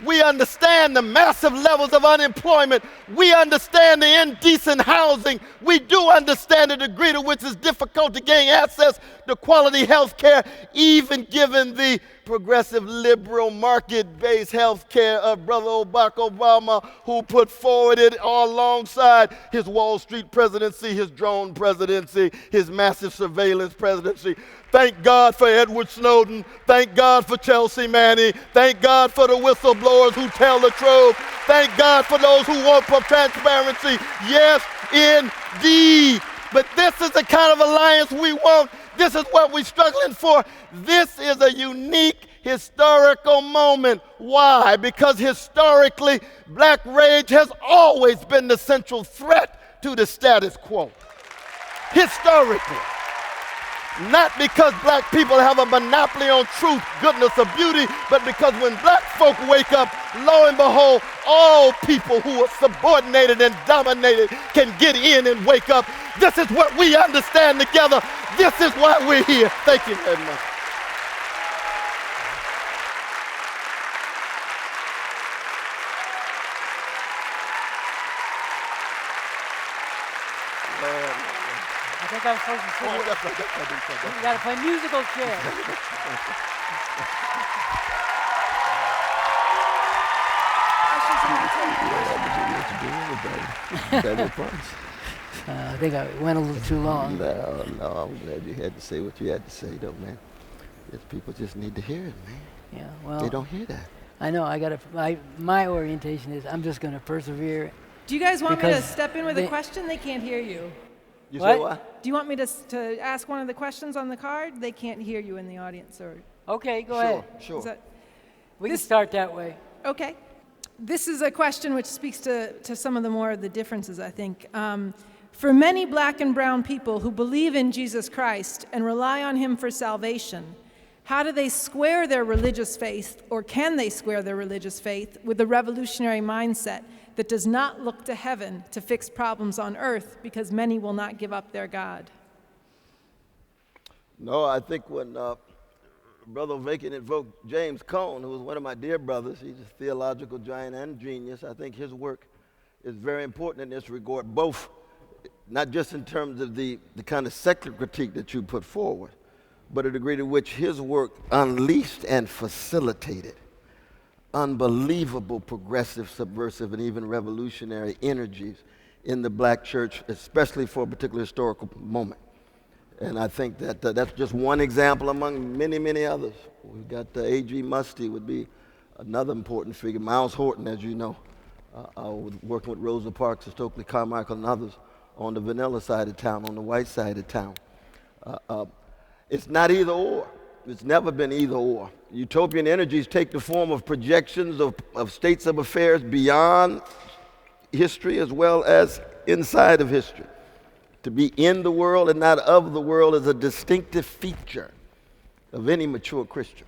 We understand the massive levels of unemployment. We understand the indecent housing. We do understand the degree to which it's difficult to gain access to quality health care, even given the progressive liberal market-based health care of Brother Barack Obama, who put forward it all alongside his Wall Street presidency, his drone presidency, his massive surveillance presidency. Thank God for Edward Snowden. Thank God for Chelsea Manning. Thank God for the whistleblowers who tell the truth. Thank God for those who want transparency. Yes, indeed. But this is the kind of alliance we want. This is what we're struggling for. This is a unique historical moment. Why? Because historically, black rage has always been the central threat to the status quo. Historically. Not because black people have a monopoly on truth, goodness, or beauty, but because when black folk wake up, lo and behold, all people who are subordinated and dominated can get in and wake up. This is what we understand together. This is why we're here. Thank you very much. I think I'm supposed to sing. You got to play musical chairs. I think I went a little too long. No, I'm glad you had to say what you had to say, though, man. People just need to hear it, man. Yeah, well. They don't hear that. I know. My orientation is I'm just going to persevere. Do you guys want me to step in with a question? They can't hear you. You say what? Do you want me to ask one of the questions on the card? They can't hear you in the audience. Okay, go ahead. Sure. We can start that way. Okay. This is a question which speaks to some of the more of the differences, I think. For many black and brown people who believe in Jesus Christ and rely on him for salvation, How do they square their religious faith, or can they square their religious faith, with a revolutionary mindset that does not look to heaven to fix problems on earth because many will not give up their God? No, I think when Brother Avakian invoked James Cone, who was one of my dear brothers, he's a theological giant and genius. I think his work is very important in this regard, both not just in terms of the kind of secular critique that you put forward, but a degree to which his work unleashed and facilitated unbelievable progressive, subversive, and even revolutionary energies in the black church, especially for a particular historical moment. And I think that that's just one example among many, many others. We've got A.G. Musty would be another important figure. Miles Horton, as you know, working with Rosa Parks and Stokely Carmichael and others on the vanilla side of town, on the white side of town. It's not either or. It's never been either or. Utopian energies take the form of projections of states of affairs beyond history as well as inside of history. To be in the world and not of the world is a distinctive feature of any mature Christian.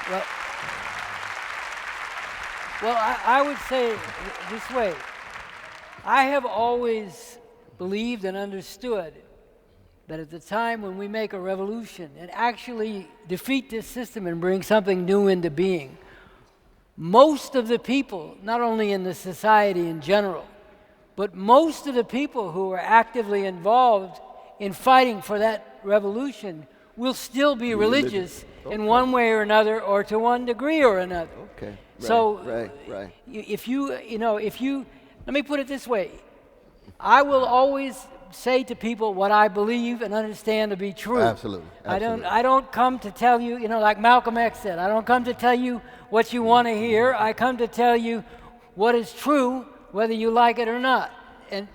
Well, I would say this way. I have always believed and understood that at the time when we make a revolution and actually defeat this system and bring something new into being, most of the people, not only in the society in general, but most of the people who are actively involved in fighting for that revolution will still be religious in one way or another, or to one degree or another. Okay. So, right. if you, let me put it this way. I will always say to people what I believe and understand to be true. Absolutely. I don't come to tell you, like Malcolm X said, I don't come to tell you what you want to hear. I come to tell you what is true, whether you like it or not.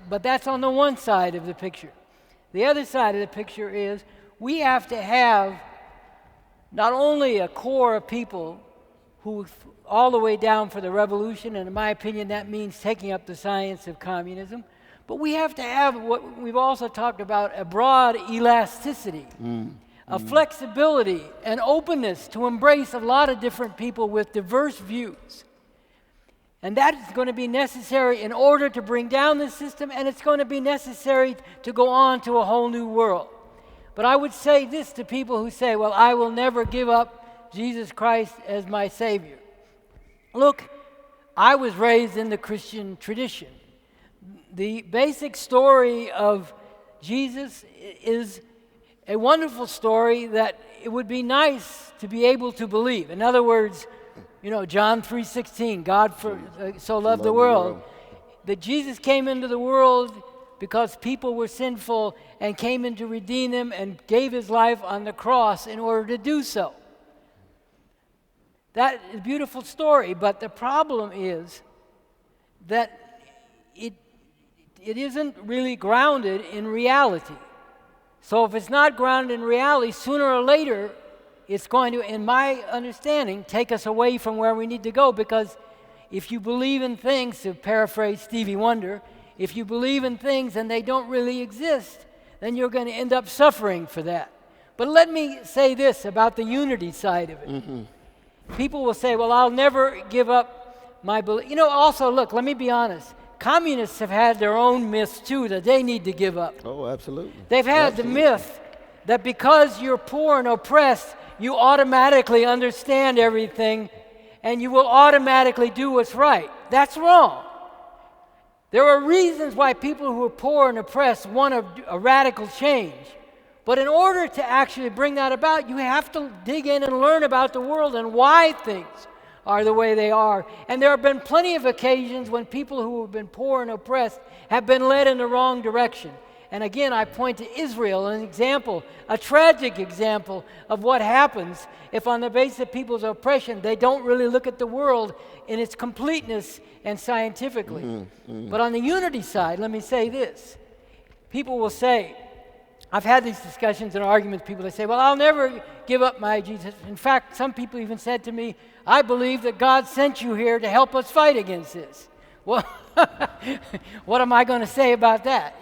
But that's on the one side of the picture. The other side of the picture is we have to have not only a core of people who all the way down for the revolution, and in my opinion that means taking up the science of communism, but we have to have what we've also talked about, a broad elasticity, a flexibility, an openness to embrace a lot of different people with diverse views. And that is going to be necessary in order to bring down the system, and it's going to be necessary to go on to a whole new world. But I would say this to people who say, well, I will never give up Jesus Christ as my Savior. Look, I was raised in the Christian tradition. The basic story of Jesus is a wonderful story that it would be nice to be able to believe. In other words, John 3:16, God so loved the world, that Jesus came into the world because people were sinful and came in to redeem them and gave his life on the cross in order to do so. That is a beautiful story, but the problem is that it isn't really grounded in reality. So if it's not grounded in reality, sooner or later, it's going to, in my understanding, take us away from where we need to go, because if you believe in things, to paraphrase Stevie Wonder, if you believe in things and they don't really exist, then you're going to end up suffering for that. But let me say this about the unity side of it. People will say, well, I'll never give up my belief. Also, look, let me be honest. Communists have had their own myths, too, that they need to give up. Oh, absolutely. They've had the myth that because you're poor and oppressed, you automatically understand everything and you will automatically do what's right. That's wrong. There are reasons why people who are poor and oppressed want a radical change. But in order to actually bring that about, you have to dig in and learn about the world and why things are the way they are. And there have been plenty of occasions when people who have been poor and oppressed have been led in the wrong direction. And again, I point to Israel, an example, a tragic example of what happens if on the basis of people's oppression, they don't really look at the world in its completeness and scientifically. But on the unity side, let me say this. People will say, I've had these discussions and arguments, people, they say, well, I'll never give up my Jesus. In fact, some people even said to me, I believe that God sent you here to help us fight against this. Well, what am I going to say about that,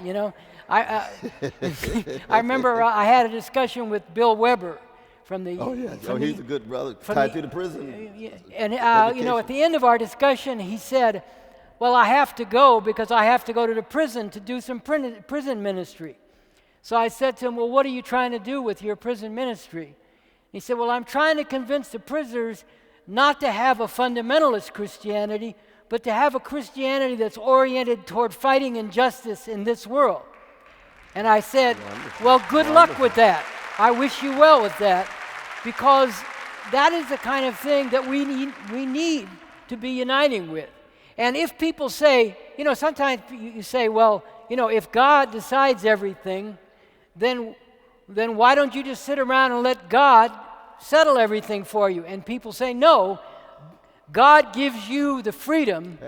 I remember I had a discussion with Bill Weber from the. Oh, yeah. Oh, he's a good brother, from tied the- to the prison. And, at the end of our discussion, he said, well, I have to go because I have to go to the prison to do some prison ministry. So I said to him, well, what are you trying to do with your prison ministry? He said, well, I'm trying to convince the prisoners not to have a fundamentalist Christianity, but to have a Christianity that's oriented toward fighting injustice in this world. And I said, well, good luck with that. I wish you well with that, because that is the kind of thing that we need to be uniting with. And if people say, sometimes you say, well, if God decides everything, then why don't you just sit around and let God settle everything for you? And people say, no, God gives you the freedom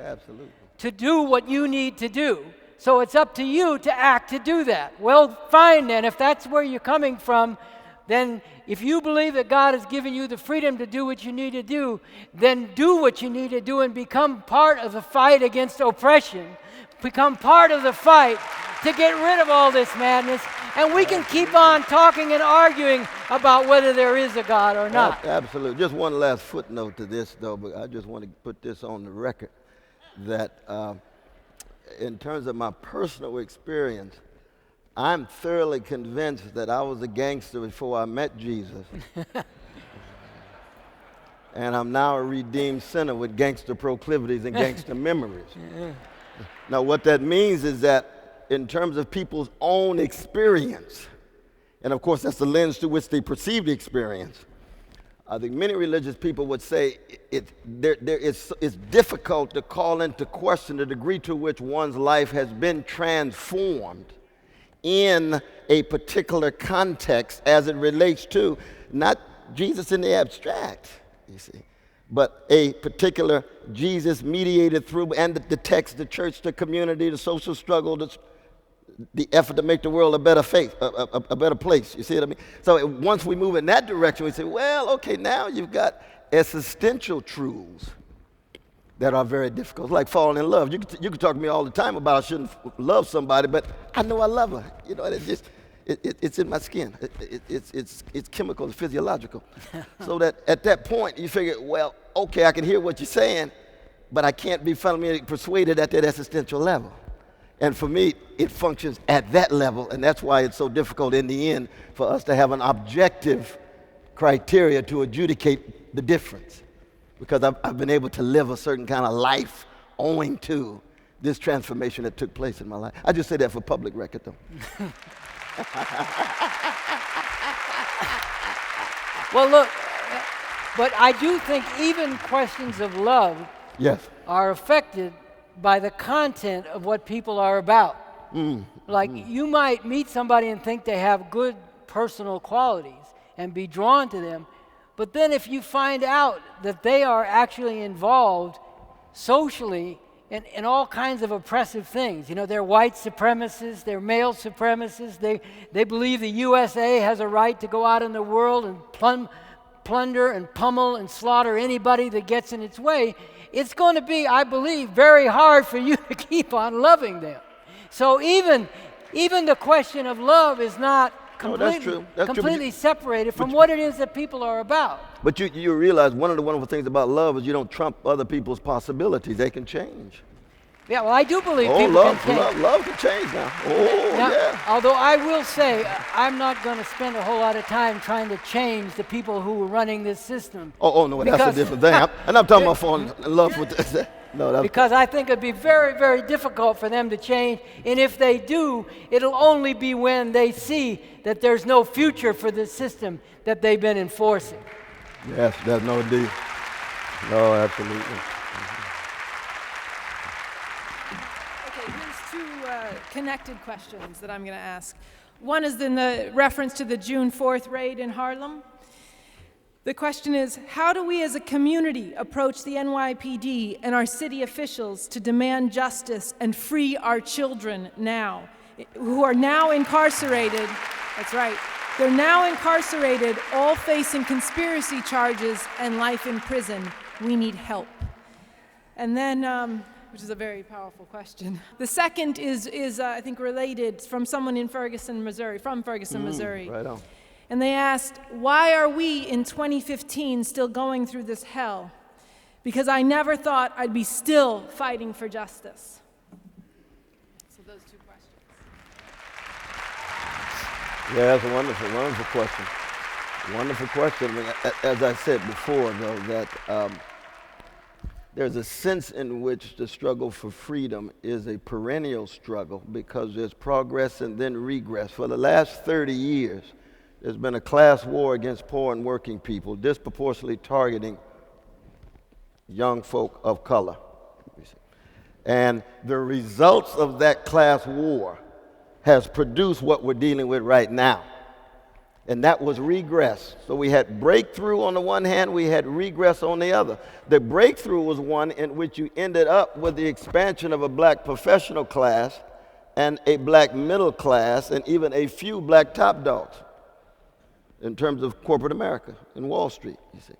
to do what you need to do. So it's up to you to act to do that. Well, fine then, if that's where you're coming from, then if you believe that God has given you the freedom to do what you need to do, then do what you need to do and become part of the fight against oppression. Become part of the fight to get rid of all this madness. And we can keep on talking and arguing about whether there is a God or not. Absolutely. Just one last footnote to this, though, but I just want to put this on the record that in terms of my personal experience, I'm thoroughly convinced that I was a gangster before I met Jesus. And I'm now a redeemed sinner with gangster proclivities and gangster memories. Now, what that means is that in terms of people's own experience, and of course that's the lens through which they perceive the experience, I think many religious people would say it's difficult to call into question the degree to which one's life has been transformed in a particular context as it relates to not Jesus in the abstract, you see, but a particular Jesus mediated through, and the text, the church, the community, the social struggle, the effort to make the world a better place. You see what I mean? So once we move in that direction, we say, well, okay, now you've got existential truths that are very difficult, like falling in love. You can talk to me all the time about I shouldn't love somebody, but I know I love her. It's in my skin. It's chemical, it's physiological. So that at that point, you figure, well, okay, I can hear what you're saying, but I can't be fundamentally persuaded at that existential level. And for me, it functions at that level, and that's why it's so difficult in the end for us to have an objective criteria to adjudicate the difference. Because I've been able to live a certain kind of life owing to this transformation that took place in my life. I just say that for public record, though. Well, look, but I do think even questions of love are affected by the content of what people are about. You might meet somebody and think they have good personal qualities and be drawn to them, but then if you find out that they are actually involved socially in all kinds of oppressive things, they're white supremacists, they're male supremacists, they believe the USA has a right to go out in the world and plunder and pummel and slaughter anybody that gets in its way, it's going to be, I believe, very hard for you to keep on loving them. So even the question of love is not completely separated from what it is that people are about. But you realize one of the wonderful things about love is you don't trump other people's possibilities. They can change. Yeah, well, I do believe people can change. Love can change now. Yeah. Although I will say, I'm not going to spend a whole lot of time trying to change the people who are running this system. No, that's a different thing. I'm talking about falling in love with this. Because I think it'd be very, very difficult for them to change. And if they do, it'll only be when they see that there's no future for the system that they've been enforcing. Yes, there's no indeed. No, absolutely. Okay, here's two connected questions that I'm going to ask. One is in the reference to the June 4th raid in Harlem. The question is, how do we as a community approach the NYPD and our city officials to demand justice and free our children now, who are now incarcerated? That's right. They're now incarcerated, all facing conspiracy charges and life in prison. We need help. And then which is a very powerful question. The second is I think, related from someone in Ferguson, Missouri, Missouri. Right on. And they asked, why are we in 2015 still going through this hell? Because I never thought I'd be still fighting for justice. So those two questions. Yeah, that's a wonderful, wonderful question. Wonderful question. I mean, as I said before, though, that there's a sense in which the struggle for freedom is a perennial struggle because there's progress and then regress. For the last 30 years, there's been a class war against poor and working people, disproportionately targeting young folk of color. And the results of that class war has produced what we're dealing with right now. And that was regress. So we had breakthrough on the one hand, we had regress on the other. The breakthrough was one in which you ended up with the expansion of a black professional class and a black middle class and even a few black top dogs in terms of corporate America and Wall Street, you see.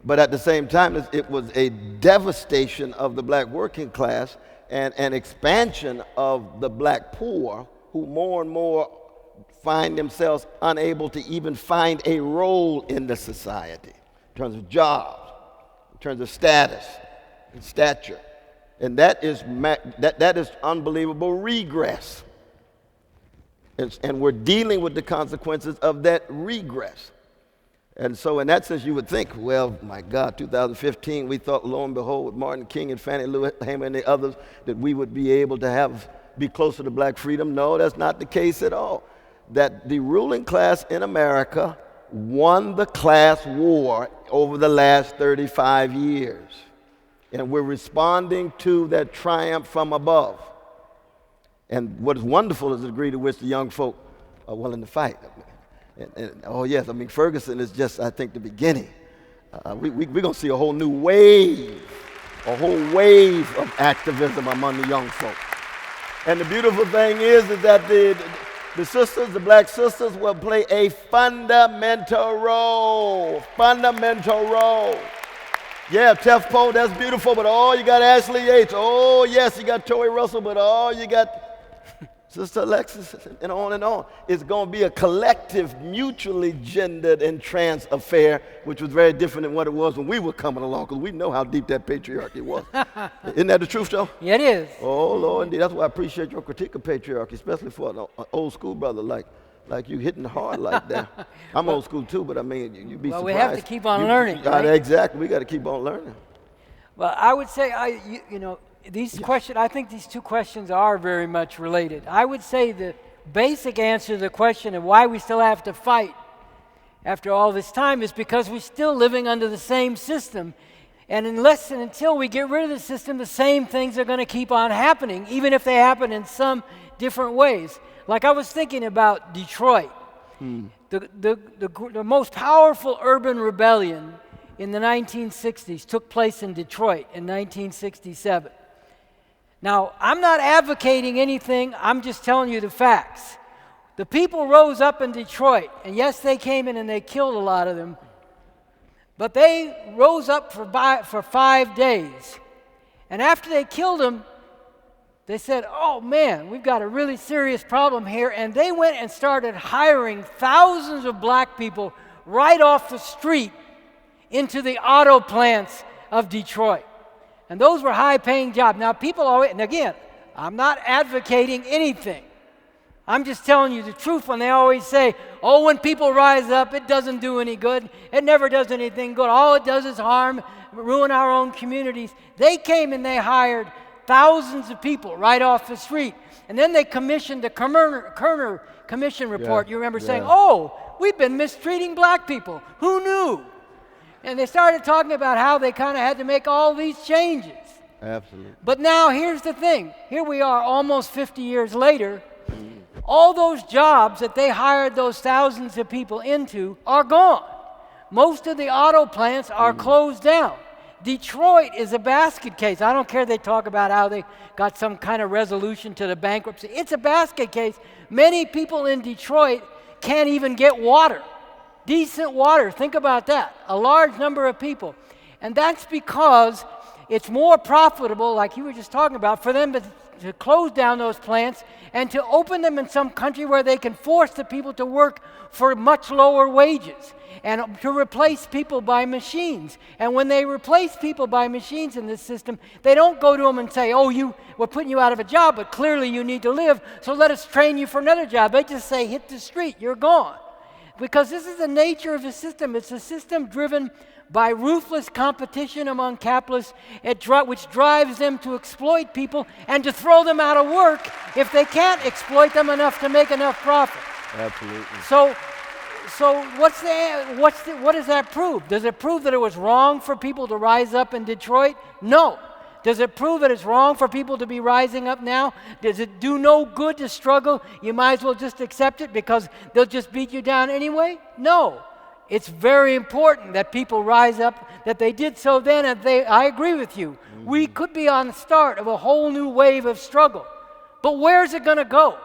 But at the same time, it was a devastation of the black working class and an expansion of the black poor who more and more find themselves unable to even find a role in the society in terms of jobs, in terms of status and stature. And that is unbelievable regress. And we're dealing with the consequences of that regress. And so in that sense, you would think, well, my God, 2015, we thought, lo and behold, with Martin King and Fannie Lou Hamer and the others, that we would be able to be closer to black freedom. No, that's not the case at all. That the ruling class in America won the class war over the last 35 years. And we're responding to that triumph from above. And what is wonderful is the degree to which the young folk are willing to fight. And oh yes, I mean, Ferguson is just, I think, the beginning. We're going to see a whole new wave, of activism among the young folk. And the beautiful thing is that the sisters, the black sisters, will play a fundamental role. Yeah, Tefpo, that's beautiful, but you got Ashley Yates. Oh, yes, you got Tori Russell, but you got Sister Alexis, and on and on. It's going to be a collective, mutually gendered and trans affair, which was very different than what it was when we were coming along, because we know how deep that patriarchy was. Isn't that the truth, though? Yeah, it is. Oh, Lord, indeed. That's why I appreciate your critique of patriarchy, especially for an old school brother like you hitting hard like that. I'm old school, too, but I mean, you'd be surprised. Well, we have to keep on learning, right? Exactly. We got to keep on learning. Well, I would say, these questions, I think these two questions are very much related. I would say the basic answer to the question of why we still have to fight after all this time is because we're still living under the same system. And unless and until we get rid of the system, the same things are going to keep on happening, even if they happen in some different ways. Like I was thinking about Detroit. The most powerful urban rebellion in the 1960s took place in Detroit in 1967. Now, I'm not advocating anything, I'm just telling you the facts. The people rose up in Detroit, and yes, they came in and they killed a lot of them, but they rose up for 5 days. And after they killed them, they said, oh man, we've got a really serious problem here, and they went and started hiring thousands of black people right off the street into the auto plants of Detroit. And those were high-paying jobs. Now, people always, and again, I'm not advocating anything. I'm just telling you the truth when they always say, oh, when people rise up, it doesn't do any good. It never does anything good. All it does is harm, ruin our own communities. They came and they hired thousands of people right off the street. And then they commissioned the Kerner Commission report. You remember saying, oh, we've been mistreating black people. Who knew? And they started talking about how they kind of had to make all these changes. Absolutely. But now here's the thing. Here we are almost 50 years later. All those jobs that they hired those thousands of people into are gone. Most of the auto plants are closed down. Detroit is a basket case. I don't care they talk about how they got some kind of resolution to the bankruptcy. It's a basket case. Many people in Detroit can't even get water. Decent water, think about that. A large number of people. And that's because it's more profitable, like you were just talking about, for them to close down those plants and to open them in some country where they can force the people to work for much lower wages and to replace people by machines. And when they replace people by machines in this system, they don't go to them and say, oh, we're putting you out of a job, but clearly you need to live, so let us train you for another job. They just say, hit the street, you're gone. Because this is the nature of the system. It's a system driven by ruthless competition among capitalists, which drives them to exploit people and to throw them out of work if they can't exploit them enough to make enough profit. Absolutely. So what does that prove? Does it prove that it was wrong for people to rise up in Detroit? No. Does it prove that it's wrong for people to be rising up now? Does it do no good to struggle? You might as well just accept it because they'll just beat you down anyway? No. It's very important that people rise up, that they did so then, and I agree with you. Mm-hmm. We could be on the start of a whole new wave of struggle. But where's it going to go?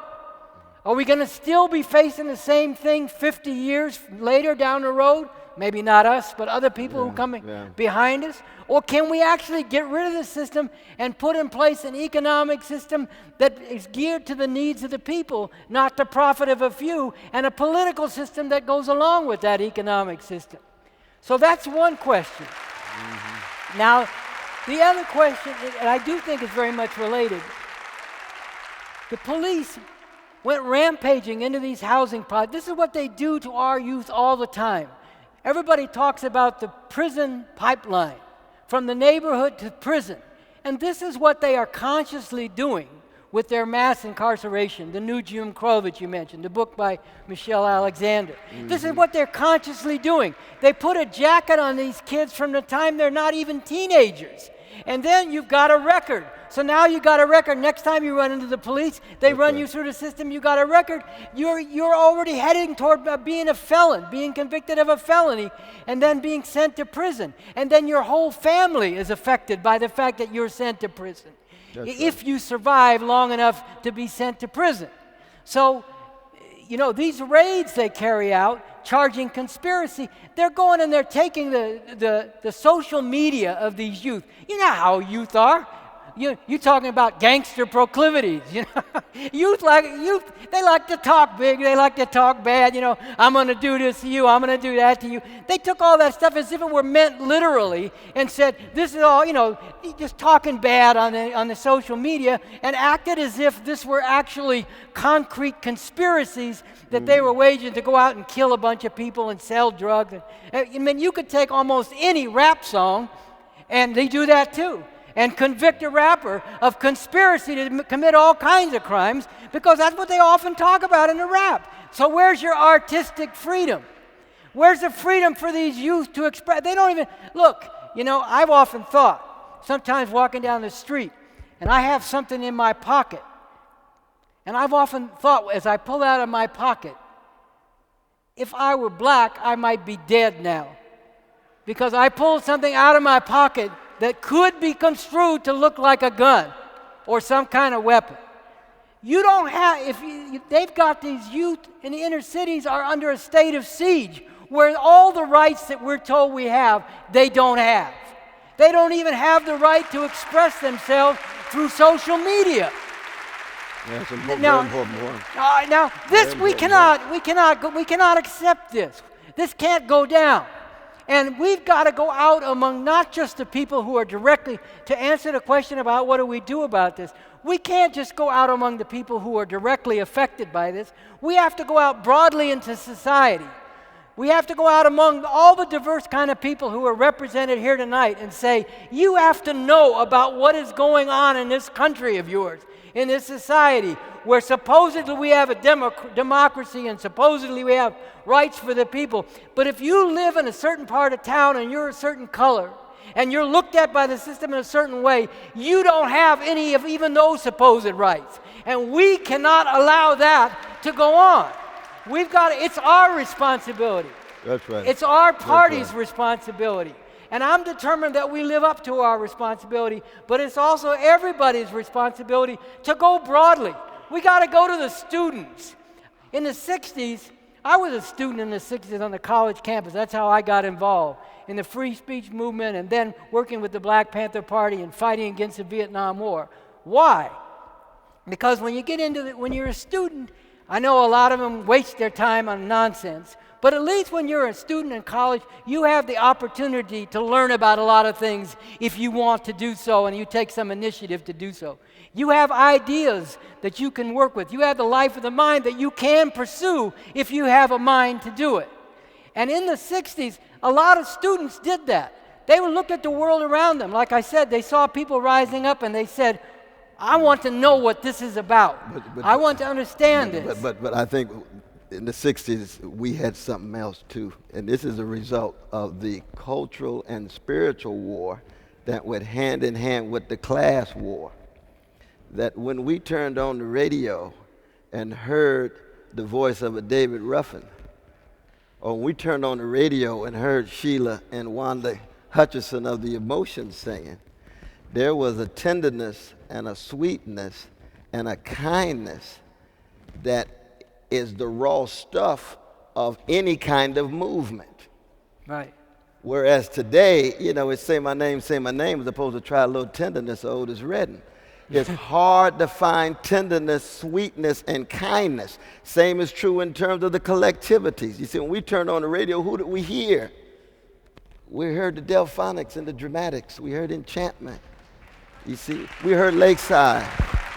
Are we going to still be facing the same thing 50 years later down the road? Maybe not us, but other people who come behind us? Or can we actually get rid of the system and put in place an economic system that is geared to the needs of the people, not the profit of a few, and a political system that goes along with that economic system? So that's one question. Mm-hmm. Now, the other question, and I do think it's very much related, the police went rampaging into these housing projects. This is what they do to our youth all the time. Everybody talks about the prison pipeline, from the neighborhood to prison. And this is what they are consciously doing with their mass incarceration, the new Jim Crow that you mentioned, the book by Michelle Alexander. Mm-hmm. This is what they're consciously doing. They put a jacket on these kids from the time they're not even teenagers. And then you've got a record. So now you got a record. Next time you run into the police, they run you through the system, you got a record. You're already heading toward being a felon, being convicted of a felony, and then being sent to prison. And then your whole family is affected by the fact that you're sent to prison, if you survive long enough to be sent to prison. So, these raids they carry out, charging conspiracy, they're going and they're taking the social media of these youth. You know how youth are. You're talking about gangster proclivities. Youth, they like to talk big, they like to talk bad. I'm going to do this to you, I'm going to do that to you. They took all that stuff as if it were meant literally and said, this is all, just talking bad on the social media, and acted as if this were actually concrete conspiracies that they were waging to go out and kill a bunch of people and sell drugs. You could take almost any rap song, and they do that too, and convict a rapper of conspiracy to commit all kinds of crimes, because that's what they often talk about in the rap. So where's your artistic freedom? Where's the freedom for these youth to express? They don't even, look, I've often thought, sometimes walking down the street, and I have something in my pocket, and I've often thought as I pull it out of my pocket, if I were black, I might be dead now, because I pulled something out of my pocket that could be construed to look like a gun or some kind of weapon. You don't have, they've got these youth in the inner cities are under a state of siege where all the rights that we're told we have, they don't have. They don't even have the right to express themselves through social media. Yeah, it's important, very important point. Now, this we cannot accept this. This can't go down. And we've got to go out among not just the people who are directly, to answer the question about what do we do about this, we can't just go out among the people who are directly affected by this. We have to go out broadly into society. We have to go out among all the diverse kind of people who are represented here tonight and say, you have to know about what is going on in this country of yours, in this society, where supposedly we have a democracy and supposedly we have rights for the people. But if you live in a certain part of town and you're a certain color and you're looked at by the system in a certain way, you don't have any of even those supposed rights. And we cannot allow that to go on. It's our responsibility. That's right. It's our party's responsibility. And I'm determined that we live up to our responsibility, but it's also everybody's responsibility to go broadly. We got to go to the students. In the 60s, I was a student in the 60s on the college campus. That's how I got involved in the free speech movement and then working with the Black Panther Party and fighting against the Vietnam War. Why? Because when you get into when you're a student, I know a lot of them waste their time on nonsense, but at least when you're a student in college, you have the opportunity to learn about a lot of things if you want to do so and you take some initiative to do so. You have ideas that you can work with. You have the life of the mind that you can pursue if you have a mind to do it. And in the 60s, a lot of students did that. They would look at the world around them. Like I said, they saw people rising up and they said, I want to know what this is about. I want to understand this. But I think in the 60s, we had something else too. And this is a result of the cultural and spiritual war that went hand in hand with the class war. That when we turned on the radio and heard the voice of a David Ruffin, or when we turned on the radio and heard Sheila and Wanda Hutchison of the Emotions singing, there was a tenderness and a sweetness and a kindness that is the raw stuff of any kind of movement. Right. Whereas today, you know, it's say my name, as opposed to try a little tenderness, Otis Redding. It's hard to find tenderness, sweetness, and kindness. Same is true in terms of the collectivities. You see, when we turned on the radio, who did we hear? We heard the Delphonics and the Dramatics. We heard Enchantment. You see, we heard Lakeside.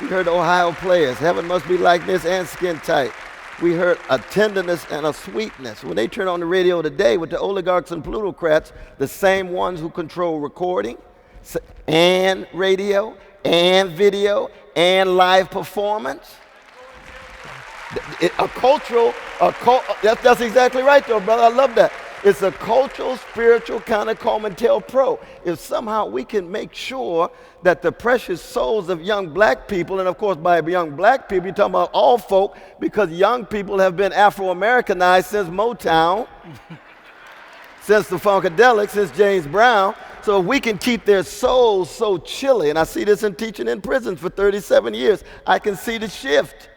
We heard Ohio Players, Heaven Must Be Like This, and Skin Tight. We heard a tenderness and a sweetness. When they turn on the radio today with the oligarchs and plutocrats, the same ones who control recording and radio and video and live performance. That's exactly right though, brother. I love that. It's a cultural, spiritual kind of COINTELPRO. If somehow we can make sure that the precious souls of young black people, and of course by young black people, you're talking about all folk, because young people have been Afro-Americanized since Motown, since the Funkadelics, since James Brown. So if we can keep their souls so chilly, and I see this in teaching in prisons for 37 years, I can see the shift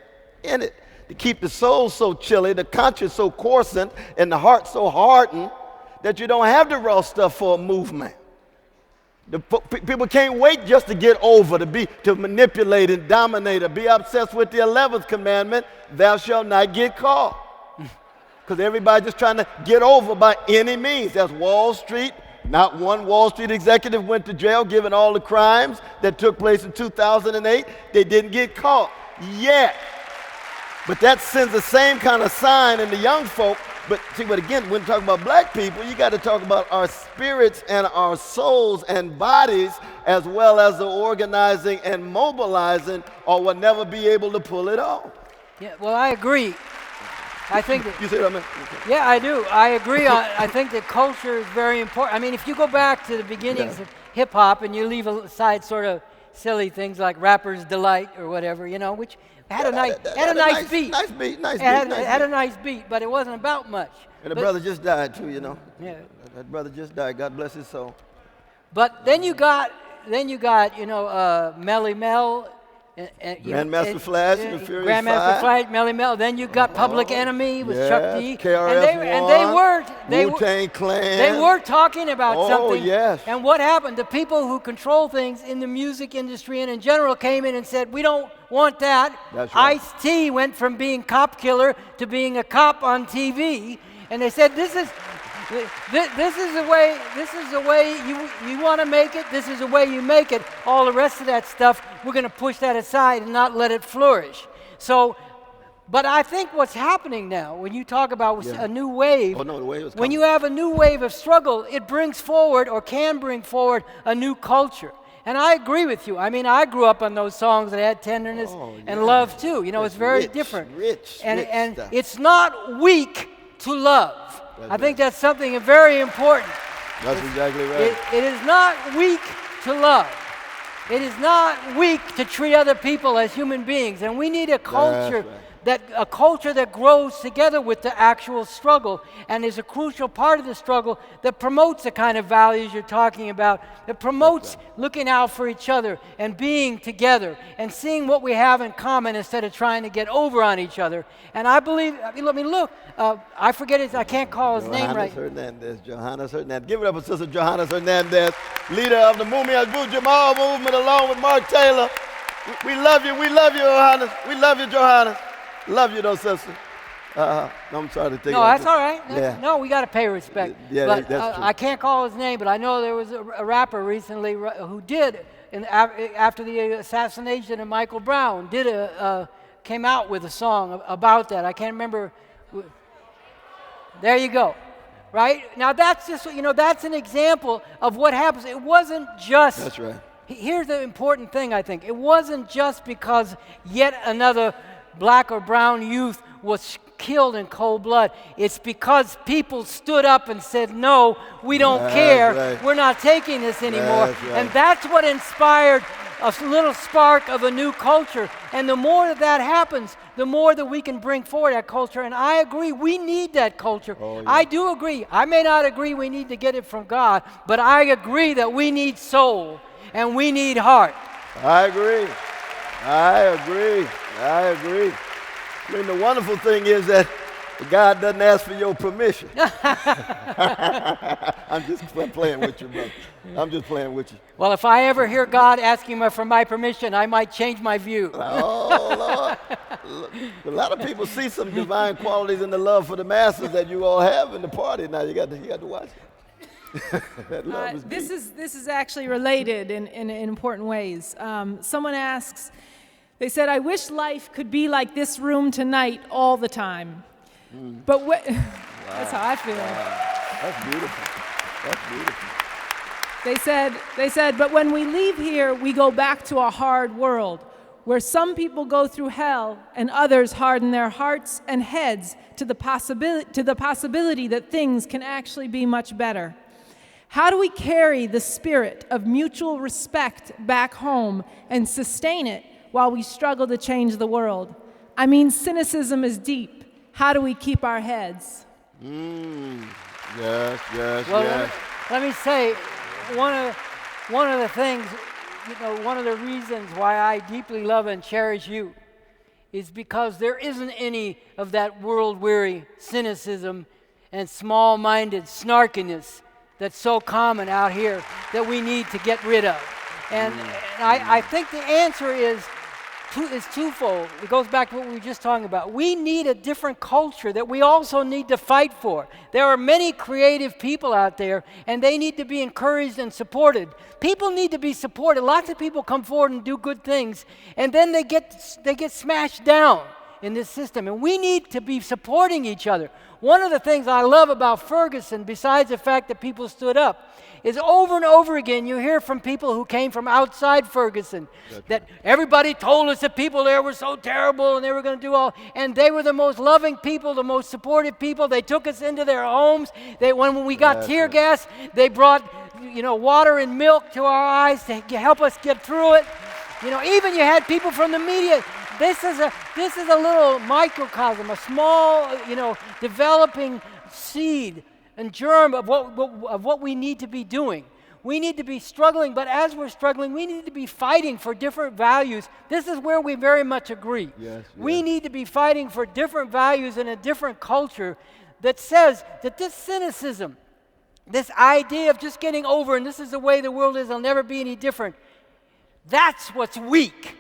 in it. To keep the soul so chilly, the conscience so coarsened, and the heart so hardened that you don't have the raw stuff for a movement. People can't wait just to get over, to manipulate and dominate, or be obsessed with the 11th commandment, thou shalt not get caught. Because everybody's just trying to get over by any means. That's Wall Street. Not one Wall Street executive went to jail given all the crimes that took place in 2008. They didn't get caught yet. But that sends the same kind of sign in the young folk. But see, but again, when talking about black people, you got to talk about our spirits and our souls and bodies, as well as the organizing and mobilizing, or we'll never be able to pull it off. Yeah, well, I agree. I think that, You see what I mean? yeah, I do. I agree. I think that culture is very important. I mean, if you go back to the beginnings of hip hop and you leave aside sort of silly things like Rapper's Delight or whatever, you know, which had a nice beat. Nice beat. Had a nice beat, but it wasn't about much. And the brother just died too, you know. Yeah. That brother just died. God bless his soul. But then you got, you know, Melly Mel. Grandmaster Flash and the Furious Grandmaster Five. Flash, Melly Mel. Then you got Public Enemy with Chuck D. KRS-One, Wu-Tang Clan. They were talking about something. Yes. And what happened? The people who control things in the music industry and in general came in and said, we don't want that. That's right. Ice-T went from being cop killer to being a cop on TV. And they said, this is the way you want to make it. This is the way you make it. All the rest of that stuff, we're going to push that aside and not let it flourish. So, but I think what's happening now, when you talk about a new wave, the wave is coming. when you have a new wave of struggle, it brings forward or can bring forward a new culture. And I agree with you. I mean, I grew up on those songs that had tenderness and love too. You know, it's very different. Rich and stuff. it's not weak to love. I think that's something very important. That's exactly right. It is not weak to love. It is not weak to treat other people as human beings. And we need a culture that a culture that grows together with the actual struggle and is a crucial part of the struggle that promotes the kind of values you're talking about, that promotes looking out for each other and being together and seeing what we have in common instead of trying to get over on each other. And I believe, let me look, I forget his, I can't call his name right. Johannes Hernandez. Give it up for Sister Johannes Hernandez, leader of the Mumia Jamal movement along with Mark Taylor. We love you, Johannes. We love you, Johannes. Love you, though, sister. I'm sorry to take No, that's all right. Yeah. No, we got to pay respect. Yeah, but, that's true. I can't call his name, but I know there was a rapper recently who did, after the assassination of Michael Brown, came out with a song about that. I can't remember. There you go. Right? Now, that's just, that's an example of what happens. It wasn't just. That's right. Here's the important thing, I think. It wasn't just because yet another black or brown youth was killed in cold blood. It's because people stood up and said, no, we don't care. Right. We're not taking this anymore. That's right. And that's what inspired a little spark of a new culture. And the more that happens, the more that we can bring forward that culture. And I agree, we need that culture. Oh, yeah. I do agree. I may not agree we need to get it from God, but I agree that we need soul and we need heart. I agree. I mean, the wonderful thing is that God doesn't ask for your permission. I'm just playing with you, brother. I'm just playing with you. Well, if I ever hear God asking me for my permission, I might change my view. Oh, Lord. A lot of people see some divine qualities in the love for the masses that you all have in the party. Now, you got to watch it. That love is This deep. is actually related in important ways. Someone asks, they said, I wish life could be like this room tonight all the time. But that's how I feel. That's beautiful. That's beautiful. They said, but when we leave here, we go back to a hard world where some people go through hell and others harden their hearts and heads to the possibility that things can actually be much better. How do we carry the spirit of mutual respect back home and sustain it while we struggle to change the world? I mean, cynicism is deep. How do we keep our heads? Yes. Well, let me say, one of the things, one of the reasons why I deeply love and cherish you is because there isn't any of that world-weary cynicism and small-minded snarkiness that's so common out here that we need to get rid of. And I think the answer is twofold. It goes back to what we were just talking about. We need a different culture that we also need to fight for. There are many creative people out there, and they need to be encouraged and supported. People need to be supported. Lots of people come forward and do good things, and then they get smashed down in this system, and we need to be supporting each other. One of the things I love about Ferguson, besides the fact that people stood up, is over and over again you hear from people who came from outside Ferguson that everybody told us that people there were so terrible and they were going to do all, and they were the most loving people, the most supportive people. They took us into their homes. When we got tear gas, they brought water and milk to our eyes to help us get through it. Even you had people from the media. This is a little microcosm, a small, developing seed and germ of what we need to be doing. We need to be struggling, but as we're struggling, we need to be fighting for different values. This is where we very much agree. Yes. We need to be fighting for different values in a different culture that says that this cynicism, this idea of just getting over, and this is the way the world is, it'll never be any different, that's what's weak.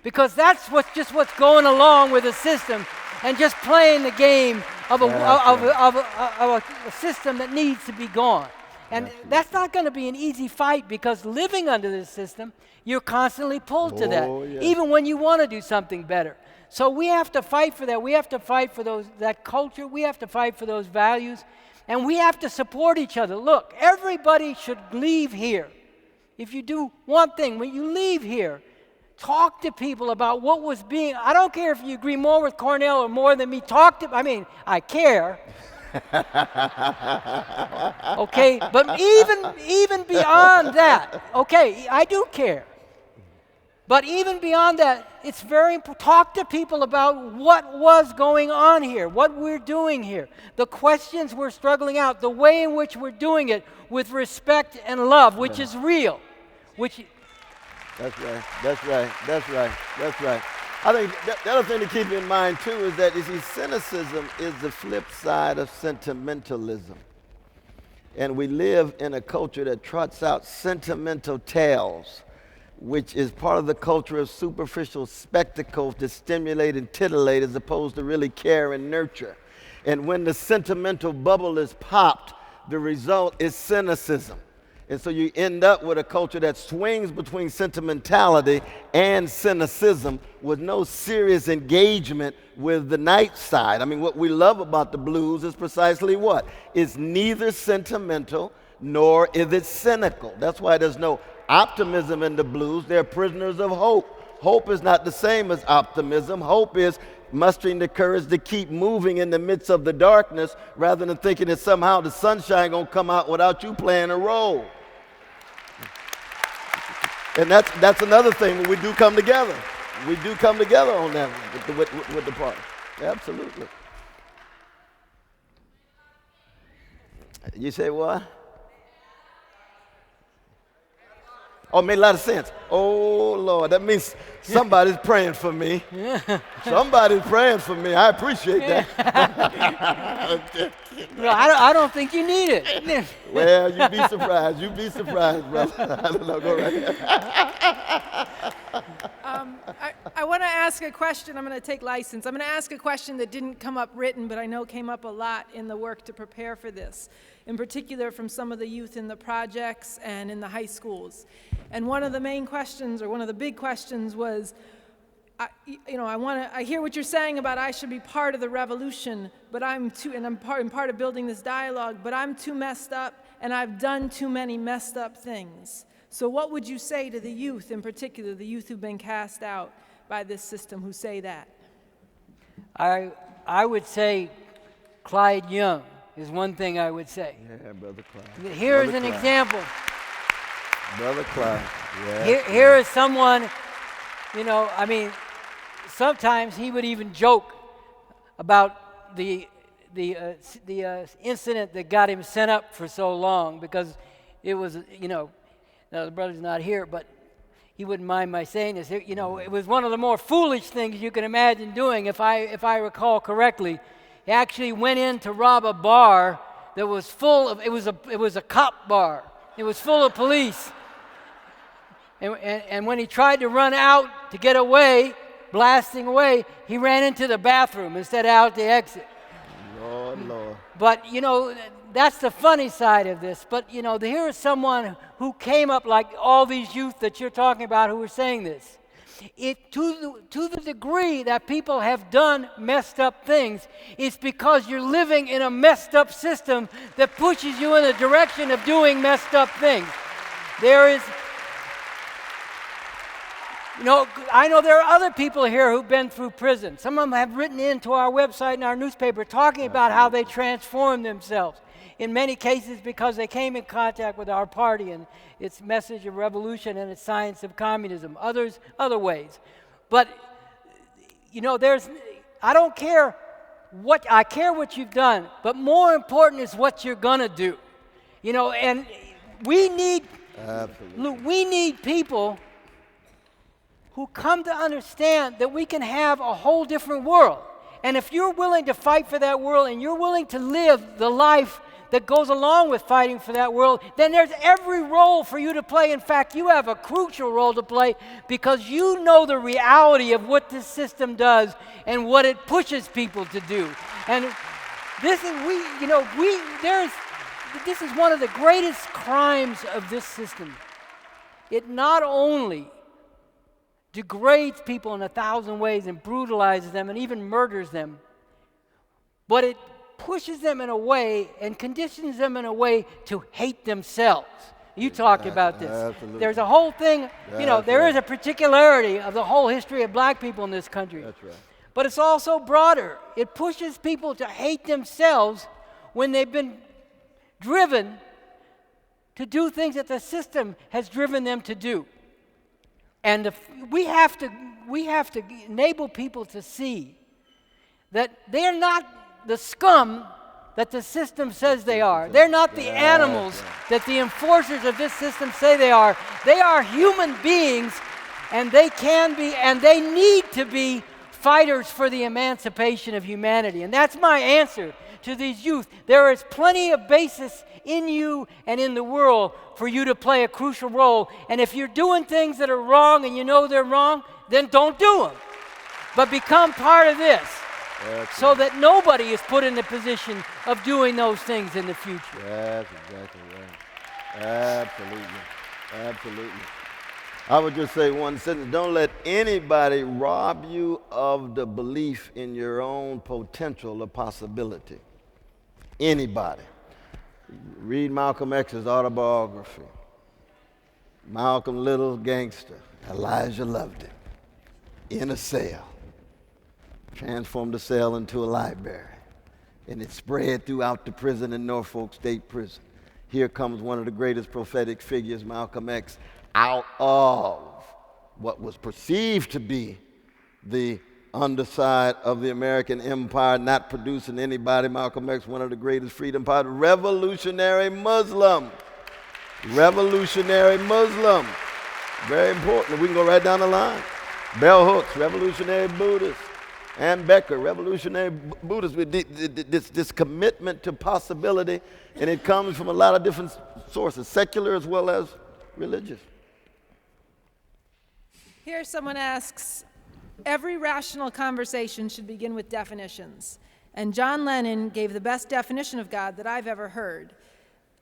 Because that's what's going along with the system and just playing the game of a system that needs to be gone. And that's not going to be an easy fight, because living under this system, you're constantly pulled to that, even when you want to do something better. So we have to fight for that. We have to fight for that culture. We have to fight for those values. And we have to support each other. Look, everybody should leave here. If you do one thing, when you leave here, talk to people about what was being. I don't care if you agree more with Cornel or more than me. I care. Okay, but even beyond that, okay, I do care. But even beyond that, it's very important. Talk to people about what was going on here, what we're doing here, the questions we're struggling out, the way in which we're doing it with respect and love, which is real. That's right. That's right. That's right. That's right. I think the other thing to keep in mind, too, is that, you see, cynicism is the flip side of sentimentalism. And we live in a culture that trots out sentimental tales, which is part of the culture of superficial spectacle to stimulate and titillate as opposed to really care and nurture. And when the sentimental bubble is popped, the result is cynicism. And so you end up with a culture that swings between sentimentality and cynicism with no serious engagement with the night side. I mean, what we love about the blues is precisely what? It's neither sentimental nor is it cynical. That's why there's no optimism in the blues. They're prisoners of hope. Hope is not the same as optimism. Hope is mustering the courage to keep moving in the midst of the darkness rather than thinking that somehow the sunshine gonna come out without you playing a role. And that's another thing when we do come together. We do come together on that with the party. Absolutely. You say what? Oh, it made a lot of sense. Oh, Lord, that means somebody's praying for me. Somebody's praying for me. I appreciate that. No, I don't think you need it. Well, you'd be surprised. You'd be surprised, brother. I don't know. Go right ahead. I want to ask a question. I'm going to take license. I'm going to ask a question that didn't come up written, but I know came up a lot in the work to prepare for this, in particular from some of the youth in the projects and in the high schools. And one of the main questions, or one of the big questions, was, I hear what you're saying about I should be part of the revolution, but I'm part of building this dialogue, but I'm too messed up, and I've done too many messed up things. So what would you say to the youth, in particular, the youth who've been cast out by this system, who say that? I would say Clyde Young is one thing I would say. Yeah, Brother Clyde. Here's an example. Brother Clyde. Yeah. Here is someone, sometimes he would even joke about the incident that got him sent up for so long, because it was, now the brother's not here, but he wouldn't mind my saying this. It was one of the more foolish things you can imagine doing, if I recall correctly. He actually went in to rob a bar that was full of, it was a cop bar. It was full of police. And when he tried to run out to get away, blasting away, he ran into the bathroom instead of out the exit. Lord. But, that's the funny side of this. But, here is someone who came up like all these youth that you're talking about who were saying this. To the degree that people have done messed up things, it's because you're living in a messed up system that pushes you in the direction of doing messed up things. I know there are other people here who've been through prison. Some of them have written into our website and our newspaper talking about how they transformed themselves. In many cases because they came in contact with our party and its message of revolution and its science of communism. Others, other ways. But, I don't care I care what you've done, but more important is what you're going to do. And we need people who come to understand that we can have a whole different world. And if you're willing to fight for that world and you're willing to live the life that goes along with fighting for that world, then there's every role for you to play. In fact, you have a crucial role to play because you know the reality of what this system does and what it pushes people to do. And this is this is one of the greatest crimes of this system. It not only degrades people in 1,000 ways and brutalizes them and even murders them, but it pushes them in a way and conditions them in a way to hate themselves. You talked about this. Absolutely. There's a whole thing, there is a particularity of the whole history of black people in this country. That's right. But it's also broader. It pushes people to hate themselves when they've been driven to do things that the system has driven them to do. And we have to we have to enable people to see that they're not the scum that the system says they are. They're not the animals that the enforcers of this system say they are. They are human beings, and they can be, and they need to be fighters for the emancipation of humanity. And that's my answer to these youth. There is plenty of basis in you and in the world for you to play a crucial role. And if you're doing things that are wrong and you know they're wrong, then don't do them. But become part of this so that nobody is put in the position of doing those things in the future. That's exactly right. Absolutely. Absolutely. I would just say one sentence: don't let anybody rob you of the belief in your own potential or possibility. Anybody. Read Malcolm X's autobiography. Malcolm, little gangster. Elijah loved it. In a cell. Transformed the cell into a library. And it spread throughout the prison in Norfolk State Prison. Here comes one of the greatest prophetic figures, Malcolm X, out of what was perceived to be the underside of the American empire, not producing anybody. Malcolm X, one of the greatest freedom fighters, revolutionary Muslim. Revolutionary Muslim. Very important. We can go right down the line. Bell Hooks, revolutionary Buddhist. Ann Becker, revolutionary Buddhist, with this commitment to possibility, and it comes from a lot of different sources, secular as well as religious. Here someone asks, every rational conversation should begin with definitions. And John Lennon gave the best definition of God that I've ever heard.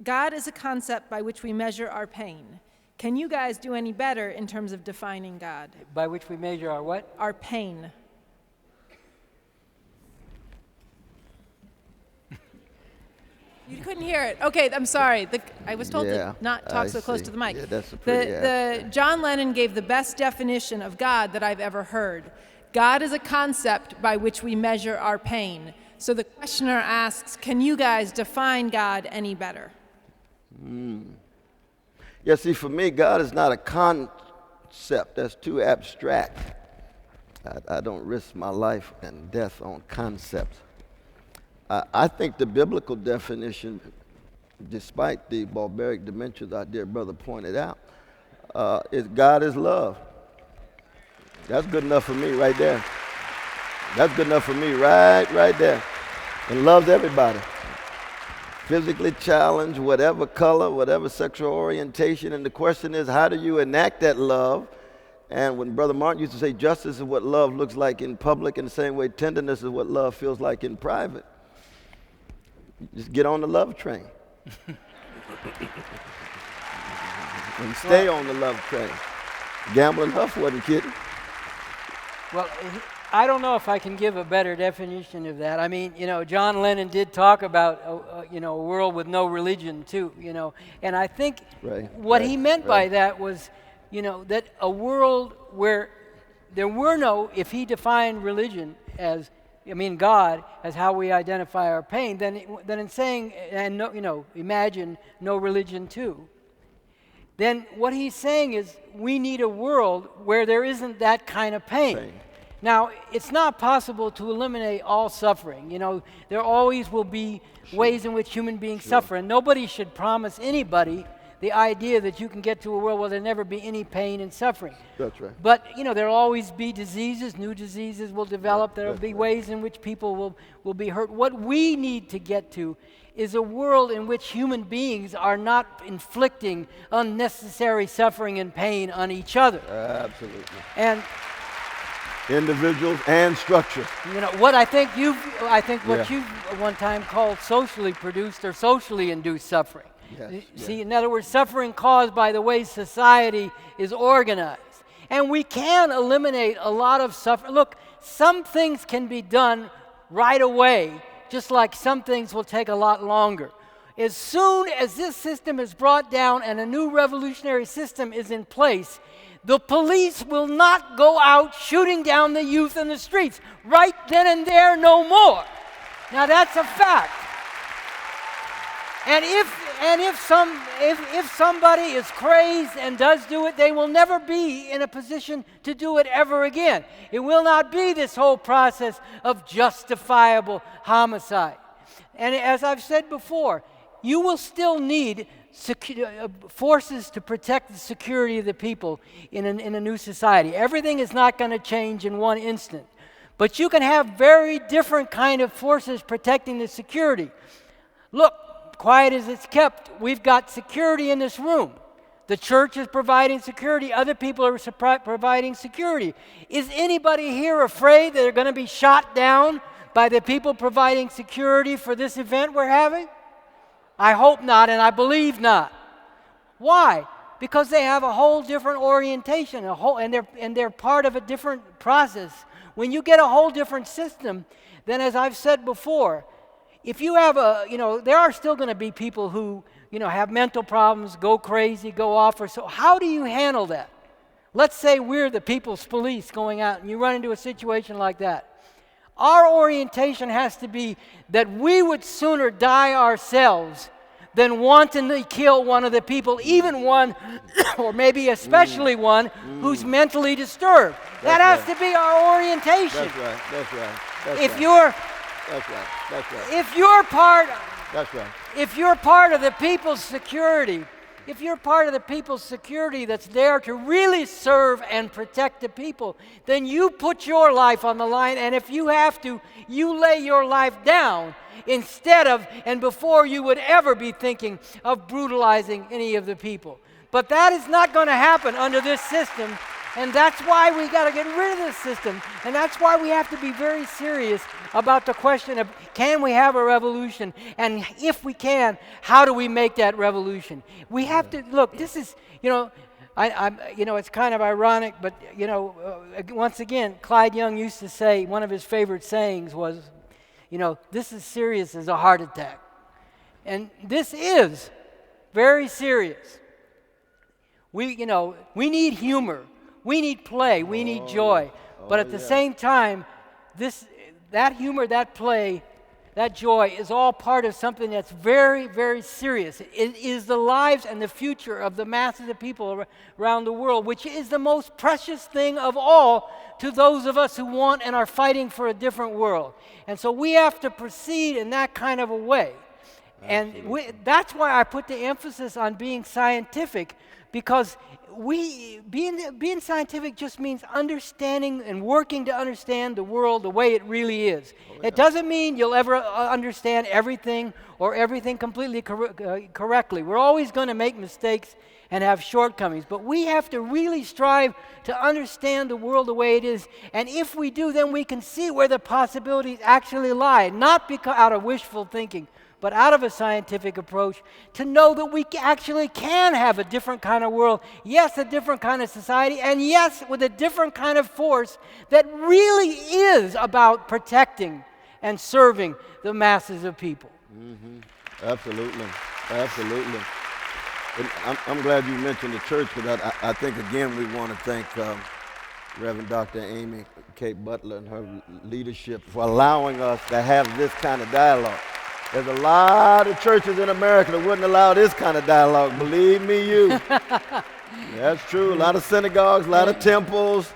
God is a concept by which we measure our pain. Can you guys do any better in terms of defining God? By which we measure our what? Our pain. You couldn't hear it. Okay, I'm sorry. I was told to not talk so close to the mic. Yeah, that's a pretty John Lennon gave the best definition of God that I've ever heard. God is a concept by which we measure our pain. So the questioner asks, can you guys define God any better? Yeah, see, for me, God is not a concept. That's too abstract. I don't risk my life and death on concepts. I think the biblical definition, despite the barbaric dimensions our dear brother pointed out, is God is love. That's good enough for me right there. That's good enough for me right there. And loves everybody. Physically challenged, whatever color, whatever sexual orientation. And the question is, how do you enact that love? And when Brother Martin used to say, justice is what love looks like in public, in the same way tenderness is what love feels like in private. Just get on the love train. And stay on the love train. Gambling Huff wasn't kidding. Well, I don't know if I can give a better definition of that. I mean, John Lennon did talk about, a world with no religion too, And I think what he meant by that was, that a world where there were no, if he defined religion as, God as how we identify our pain, then in saying, and imagine no religion too, then what he's saying is we need a world where there isn't that kind of pain. Now, it's not possible to eliminate all suffering. There always will be ways in which human beings suffer, and nobody should promise anybody the idea that you can get to a world where there'll never be any pain and suffering. That's right. But, there'll always be diseases, new diseases will develop, there'll be ways in which people will be hurt. What we need to get to is a world in which human beings are not inflicting unnecessary suffering and pain on each other. Absolutely. And individuals and structure. What I think what you've one time called socially produced or socially induced suffering. Yes, See, in other words, suffering caused by the way society is organized. And we can eliminate a lot of suffering. Look, some things can be done right away, just like some things will take a lot longer. As soon as this system is brought down and a new revolutionary system is in place, the police will not go out shooting down the youth in the streets. Right then and there, no more. Now, that's a fact. And if And if somebody is crazed and does do it, they will never be in a position to do it ever again. It will not be this whole process of justifiable homicide. And as I've said before, you will still need forces to protect the security of the people in a new society. Everything is not going to change in one instant. But you can have very different kind of forces protecting the security. Look, quiet as it's kept, we've got security in this room. The church is providing security. Other people are providing security. Is anybody here afraid that they're going to be shot down by the people providing security for this event we're having? I hope not, and I believe not. Why? Because they have a whole different orientation, and they're part of a different process. When you get a whole different system, then as I've said before, if you have there are still going to be people who, have mental problems, go crazy, go off, or so. How do you handle that? Let's say we're the people's police going out, and you run into a situation like that. Our orientation has to be that we would sooner die ourselves than wantonly kill one of the people, even one, or maybe especially one, who's mentally disturbed. That has to be our orientation. That's right. That's right. That's If right. you're That's right. That's right. if you're part That's right. if you're part of the people's security, if you're part of the people's security that's there to really serve and protect the people, then you put your life on the line, and if you have to, you lay your life down instead of and before you would ever be thinking of brutalizing any of the people. But that is not going to happen under this system, and that's why we got to get rid of this system, and that's why we have to be very serious about the question of, can we have a revolution? And if we can, how do we make that revolution? We have to, look, this is, it's kind of ironic, but, once again, Clyde Young used to say, one of his favorite sayings was, this is serious as a heart attack. And this is very serious. We need humor. We need play. We need joy. But at the same time, that humor, that play, that joy is all part of something that's very, very serious. It is the lives and the future of the masses of people around the world, which is the most precious thing of all to those of us who want and are fighting for a different world. And so we have to proceed in that kind of a way. And that's why I put the emphasis on being scientific, because being scientific just means understanding and working to understand the world the way it really is. It doesn't mean you'll ever understand everything or everything completely correctly. We're always going to make mistakes and have shortcomings, but we have to really strive to understand the world the way it is, and if we do, then we can see where the possibilities actually lie, not out of wishful thinking, but out of a scientific approach, to know that we actually can have a different kind of world, yes, a different kind of society, and yes, with a different kind of force that really is about protecting and serving the masses of people. Mm-hmm. Absolutely. Absolutely. And I'm glad you mentioned the church, because I think, again, we want to thank Reverend Dr. Amy Kate Butler and her leadership for allowing us to have this kind of dialogue. There's a lot of churches in America that wouldn't allow this kind of dialogue. Believe me, you. That's true. A lot of synagogues, a lot of temples.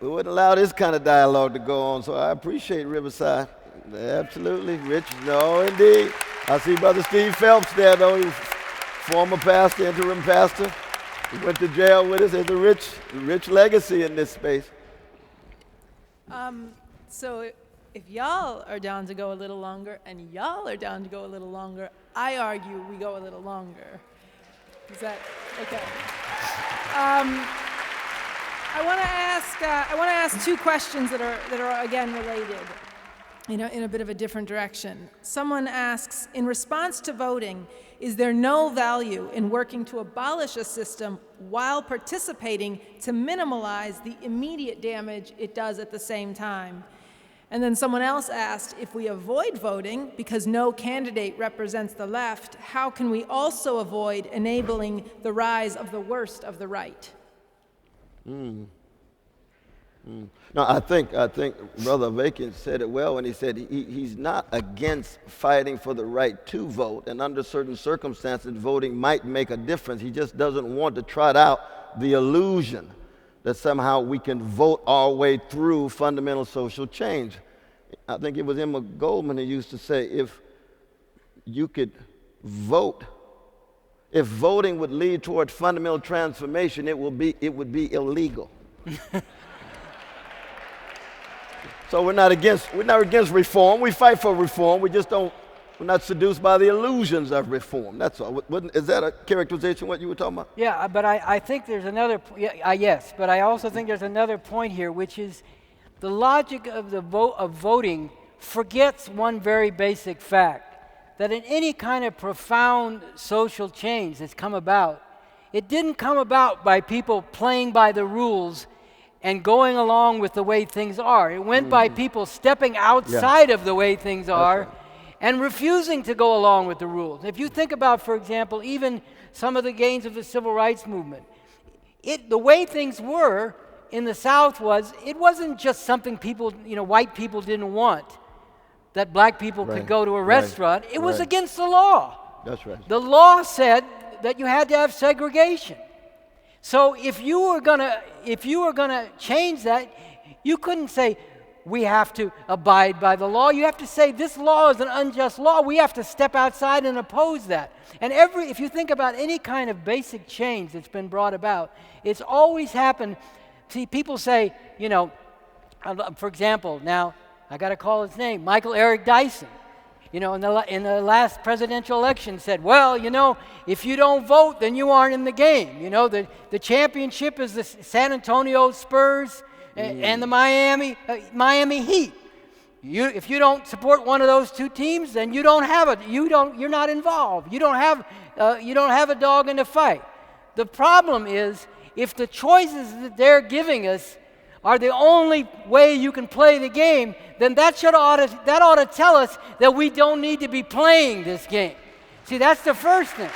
We wouldn't allow this kind of dialogue to go on. So I appreciate Riverside. Absolutely. Rich. No, indeed. I see Brother Steve Phelps there, though. He's former pastor, interim pastor. He went to jail with us. There's a rich legacy in this space. So if y'all are down to go a little longer and y'all are down to go a little longer, I argue we go a little longer. Is that okay? I want to ask two questions that are again related, in a bit of a different direction. Someone asks, in response to voting, is there no value in working to abolish a system while participating to minimize the immediate damage it does at the same time? And then someone else asked, if we avoid voting because no candidate represents the left, how can we also avoid enabling the rise of the worst of the right? No, I think Brother Avakian said it well when he said he's not against fighting for the right to vote, and under certain circumstances, voting might make a difference. He just doesn't want to trot out the illusion that somehow we can vote our way through fundamental social change. I think it was Emma Goldman who used to say, if you could vote, if voting would lead toward fundamental transformation, it would be illegal. So we're not against reform. We fight for reform. We're not seduced by the illusions of reform. That's all. Is that a characterization of what you were talking about? Yeah, but I think there's another, yes, but I also think there's another point here, which is the logic of voting forgets one very basic fact, that in any kind of profound social change that's come about, it didn't come about by people playing by the rules and going along with the way things are. It went by people stepping outside of the way things are and refusing to go along with the rules. If you think about, for example, even some of the gains of the civil rights movement, the way things were in the South it wasn't just something people, white people didn't want, that black people could go to a restaurant. It was against the law. That's right. The law said that you had to have segregation. So if you were gonna change that, you couldn't say we have to abide by the law. You have to say this law is an unjust law. We have to step outside and oppose that. And if you think about any kind of basic change that's been brought about, it's always happened. See, people say, for example, now I got to call his name, Michael Eric Dyson. In the last presidential election said, well, if you don't vote, then you aren't in the game. The championship is the San Antonio Spurs and the Miami Heat. If you don't support one of those two teams, then you're not involved. You don't have a dog in the fight. The problem is, if the choices that they're giving us are the only way you can play the game, then that ought to tell us that we don't need to be playing this game. See, that's the first thing.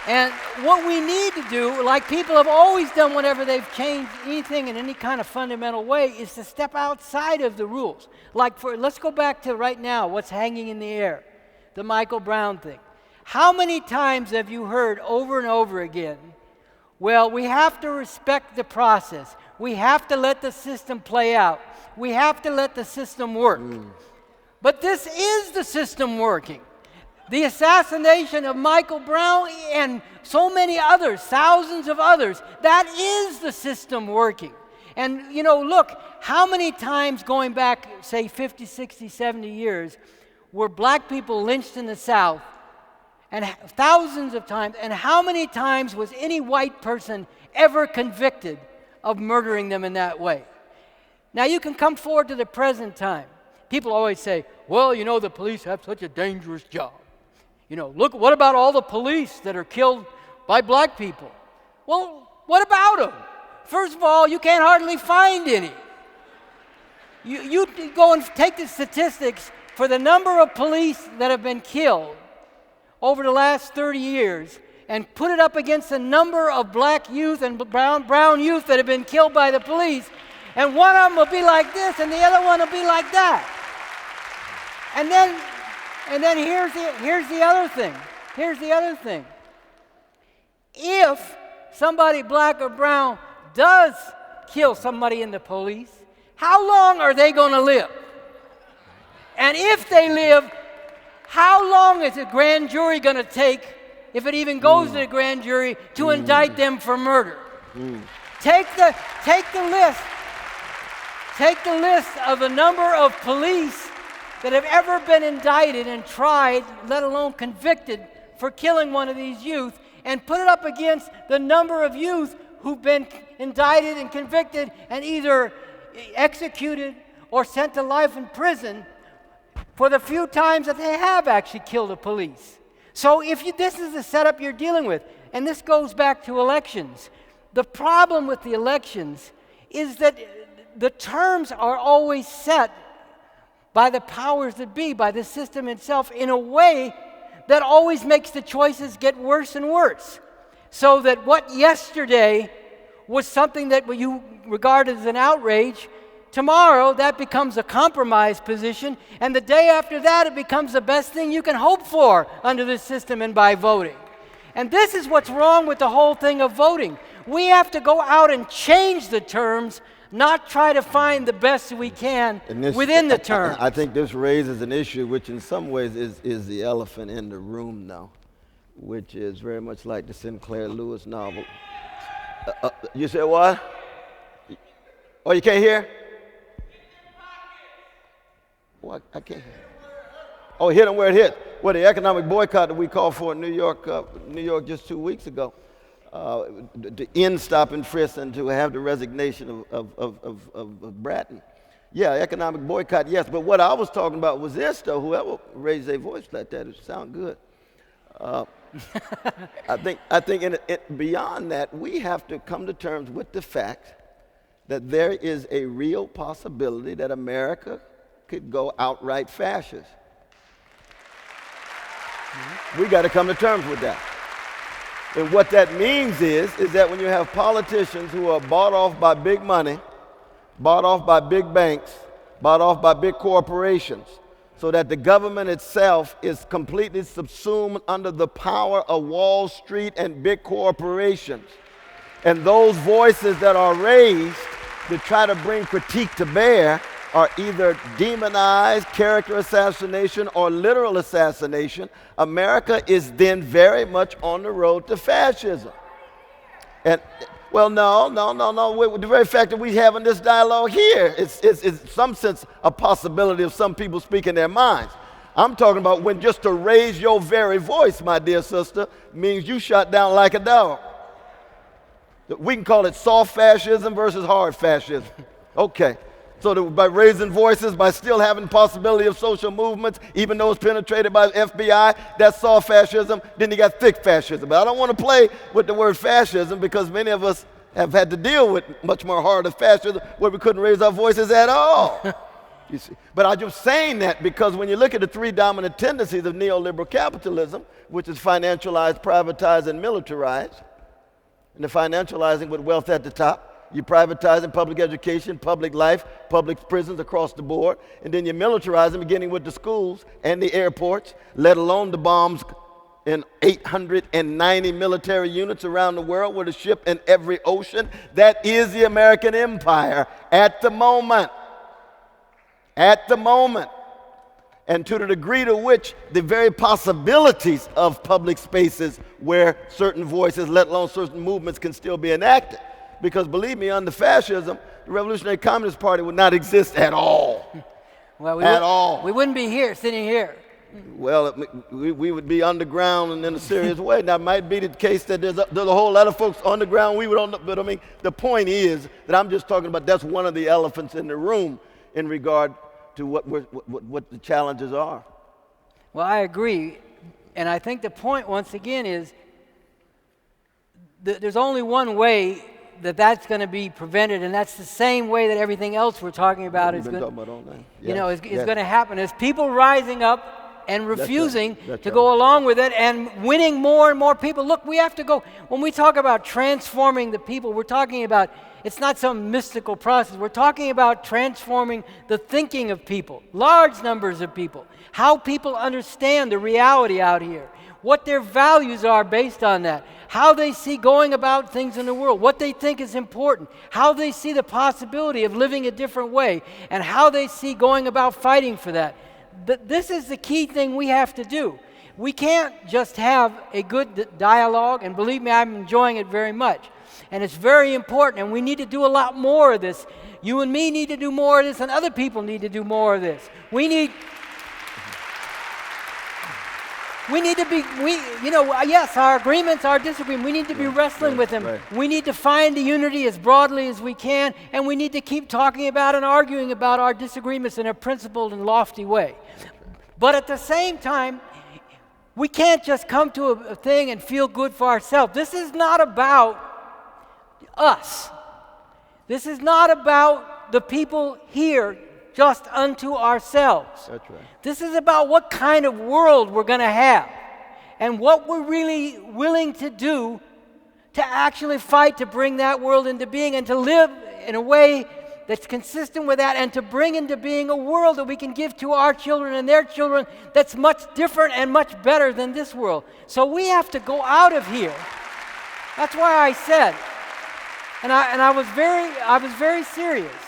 And what we need to do, like people have always done whenever they've changed anything in any kind of fundamental way, is to step outside of the rules. Let's go back to right now, what's hanging in the air, the Michael Brown thing. How many times have you heard over and over again, well, we have to respect the process. We have to let the system play out. We have to let the system work. But this is the system working. The assassination of Michael Brown and so many others, thousands of others, that is the system working. And, look, how many times going back, say, 50, 60, 70 years, were black people lynched in the South? And thousands of times, and how many times was any white person ever convicted of murdering them in that way? Now you can come forward to the present time. People always say, well, the police have such a dangerous job. Look, what about all the police that are killed by black people? Well, what about them? First of all, you can't hardly find any. You go and take the statistics for the number of police that have been killed over the last 30 years and put it up against the number of black youth and brown youth that have been killed by the police, and one of them will be like this and the other one will be like that. And then here's the other thing. Here's the other thing. If somebody black or brown does kill somebody in the police, how long are they going to live? And if they live, how long is a grand jury going to take, if it even goes to the grand jury, to indict them for murder? Take the list. Take the list of the number of police that have ever been indicted and tried, let alone convicted, for killing one of these youth, and put it up against the number of youth who've been indicted and convicted and either executed or sent to life in prison for the few times that they have actually killed a police. So this is the setup you're dealing with, and this goes back to elections. The problem with the elections is that the terms are always set by the powers that be, by the system itself, in a way that always makes the choices get worse and worse. So that what yesterday was something that you regarded as an outrage, tomorrow that becomes a compromise position, and the day after that it becomes the best thing you can hope for under this system and by voting. And this is what's wrong with the whole thing of voting. We have to go out and change the terms, not try to find the best we can within the terms. I think this raises an issue which in some ways is the elephant in the room now, which is very much like the Sinclair Lewis novel. You said what? Oh, you can't hear? Oh, I can't hear. Oh, hit them where it hit. Well, the economic boycott that we called for in New York just 2 weeks ago, to end stop and frisk and to have the resignation of Bratton. Yeah, economic boycott, yes. But what I was talking about was this, though. Whoever raised their voice like that, it sound good. I think beyond that, we have to come to terms with the fact that there is a real possibility that America could go outright fascist. We got to come to terms with that. And what that means is that when you have politicians who are bought off by big money, bought off by big banks, bought off by big corporations, so that the government itself is completely subsumed under the power of Wall Street and big corporations. And those voices that are raised to try to bring critique to bear are either demonized, character assassination, or literal assassination. America is then very much on the road to fascism. And well, no. The very fact that we're having this dialogue here is in some sense a possibility of some people speaking their minds. I'm talking about when just to raise your very voice, my dear sister, means you shut down like a dog. We can call it soft fascism versus hard fascism. Okay. So by raising voices, by still having possibility of social movements, even though it's penetrated by the FBI, that's soft fascism. Then you got thick fascism. But I don't want to play with the word fascism because many of us have had to deal with much more harder fascism where we couldn't raise our voices at all. You see. But I'm just saying that because when you look at the three dominant tendencies of neoliberal capitalism, which is financialized, privatized, and militarized, and the financializing with wealth at the top, you're privatizing public education, public life, public prisons across the board, and then you're militarizing, beginning with the schools and the airports, let alone the bombs in 890 military units around the world with a ship in every ocean. That is the American empire at the moment. At the moment. And to the degree to which the very possibilities of public spaces where certain voices, let alone certain movements, can still be enacted. Because believe me, under fascism, the Revolutionary Communist Party would not exist at all. Well, all. We wouldn't be here, sitting here. Well, we would be underground and in a serious way. Now, it might be the case that there's a whole lot of folks underground. We would on, but I mean, the point is that I'm just talking about that's one of the elephants in the room in regard to what the challenges are. Well, I agree. And I think the point, once again, is there's only one way that's going to be prevented, and that's the same way that everything else we're talking about is going to happen. Is people rising up and refusing to go along with it and winning more and more people. Look, we have to go. When we talk about transforming the people, we're talking about, it's not some mystical process. We're talking about transforming the thinking of people, large numbers of people, how people understand the reality out here, what their values are based on that, how they see going about things in the world, what they think is important, how they see the possibility of living a different way, and how they see going about fighting for that. This is the key thing we have to do. We can't just have a good dialogue, and believe me, I'm enjoying it very much. And it's very important, and we need to do a lot more of this. You and me need to do more of this, and other people need to do more of this. We need to be, yes, our agreements, our disagreements, we need to be wrestling with them. Right. We need to find the unity as broadly as we can, and we need to keep talking about and arguing about our disagreements in a principled and lofty way. But at the same time, we can't just come to a thing and feel good for ourselves. This is not about us. This is not about the people here just unto ourselves. That's right. This is about what kind of world we're going to have and what we're really willing to do to actually fight to bring that world into being and to live in a way that's consistent with that and to bring into being a world that we can give to our children and their children that's much different and much better than this world. So we have to go out of here. That's why I said, and I was very serious.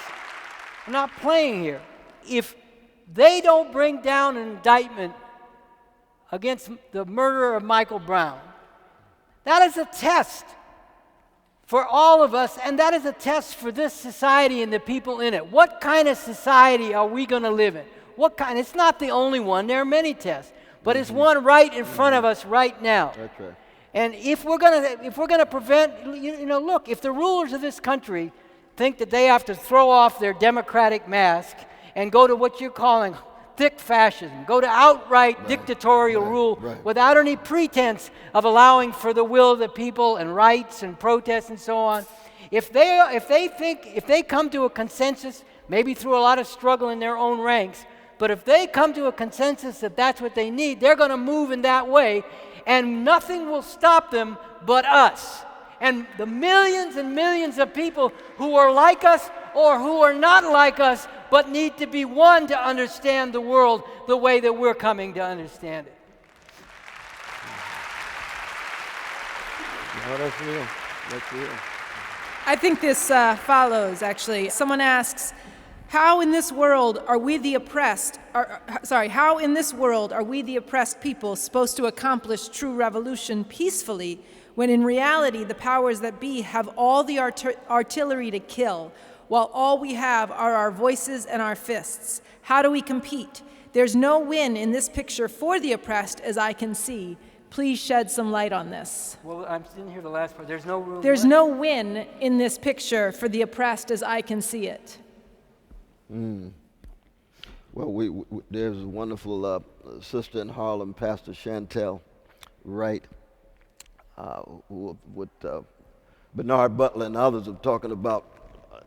I'm not playing here. If they don't bring down an indictment against the murderer of Michael Brown, that is a test for all of us, and that is a test for this society and the people in it. What kind of society are we going to live in? What kind? It's not the only one. There are many tests, but it's one right in front of us right now. That's right. And if we're gonna prevent, look, if the rulers of this country think that they have to throw off their democratic mask and go to what you're calling thick fascism, go to outright dictatorial rule without any pretense of allowing for the will of the people and rights and protests and so on. If they come to a consensus, maybe through a lot of struggle in their own ranks, but if they come to a consensus that that's what they need, they're going to move in that way, and nothing will stop them but us. And the millions and millions of people who are like us or who are not like us, but need to be one to understand the world the way that we're coming to understand it. No, that's real. That's real. I think this follows, actually. Someone asks, how in this world are we the oppressed, how in this world are we the oppressed people supposed to accomplish true revolution peacefully when in reality the powers that be have all the artillery to kill, while all we have are our voices and our fists? How do we compete? There's no win in this picture for the oppressed, as I can see. Please shed some light on this. Well, I didn't hear the last part. There's no room. There's no win in this picture for the oppressed, as I can see it. Well, there's a wonderful sister in Harlem, Pastor Chantel Wright, with Bernard Butler and others are talking about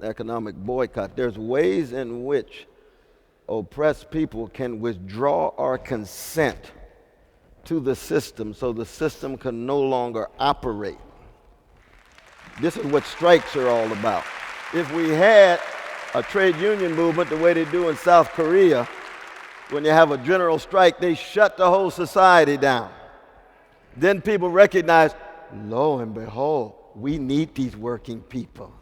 economic boycott. There's ways in which oppressed people can withdraw or consent to the system so the system can no longer operate. This is what strikes are all about. If we had a trade union movement the way they do in South Korea, when you have a general strike, they shut the whole society down. Then people recognize, lo and behold, we need these working people.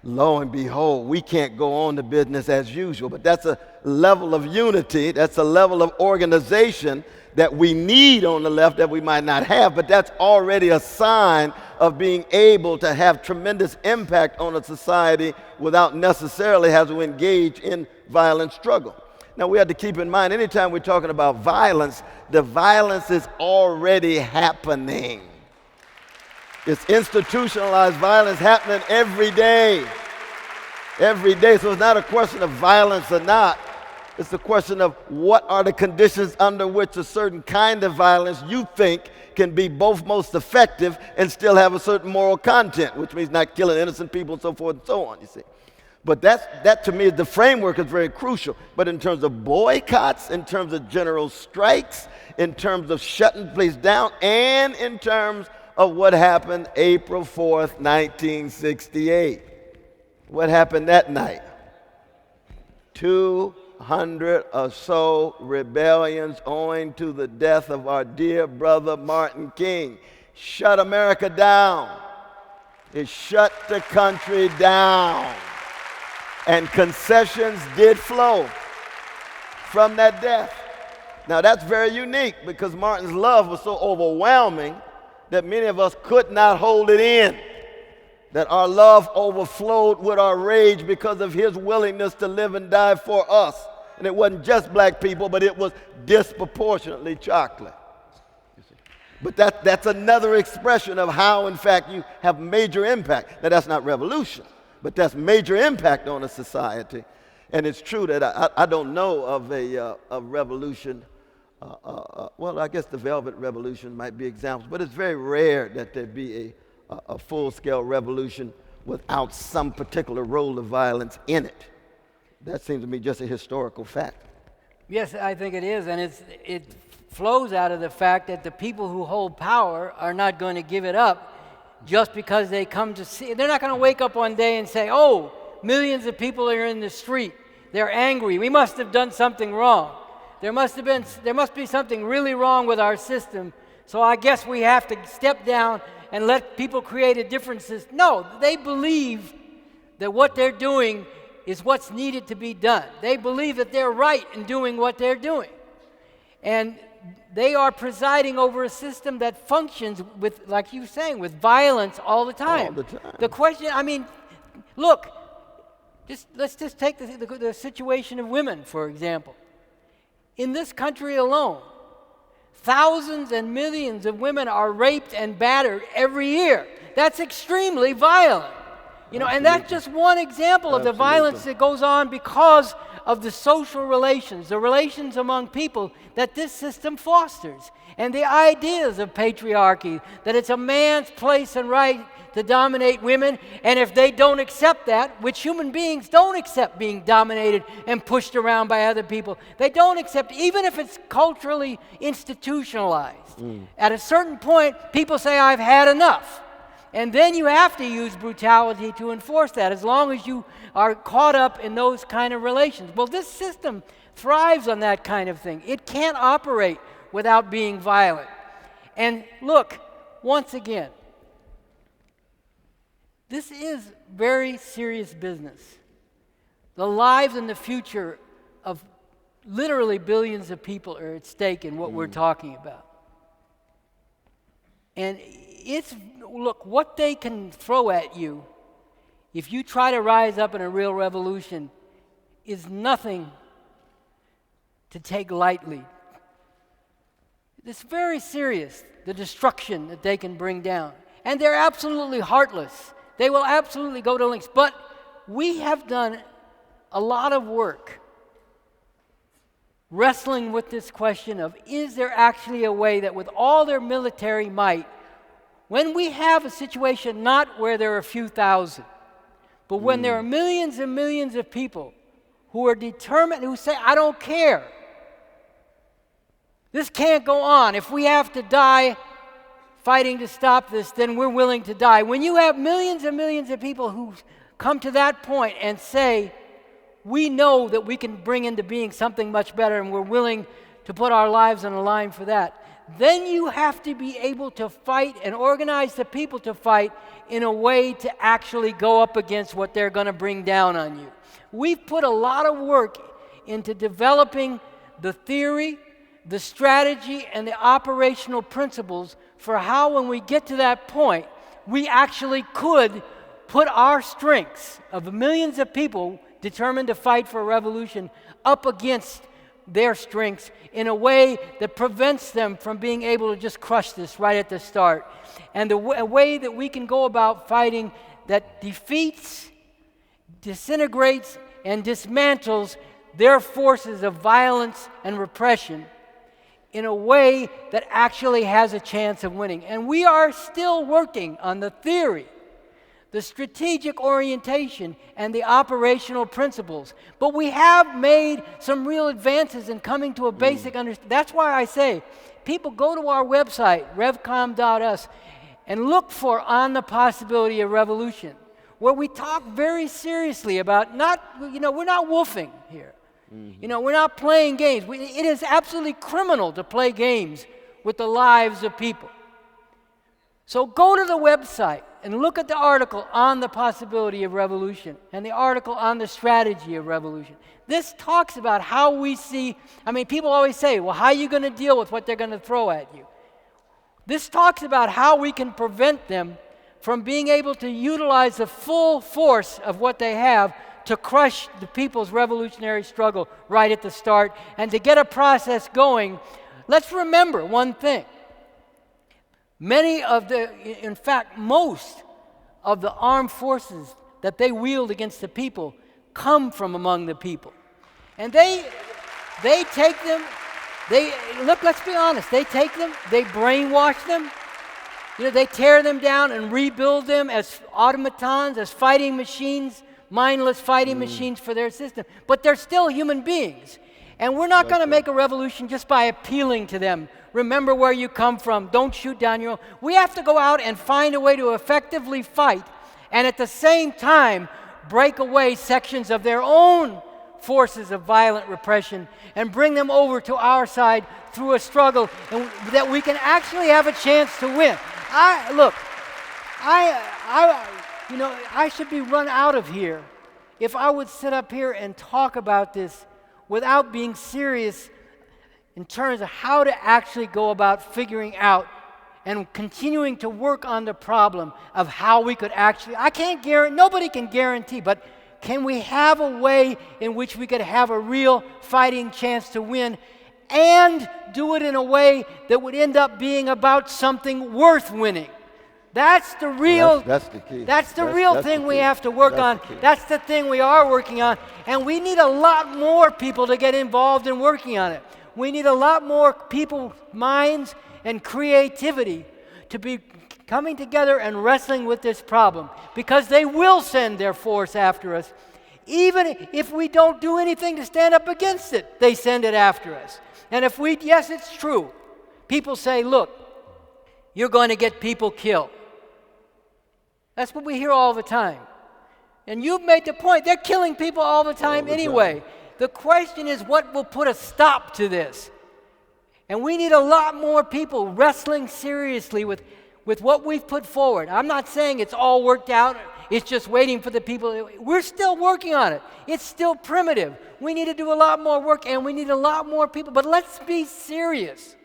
Lo and behold, we can't go on to business as usual. But that's a level of unity, that's a level of organization that we need on the left that we might not have, but that's already a sign of being able to have tremendous impact on a society without necessarily having to engage in violent struggle. Now, we have to keep in mind, anytime we're talking about violence, the violence is already happening. It's institutionalized violence happening every day. Every day. So it's not a question of violence or not. It's a question of what are the conditions under which a certain kind of violence you think can be both most effective and still have a certain moral content, which means not killing innocent people and so forth and so on, you see. But that to me, the framework is very crucial. But in terms of boycotts, in terms of general strikes, in terms of shutting the place down, and in terms of what happened April 4th, 1968. What happened that night? 200 or so rebellions owing to the death of our dear brother Martin King. Shut America down. It shut the country down. And concessions did flow from that death. Now that's very unique because Martin's love was so overwhelming that many of us could not hold it in. That our love overflowed with our rage because of his willingness to live and die for us. And it wasn't just black people, but it was disproportionately chocolate. But that's another expression of how, in fact, you have major impact. Now, that's not revolution, but that's major impact on a society. And it's true that I don't know of a revolution. Well, I guess the Velvet Revolution might be examples, but it's very rare that there be a full-scale revolution without some particular role of violence in it. That seems to me just a historical fact. Yes, I think it is, and it flows out of the fact that the people who hold power are not going to give it up, just because they come to see. They're not going to wake up one day and say, oh, millions of people are in the street. They're angry. We must have done something wrong. There must be something really wrong with our system. So I guess we have to step down and let people create a different system. No, they believe that what they're doing is what's needed to be done. They believe that they're right in doing what they're doing. And they are presiding over a system that functions with, like you were saying, with violence all the time. All the time. The question, I mean, look, let's just take the situation of women, for example. In this country alone, thousands and millions of women are raped and battered every year. That's extremely violent. You know, and that's just one example of the violence that goes on because of the social relations, the relations among people that this system fosters. And the ideas of patriarchy, that it's a man's place and right to dominate women, and if they don't accept that, which human beings don't accept being dominated and pushed around by other people, they don't accept, even if it's culturally institutionalized. At a certain point, people say, I've had enough. And then you have to use brutality to enforce that, as long as you are caught up in those kind of relations. Well, this system thrives on that kind of thing. It can't operate without being violent. And look, once again, this is very serious business. The lives and the future of literally billions of people are at stake in what we're talking about. And look, what they can throw at you if you try to rise up in a real revolution is nothing to take lightly. It's very serious, the destruction that they can bring down. And they're absolutely heartless. They will absolutely go to lengths. But we have done a lot of work wrestling with this question of, is there actually a way that with all their military might, when we have a situation not where there are a few thousand, but when there are millions and millions of people who are determined, who say, I don't care. This can't go on. If we have to die fighting to stop this, then we're willing to die. When you have millions and millions of people who come to that point and say, we know that we can bring into being something much better and we're willing to put our lives on the line for that, then you have to be able to fight and organize the people to fight in a way to actually go up against what they're going to bring down on you. We've put a lot of work into developing the theory, the strategy, and the operational principles for how, when we get to that point, we actually could put our strengths of millions of people determined to fight for a revolution up against their strengths in a way that prevents them from being able to just crush this right at the start. And a way that we can go about fighting that defeats, disintegrates, and dismantles their forces of violence and repression in a way that actually has a chance of winning. And we are still working on the theory, the strategic orientation, and the operational principles. But we have made some real advances in coming to a basic understanding. That's why I say, people go to our website, revcom.us, and look for On the Possibility of Revolution, where we talk very seriously about we're not woofing here. You know, we're not playing games. It is absolutely criminal to play games with the lives of people. So go to the website and look at the article on the possibility of revolution and the article on the strategy of revolution. This talks about how we see, people always say, well, how are you going to deal with what they're going to throw at you? This talks about how we can prevent them from being able to utilize the full force of what they have to crush the people's revolutionary struggle right at the start and to get a process going. Let's remember one thing. In fact, most of the armed forces that they wield against the people come from among the people. And they take them, let's be honest, they take them, they brainwash them, they tear them down and rebuild them as automatons, as fighting machines, mindless fighting machines for their system. But they're still human beings. And we're not going to make a revolution just by appealing to them Remember where you come from. Don't shoot down your own. We have to go out and find a way to effectively fight and at the same time break away sections of their own forces of violent repression and bring them over to our side through a struggle and that we can actually have a chance to win. I should be run out of here if I would sit up here and talk about this without being serious in terms of how to actually go about figuring out and continuing to work on the problem of how we could actually, nobody can guarantee, but can we have a way in which we could have a real fighting chance to win and do it in a way that would end up being about something worth winning? That's the real, that's the key. That's the real thing we have to work on. That's the thing we are working on. And we need a lot more people to get involved in working on it. We need a lot more people, minds, and creativity to be coming together and wrestling with this problem, because they will send their force after us. Even if we don't do anything to stand up against it, they send it after us. And if we, yes, it's true. People say, look, you're going to get people killed. That's what we hear all the time. And you've made the point, they're killing people all the time anyway. The question is, what will put a stop to this? And we need a lot more people wrestling seriously with what we've put forward. I'm not saying it's all worked out. It's just waiting for the people. We're still working on it. It's still primitive. We need to do a lot more work, and we need a lot more people. But let's be serious.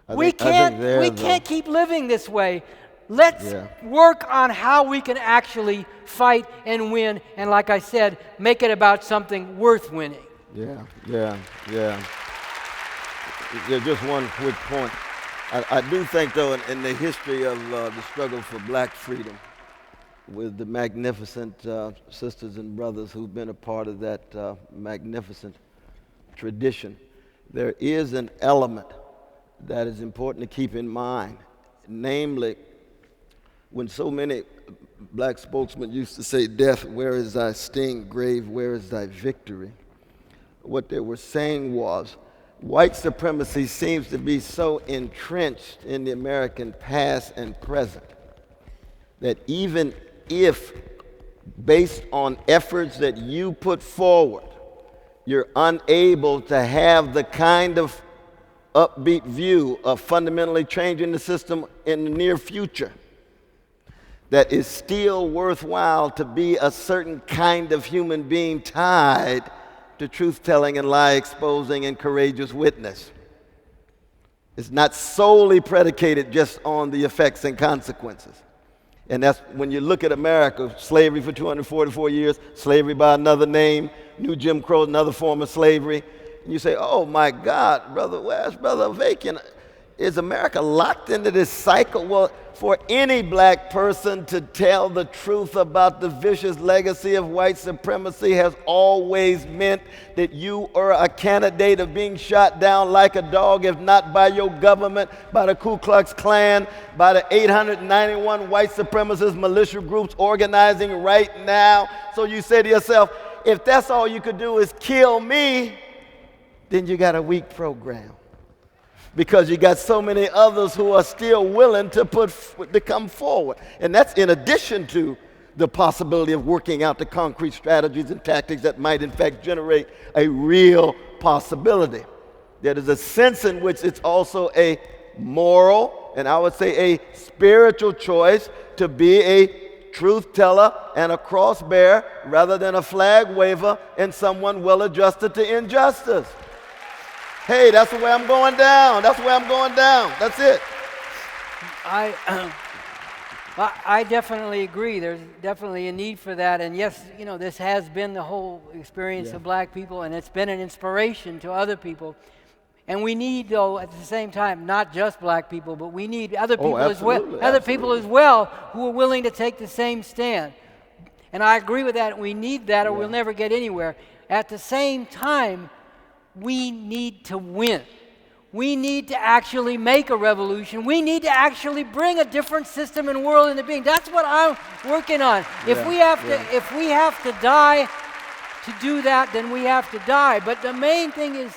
We can't keep living this way. Let's work on how we can actually fight and win, and like I said, make it about something worth winning. Yeah. Just one quick point. I do think, though, in the history of the struggle for black freedom, with the magnificent sisters and brothers who've been a part of that magnificent tradition, there is an element that is important to keep in mind. Namely, when so many black spokesmen used to say, "Death, where is thy sting? Grave, where is thy victory?" What they were saying was, white supremacy seems to be so entrenched in the American past and present that even if, based on efforts that you put forward, you're unable to have the kind of upbeat view of fundamentally changing the system in the near future, that is still worthwhile to be a certain kind of human being tied to truth-telling and lie-exposing and courageous witness. It's not solely predicated just on the effects and consequences. And that's when you look at America, slavery for 244 years, slavery by another name, New Jim Crow, another form of slavery. And you say, oh my God, Brother West, Brother Avakian, is America locked into this cycle? Well, for any black person to tell the truth about the vicious legacy of white supremacy has always meant that you are a candidate of being shot down like a dog, if not by your government, by the Ku Klux Klan, by the 891 white supremacist militia groups organizing right now. So you say to yourself, if that's all you could do is kill me, then you got a weak program. Because you got so many others who are still willing to come forward. And that's in addition to the possibility of working out the concrete strategies and tactics that might in fact generate a real possibility. There is a sense in which it's also a moral, and I would say a spiritual choice to be a truth teller and a cross bearer rather than a flag waver and someone well adjusted to injustice. Hey, that's the way I'm going down. That's the way I'm going down. That's it. I definitely agree. There's definitely a need for that. And yes, this has been the whole experience of black people, and it's been an inspiration to other people. And we need, though, at the same time, not just black people, but we need other people as well. Other people as well who are willing to take the same stand. And I agree with that. We need that, or we'll never get anywhere. At the same time, we need to win. We need to actually make a revolution. We need to actually bring a different system and world into being. That's what I'm working on. If we have to die to do that, then we have to die. But the main thing is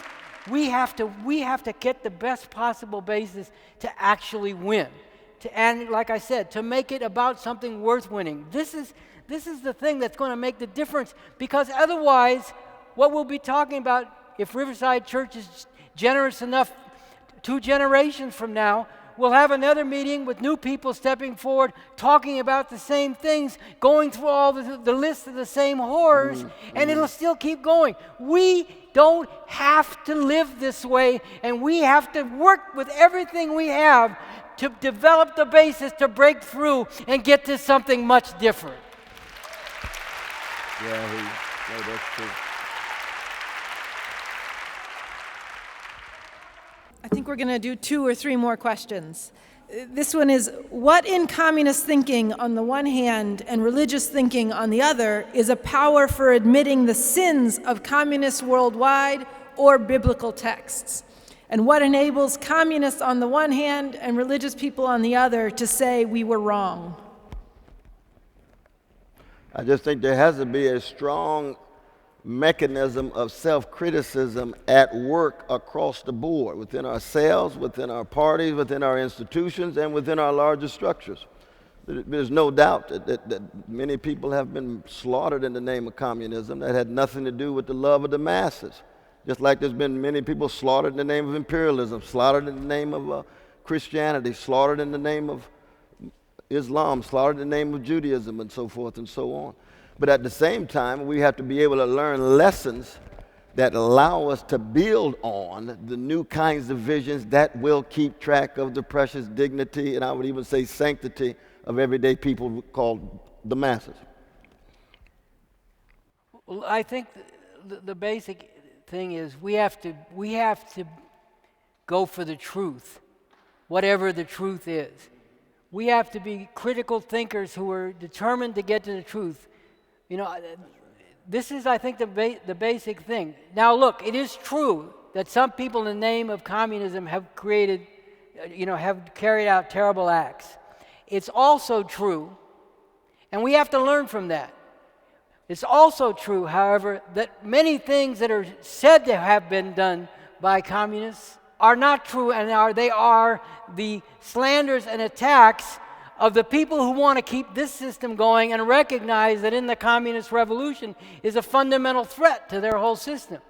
we have to get the best possible basis to actually win. And like I said, to make it about something worth winning. This is the thing that's going to make the difference, because otherwise, what we'll be talking about, if Riverside Church is generous enough, 2 generations from now, we'll have another meeting with new people stepping forward, talking about the same things, going through all the list of the same horrors, and it'll still keep going. We don't have to live this way, and we have to work with everything we have to develop the basis to break through and get to something much different. Yeah, that's true. I think we're going to do 2 or 3 more questions. This one is, what in communist thinking on the one hand and religious thinking on the other is a power for admitting the sins of communists worldwide or biblical texts? And what enables communists on the one hand and religious people on the other to say we were wrong? I just think there has to be a strong mechanism of self-criticism at work across the board, within ourselves, within our parties, within our institutions, and within our larger structures. There's no doubt that many people have been slaughtered in the name of communism that had nothing to do with the love of the masses. Just like there's been many people slaughtered in the name of imperialism, slaughtered in the name of Christianity, slaughtered in the name of Islam, slaughtered in the name of Judaism, and so forth and so on. But at the same time, we have to be able to learn lessons that allow us to build on the new kinds of visions that will keep track of the precious dignity, and I would even say sanctity, of everyday people called the masses. Well, I think the basic thing is we have to go for the truth, whatever the truth is. We have to be critical thinkers who are determined to get to the truth. You know, this is, I think, the basic thing. Now, look, it is true that some people in the name of communism have carried out terrible acts. It's also true, and we have to learn from that. It's also true, however, that many things that are said to have been done by communists are not true, and they are the slanders and attacks of the people who want to keep this system going and recognize that in the communist revolution is a fundamental threat to their whole system.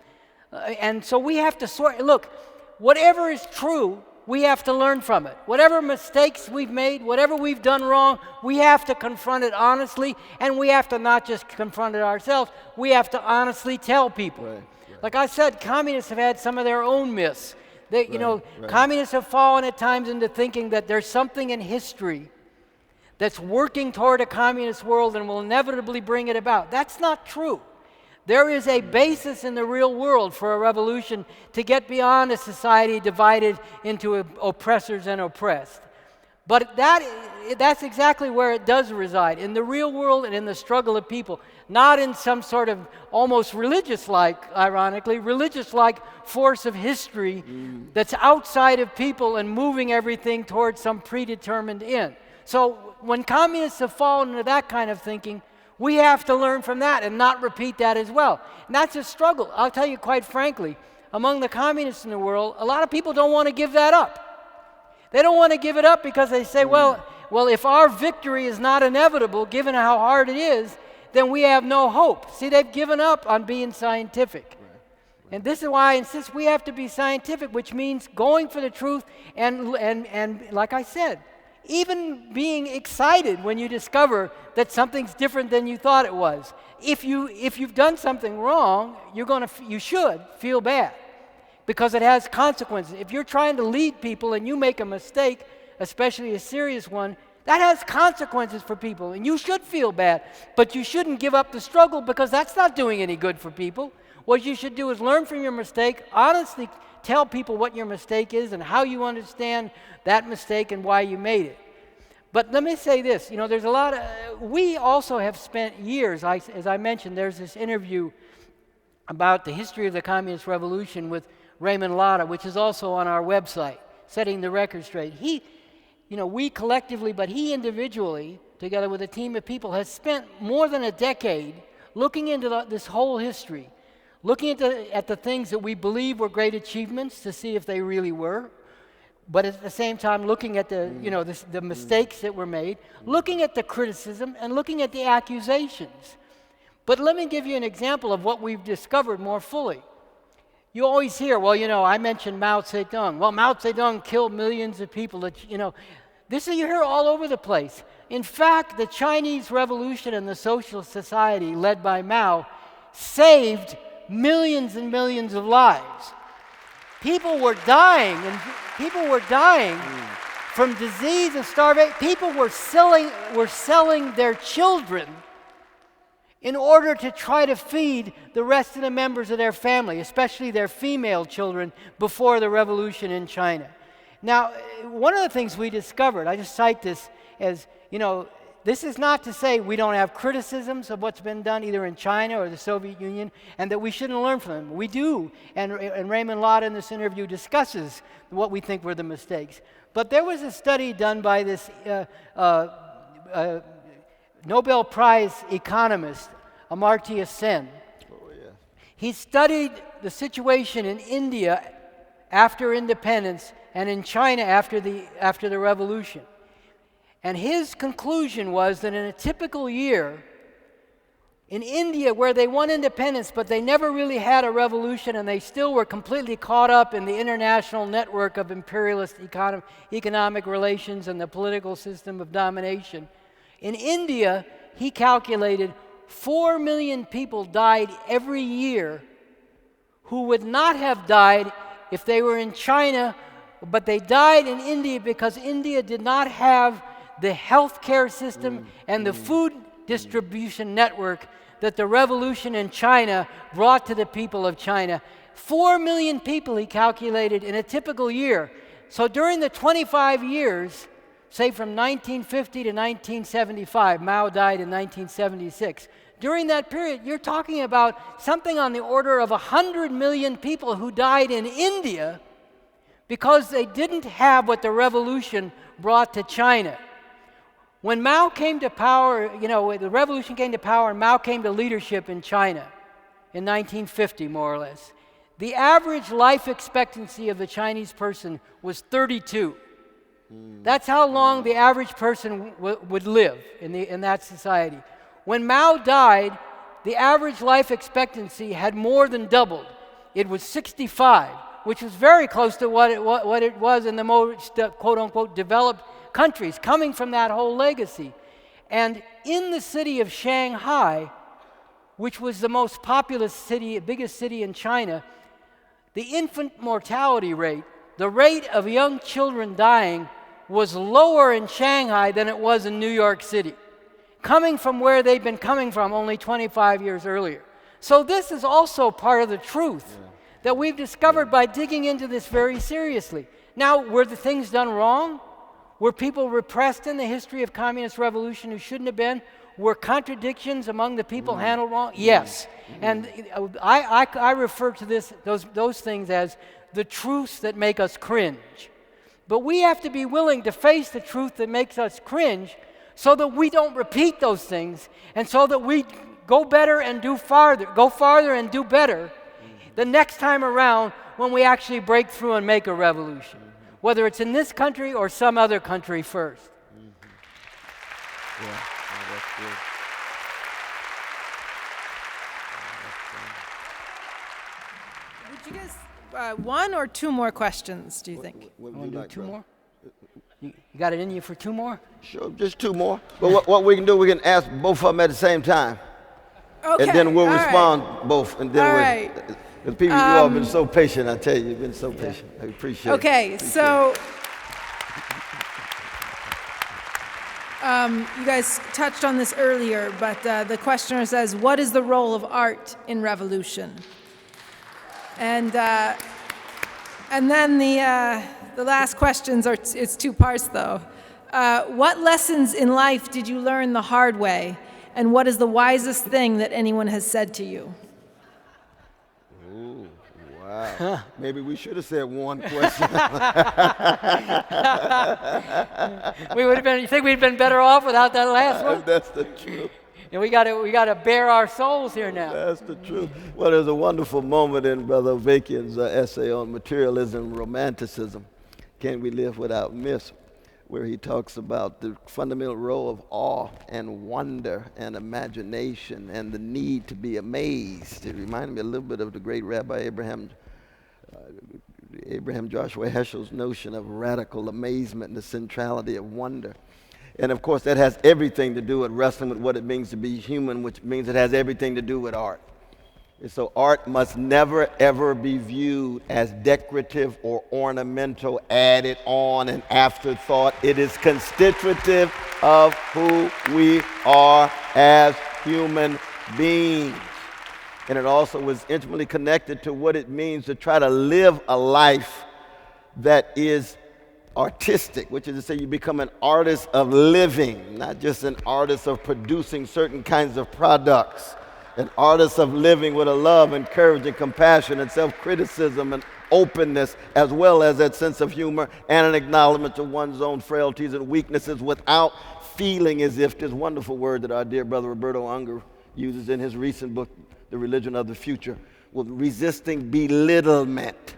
And so we have to look, whatever is true, we have to learn from it. Whatever mistakes we've made, whatever we've done wrong, we have to confront it honestly, and we have to not just confront it ourselves, we have to honestly tell people. Right. Like I said, communists have had some of their own myths. Communists have fallen at times into thinking that there's something in history that's working toward a communist world and will inevitably bring it about. That's not true. There is a basis in the real world for a revolution to get beyond a society divided into oppressors and oppressed. But that's exactly where it does reside, in the real world and in the struggle of people, not in some sort of almost religious-like, ironically, religious-like force of history that's outside of people and moving everything towards some predetermined end. So when communists have fallen into that kind of thinking, we have to learn from that and not repeat that as well. And that's a struggle. I'll tell you quite frankly, among the communists in the world, a lot of people don't want to give that up. They don't want to give it up because they say, well, if our victory is not inevitable, given how hard it is, then we have no hope. See, they've given up on being scientific. And this is why I insist we have to be scientific, which means going for the truth and like I said, even being excited when you discover that something's different than you thought it was. If you've done something wrong, you should feel bad because it has consequences. If you're trying to lead people and you make a mistake, especially a serious one, that has consequences for people, and you should feel bad. But you shouldn't give up the struggle because that's not doing any good for people. What you should do is learn from your mistake, honestly tell people what your mistake is and how you understand that mistake and why you made it. But let me say this, there's a lot of, we also have spent years, as I mentioned, there's this interview about the history of the Communist Revolution with Raymond Lotta, which is also on our website, Setting the Record Straight. We collectively, but he individually, together with a team of people, has spent more than a decade looking into this whole history, looking at the things that we believe were great achievements to see if they really were, but at the same time looking at the mistakes that were made, looking at the criticism and looking at the accusations. But let me give you an example of what we've discovered more fully. You always hear, well, I mentioned Mao Zedong. Well, Mao Zedong killed millions of people. This you hear all over the place. In fact, the Chinese Revolution and the Socialist Society led by Mao saved millions and millions of lives. People were dying, from disease and starvation. People were selling their children in order to try to feed the rest of the members of their family, especially their female children, before the revolution in China. Now, one of the things we discovered, I just cite this as, this is not to say we don't have criticisms of what's been done either in China or the Soviet Union, and that we shouldn't learn from them. We do, and Raymond Lotta in this interview discusses what we think were the mistakes. But there was a study done by this Nobel Prize economist, Amartya Sen. Oh, yeah. He studied the situation in India after independence and in China after the revolution. And his conclusion was that in a typical year, in India, where they won independence, but they never really had a revolution, and they still were completely caught up in the international network of imperialist economic relations and the political system of domination. In India, he calculated 4 million people died every year who would not have died if they were in China, but they died in India because India did not have the healthcare system and the food distribution network that the revolution in China brought to the people of China. 4 million people, he calculated, in a typical year. So during the 25 years, say from 1950 to 1975, Mao died in 1976. During that period, you're talking about something on the order of 100 million people who died in India because they didn't have what the revolution brought to China. When Mao came to power, the revolution came to power and Mao came to leadership in China in 1950, more or less, the average life expectancy of the Chinese person was 32. That's how long the average person would live in that society. When Mao died, the average life expectancy had more than doubled. It was 65, which was very close to what it was in the most quote-unquote developed countries, coming from that whole legacy. And in the city of Shanghai, which was the most populous city, biggest city in China, the infant mortality rate, the rate of young children dying, was lower in Shanghai than it was in New York City, coming from where they'd been coming from only 25 years earlier. So this is also part of the truth that we've discovered by digging into this very seriously. Now, were the things done wrong? Were people repressed in the history of communist revolution who shouldn't have been? Were contradictions among the people handled wrong? Yes. And I refer to those things as the truths that make us cringe. But we have to be willing to face the truth that makes us cringe so that we don't repeat those things, and so that we go farther and do better the next time around when we actually break through and make a revolution, whether it's in this country or some other country first. Yeah, that's good. Would you guys, one or two more questions, do you think? What Want would to you do like, two brother? more? You got it in you for two more? Sure, just two more. But what we can do, we can ask both of them at the same time. Okay. And then we'll all respond both. And then All we'll, right. the people, you all have been so patient, I tell you, you've been so patient. I appreciate it. Okay, so you guys touched on this earlier, but the questioner says, what is the role of art in revolution? And then the last questions are, it's two parts though. What lessons in life did you learn the hard way? And what is the wisest thing that anyone has said to you? Ooh, wow. Maybe we should have said one question. You think we'd been better off without that last one? That's the truth. And we gotta bare our souls here now. That's the truth. Well, there's a wonderful moment in Brother Avakian's essay on materialism and romanticism, Can We Live Without Myths, where he talks about the fundamental role of awe and wonder and imagination and the need to be amazed. It reminded me a little bit of the great Rabbi Abraham Joshua Heschel's notion of radical amazement and the centrality of wonder. And of course, that has everything to do with wrestling with what it means to be human, which means it has everything to do with art. And so art must never, ever be viewed as decorative or ornamental, added on, an afterthought. It is constitutive of who we are as human beings. And it also is intimately connected to what it means to try to live a life that is artistic, which is to say you become an artist of living, not just an artist of producing certain kinds of products. An artist of living with a love and courage and compassion and self-criticism and openness, as well as that sense of humor and an acknowledgement of one's own frailties and weaknesses without feeling as if this wonderful word that our dear brother Roberto Unger uses in his recent book, The Religion of the Future, with resisting belittlement.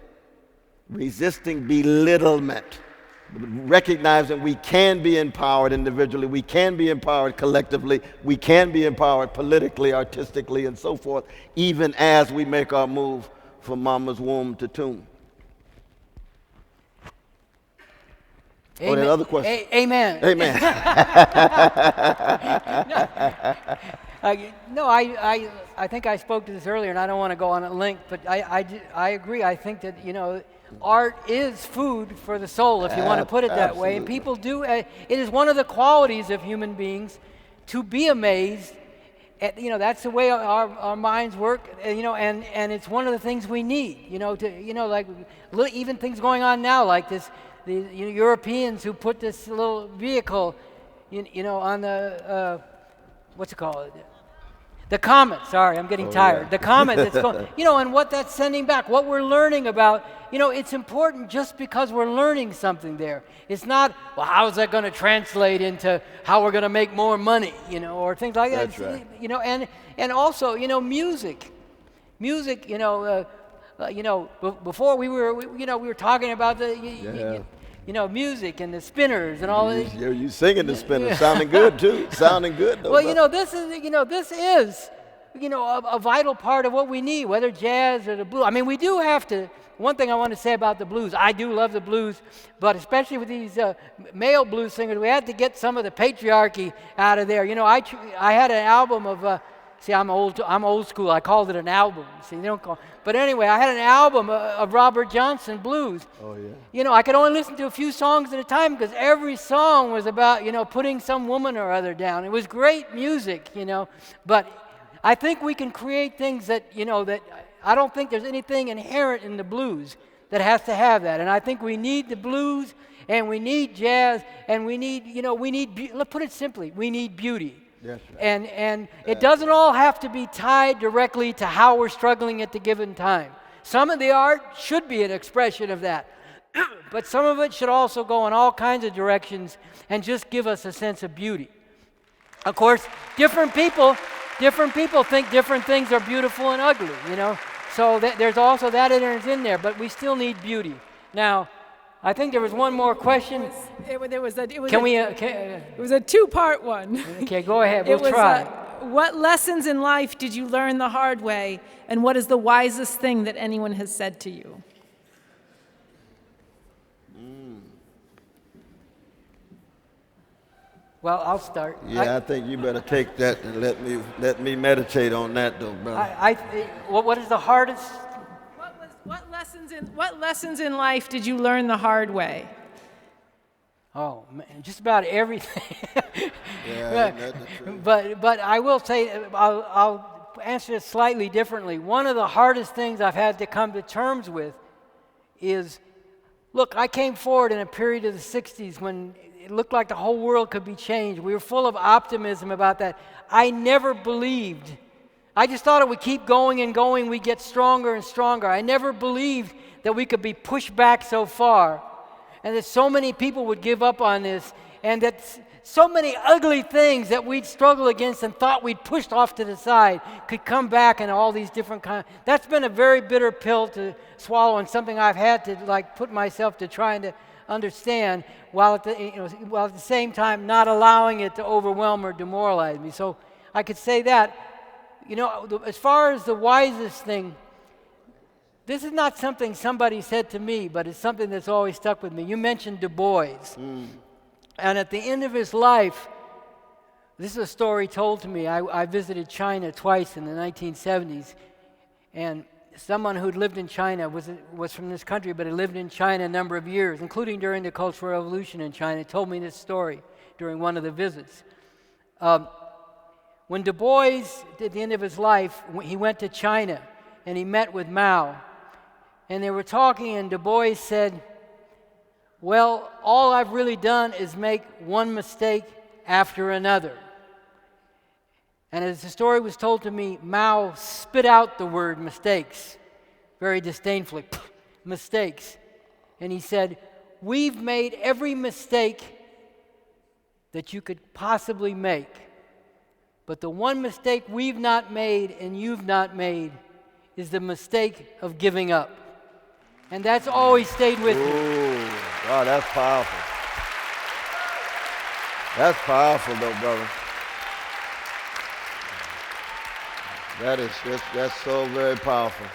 Resisting belittlement. Recognizing we can be empowered individually, we can be empowered collectively, we can be empowered politically, artistically, and so forth, even as we make our move from mama's womb to tomb. Amen. Oh, that other question. Amen. Amen. No, I think I spoke to this earlier, and I don't want to go on at length, but I agree. I think that, art is food for the soul, if you want to put it that way. And people do, it is one of the qualities of human beings to be amazed. That's the way our minds work, and it's one of the things we need, like even things going on now, like this, the Europeans who put this little vehicle, on the, what's it called? The comet, sorry, I'm getting tired. Yeah. The comet that's going, and what that's sending back, what we're learning about, it's important just because we're learning something there. It's not, well, how is that going to translate into how we're going to make more money, or things like that. That's right. And also, music. Music, before we were talking about the, music and the spinners and all that. You singing the spinners, sounding good too. Sounding good though. Well, this is a vital part of what we need, whether jazz or the blues. I mean, we do have to. One thing I want to say about the blues, I do love the blues, but especially with these male blues singers, we had to get some of the patriarchy out of there. I had an album of. See, I'm old school. I called it an album. See, they don't call. But anyway, I had an album of Robert Johnson blues. Oh yeah. I could only listen to a few songs at a time because every song was about putting some woman or other down. It was great music, But I think we can create things that that I don't think there's anything inherent in the blues that has to have that. And I think we need the blues and we need jazz and we need let's put it simply, we need beauty. Yes, right. And it doesn't all have to be tied directly to how we're struggling at the given time. Some of the art should be an expression of that. But some of it should also go in all kinds of directions and just give us a sense of beauty. Of course, different people think different things are beautiful and ugly, So there's also that in there, but we still need beauty. Now, I think there was one more question. It was a two-part one. Okay, go ahead. We'll try. What lessons in life did you learn the hard way, and what is the wisest thing that anyone has said to you? Well, I'll start. Yeah, I think you better take that and let me meditate on that, though, brother. What is the hardest? What lessons in life did you learn the hard way? Oh man, just about everything. Yeah, that's the truth. But I will say, I'll answer it slightly differently. One of the hardest things I've had to come to terms with is, look, I came forward in a period of the 60s when it looked like the whole world could be changed. We were full of optimism about that. I never believed. I just thought it would keep going and going. We'd get stronger and stronger. I never believed that we could be pushed back so far and that so many people would give up on this and that so many ugly things that we'd struggle against and thought we'd pushed off to the side could come back in all these different kinds. That's been a very bitter pill to swallow, and something I've had to put myself to trying to understand, while at the same time not allowing it to overwhelm or demoralize me. So I could say that, as far as the wisest thing, this is not something somebody said to me, but it's something that's always stuck with me. You mentioned Du Bois. And at the end of his life, this is a story told to me. I visited China twice in the 1970s, and someone who'd lived in China was from this country, but had lived in China a number of years, including during the Cultural Revolution in China, told me this story during one of the visits. When Du Bois, at the end of his life, he went to China, and he met with Mao. And they were talking, and Du Bois said, well, all I've really done is make one mistake after another. And as the story was told to me, Mao spit out the word mistakes, very disdainfully, mistakes. And he said, we've made every mistake that you could possibly make. But the one mistake we've not made and you've not made is the mistake of giving up. And that's always stayed with me. Ooh, wow, that's powerful. That's powerful, though, brother. That's so very powerful.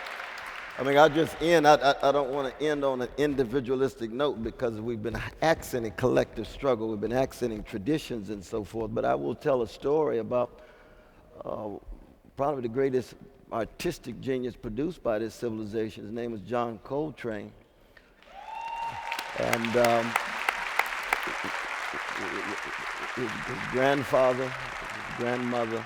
I mean, I'll just end. I don't want to end on an individualistic note because we've been accenting collective struggle. We've been accenting traditions and so forth. But I will tell a story about probably the greatest artistic genius produced by this civilization. His name was John Coltrane. And his grandfather, his grandmother,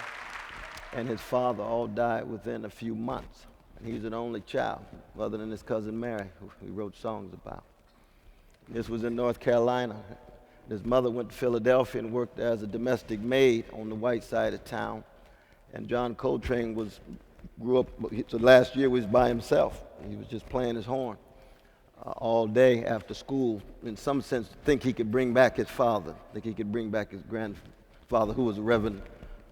and his father all died within a few months. And he was an only child, other than his cousin Mary, who he wrote songs about. This was in North Carolina. His mother went to Philadelphia and worked as a domestic maid on the white side of town. And John Coltrane grew up, so last year he was by himself. He was just playing his horn all day after school. In some sense, think he could bring back his father, think he could bring back his grandfather, who was Reverend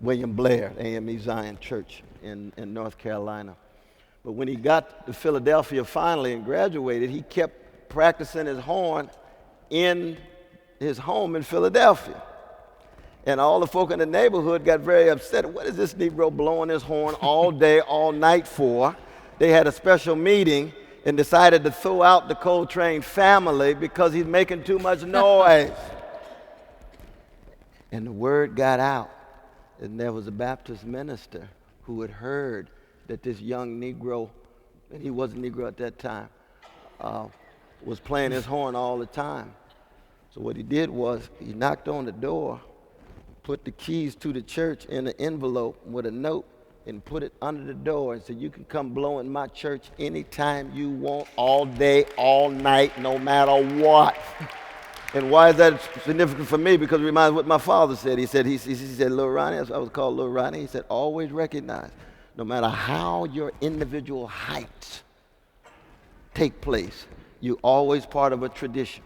William Blair, AME Zion Church in North Carolina. But when he got to Philadelphia finally and graduated, he kept practicing his horn in his home in Philadelphia. And all the folk in the neighborhood got very upset. What is this Negro blowing his horn all day, all night for? They had a special meeting and decided to throw out the Coltrane family because he's making too much noise. And the word got out, and there was a Baptist minister who had heard that this young Negro, and he wasn't Negro at that time, was playing his horn all the time. So what he did was he knocked on the door, put the keys to the church in an envelope with a note, and put it under the door and said, you can come blow in my church anytime you want, all day, all night, no matter what. And why is that significant for me? Because it reminds me what my father said. He said, Little Ronnie, I was called Little Ronnie. He said, always recognize, no matter how your individual heights take place, you're always part of a tradition.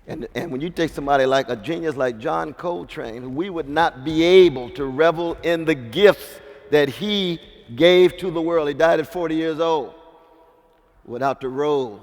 And when you take somebody like a genius like John Coltrane, we would not be able to revel in the gifts that he gave to the world. He died at 40 years old without the role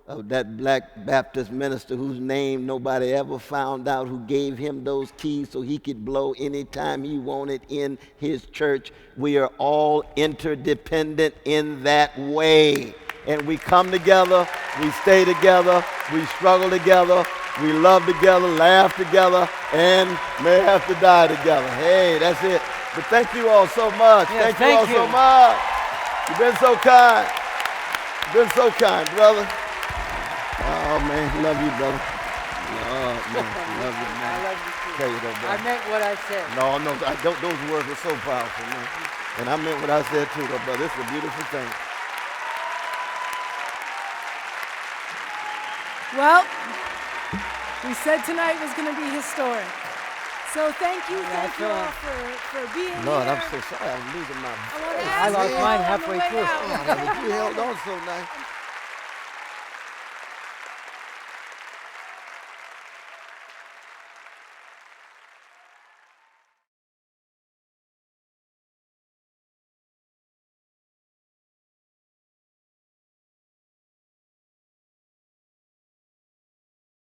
of that black Baptist minister whose name nobody ever found out, who gave him those keys so he could blow anytime he wanted in his church. We are all interdependent in that way. And we come together, we stay together, we struggle together, we love together, laugh together, and may have to die together. Hey, that's it. But thank you all so much. Yes, thank you all so much. You've been so kind. You've been so kind, brother. Oh, man, love you, brother. Oh, man, love you, man. I love you too. Tell you that, brother. I meant what I said. No, those words were so powerful, man. And I meant what I said too, though, brother. This is a beautiful thing. Well, we said tonight was going to be historic. So thank you all for being Lord, here. I'm so sorry. I'm losing my I want to I ask lost you mine on the halfway way through. out. you held on so nice.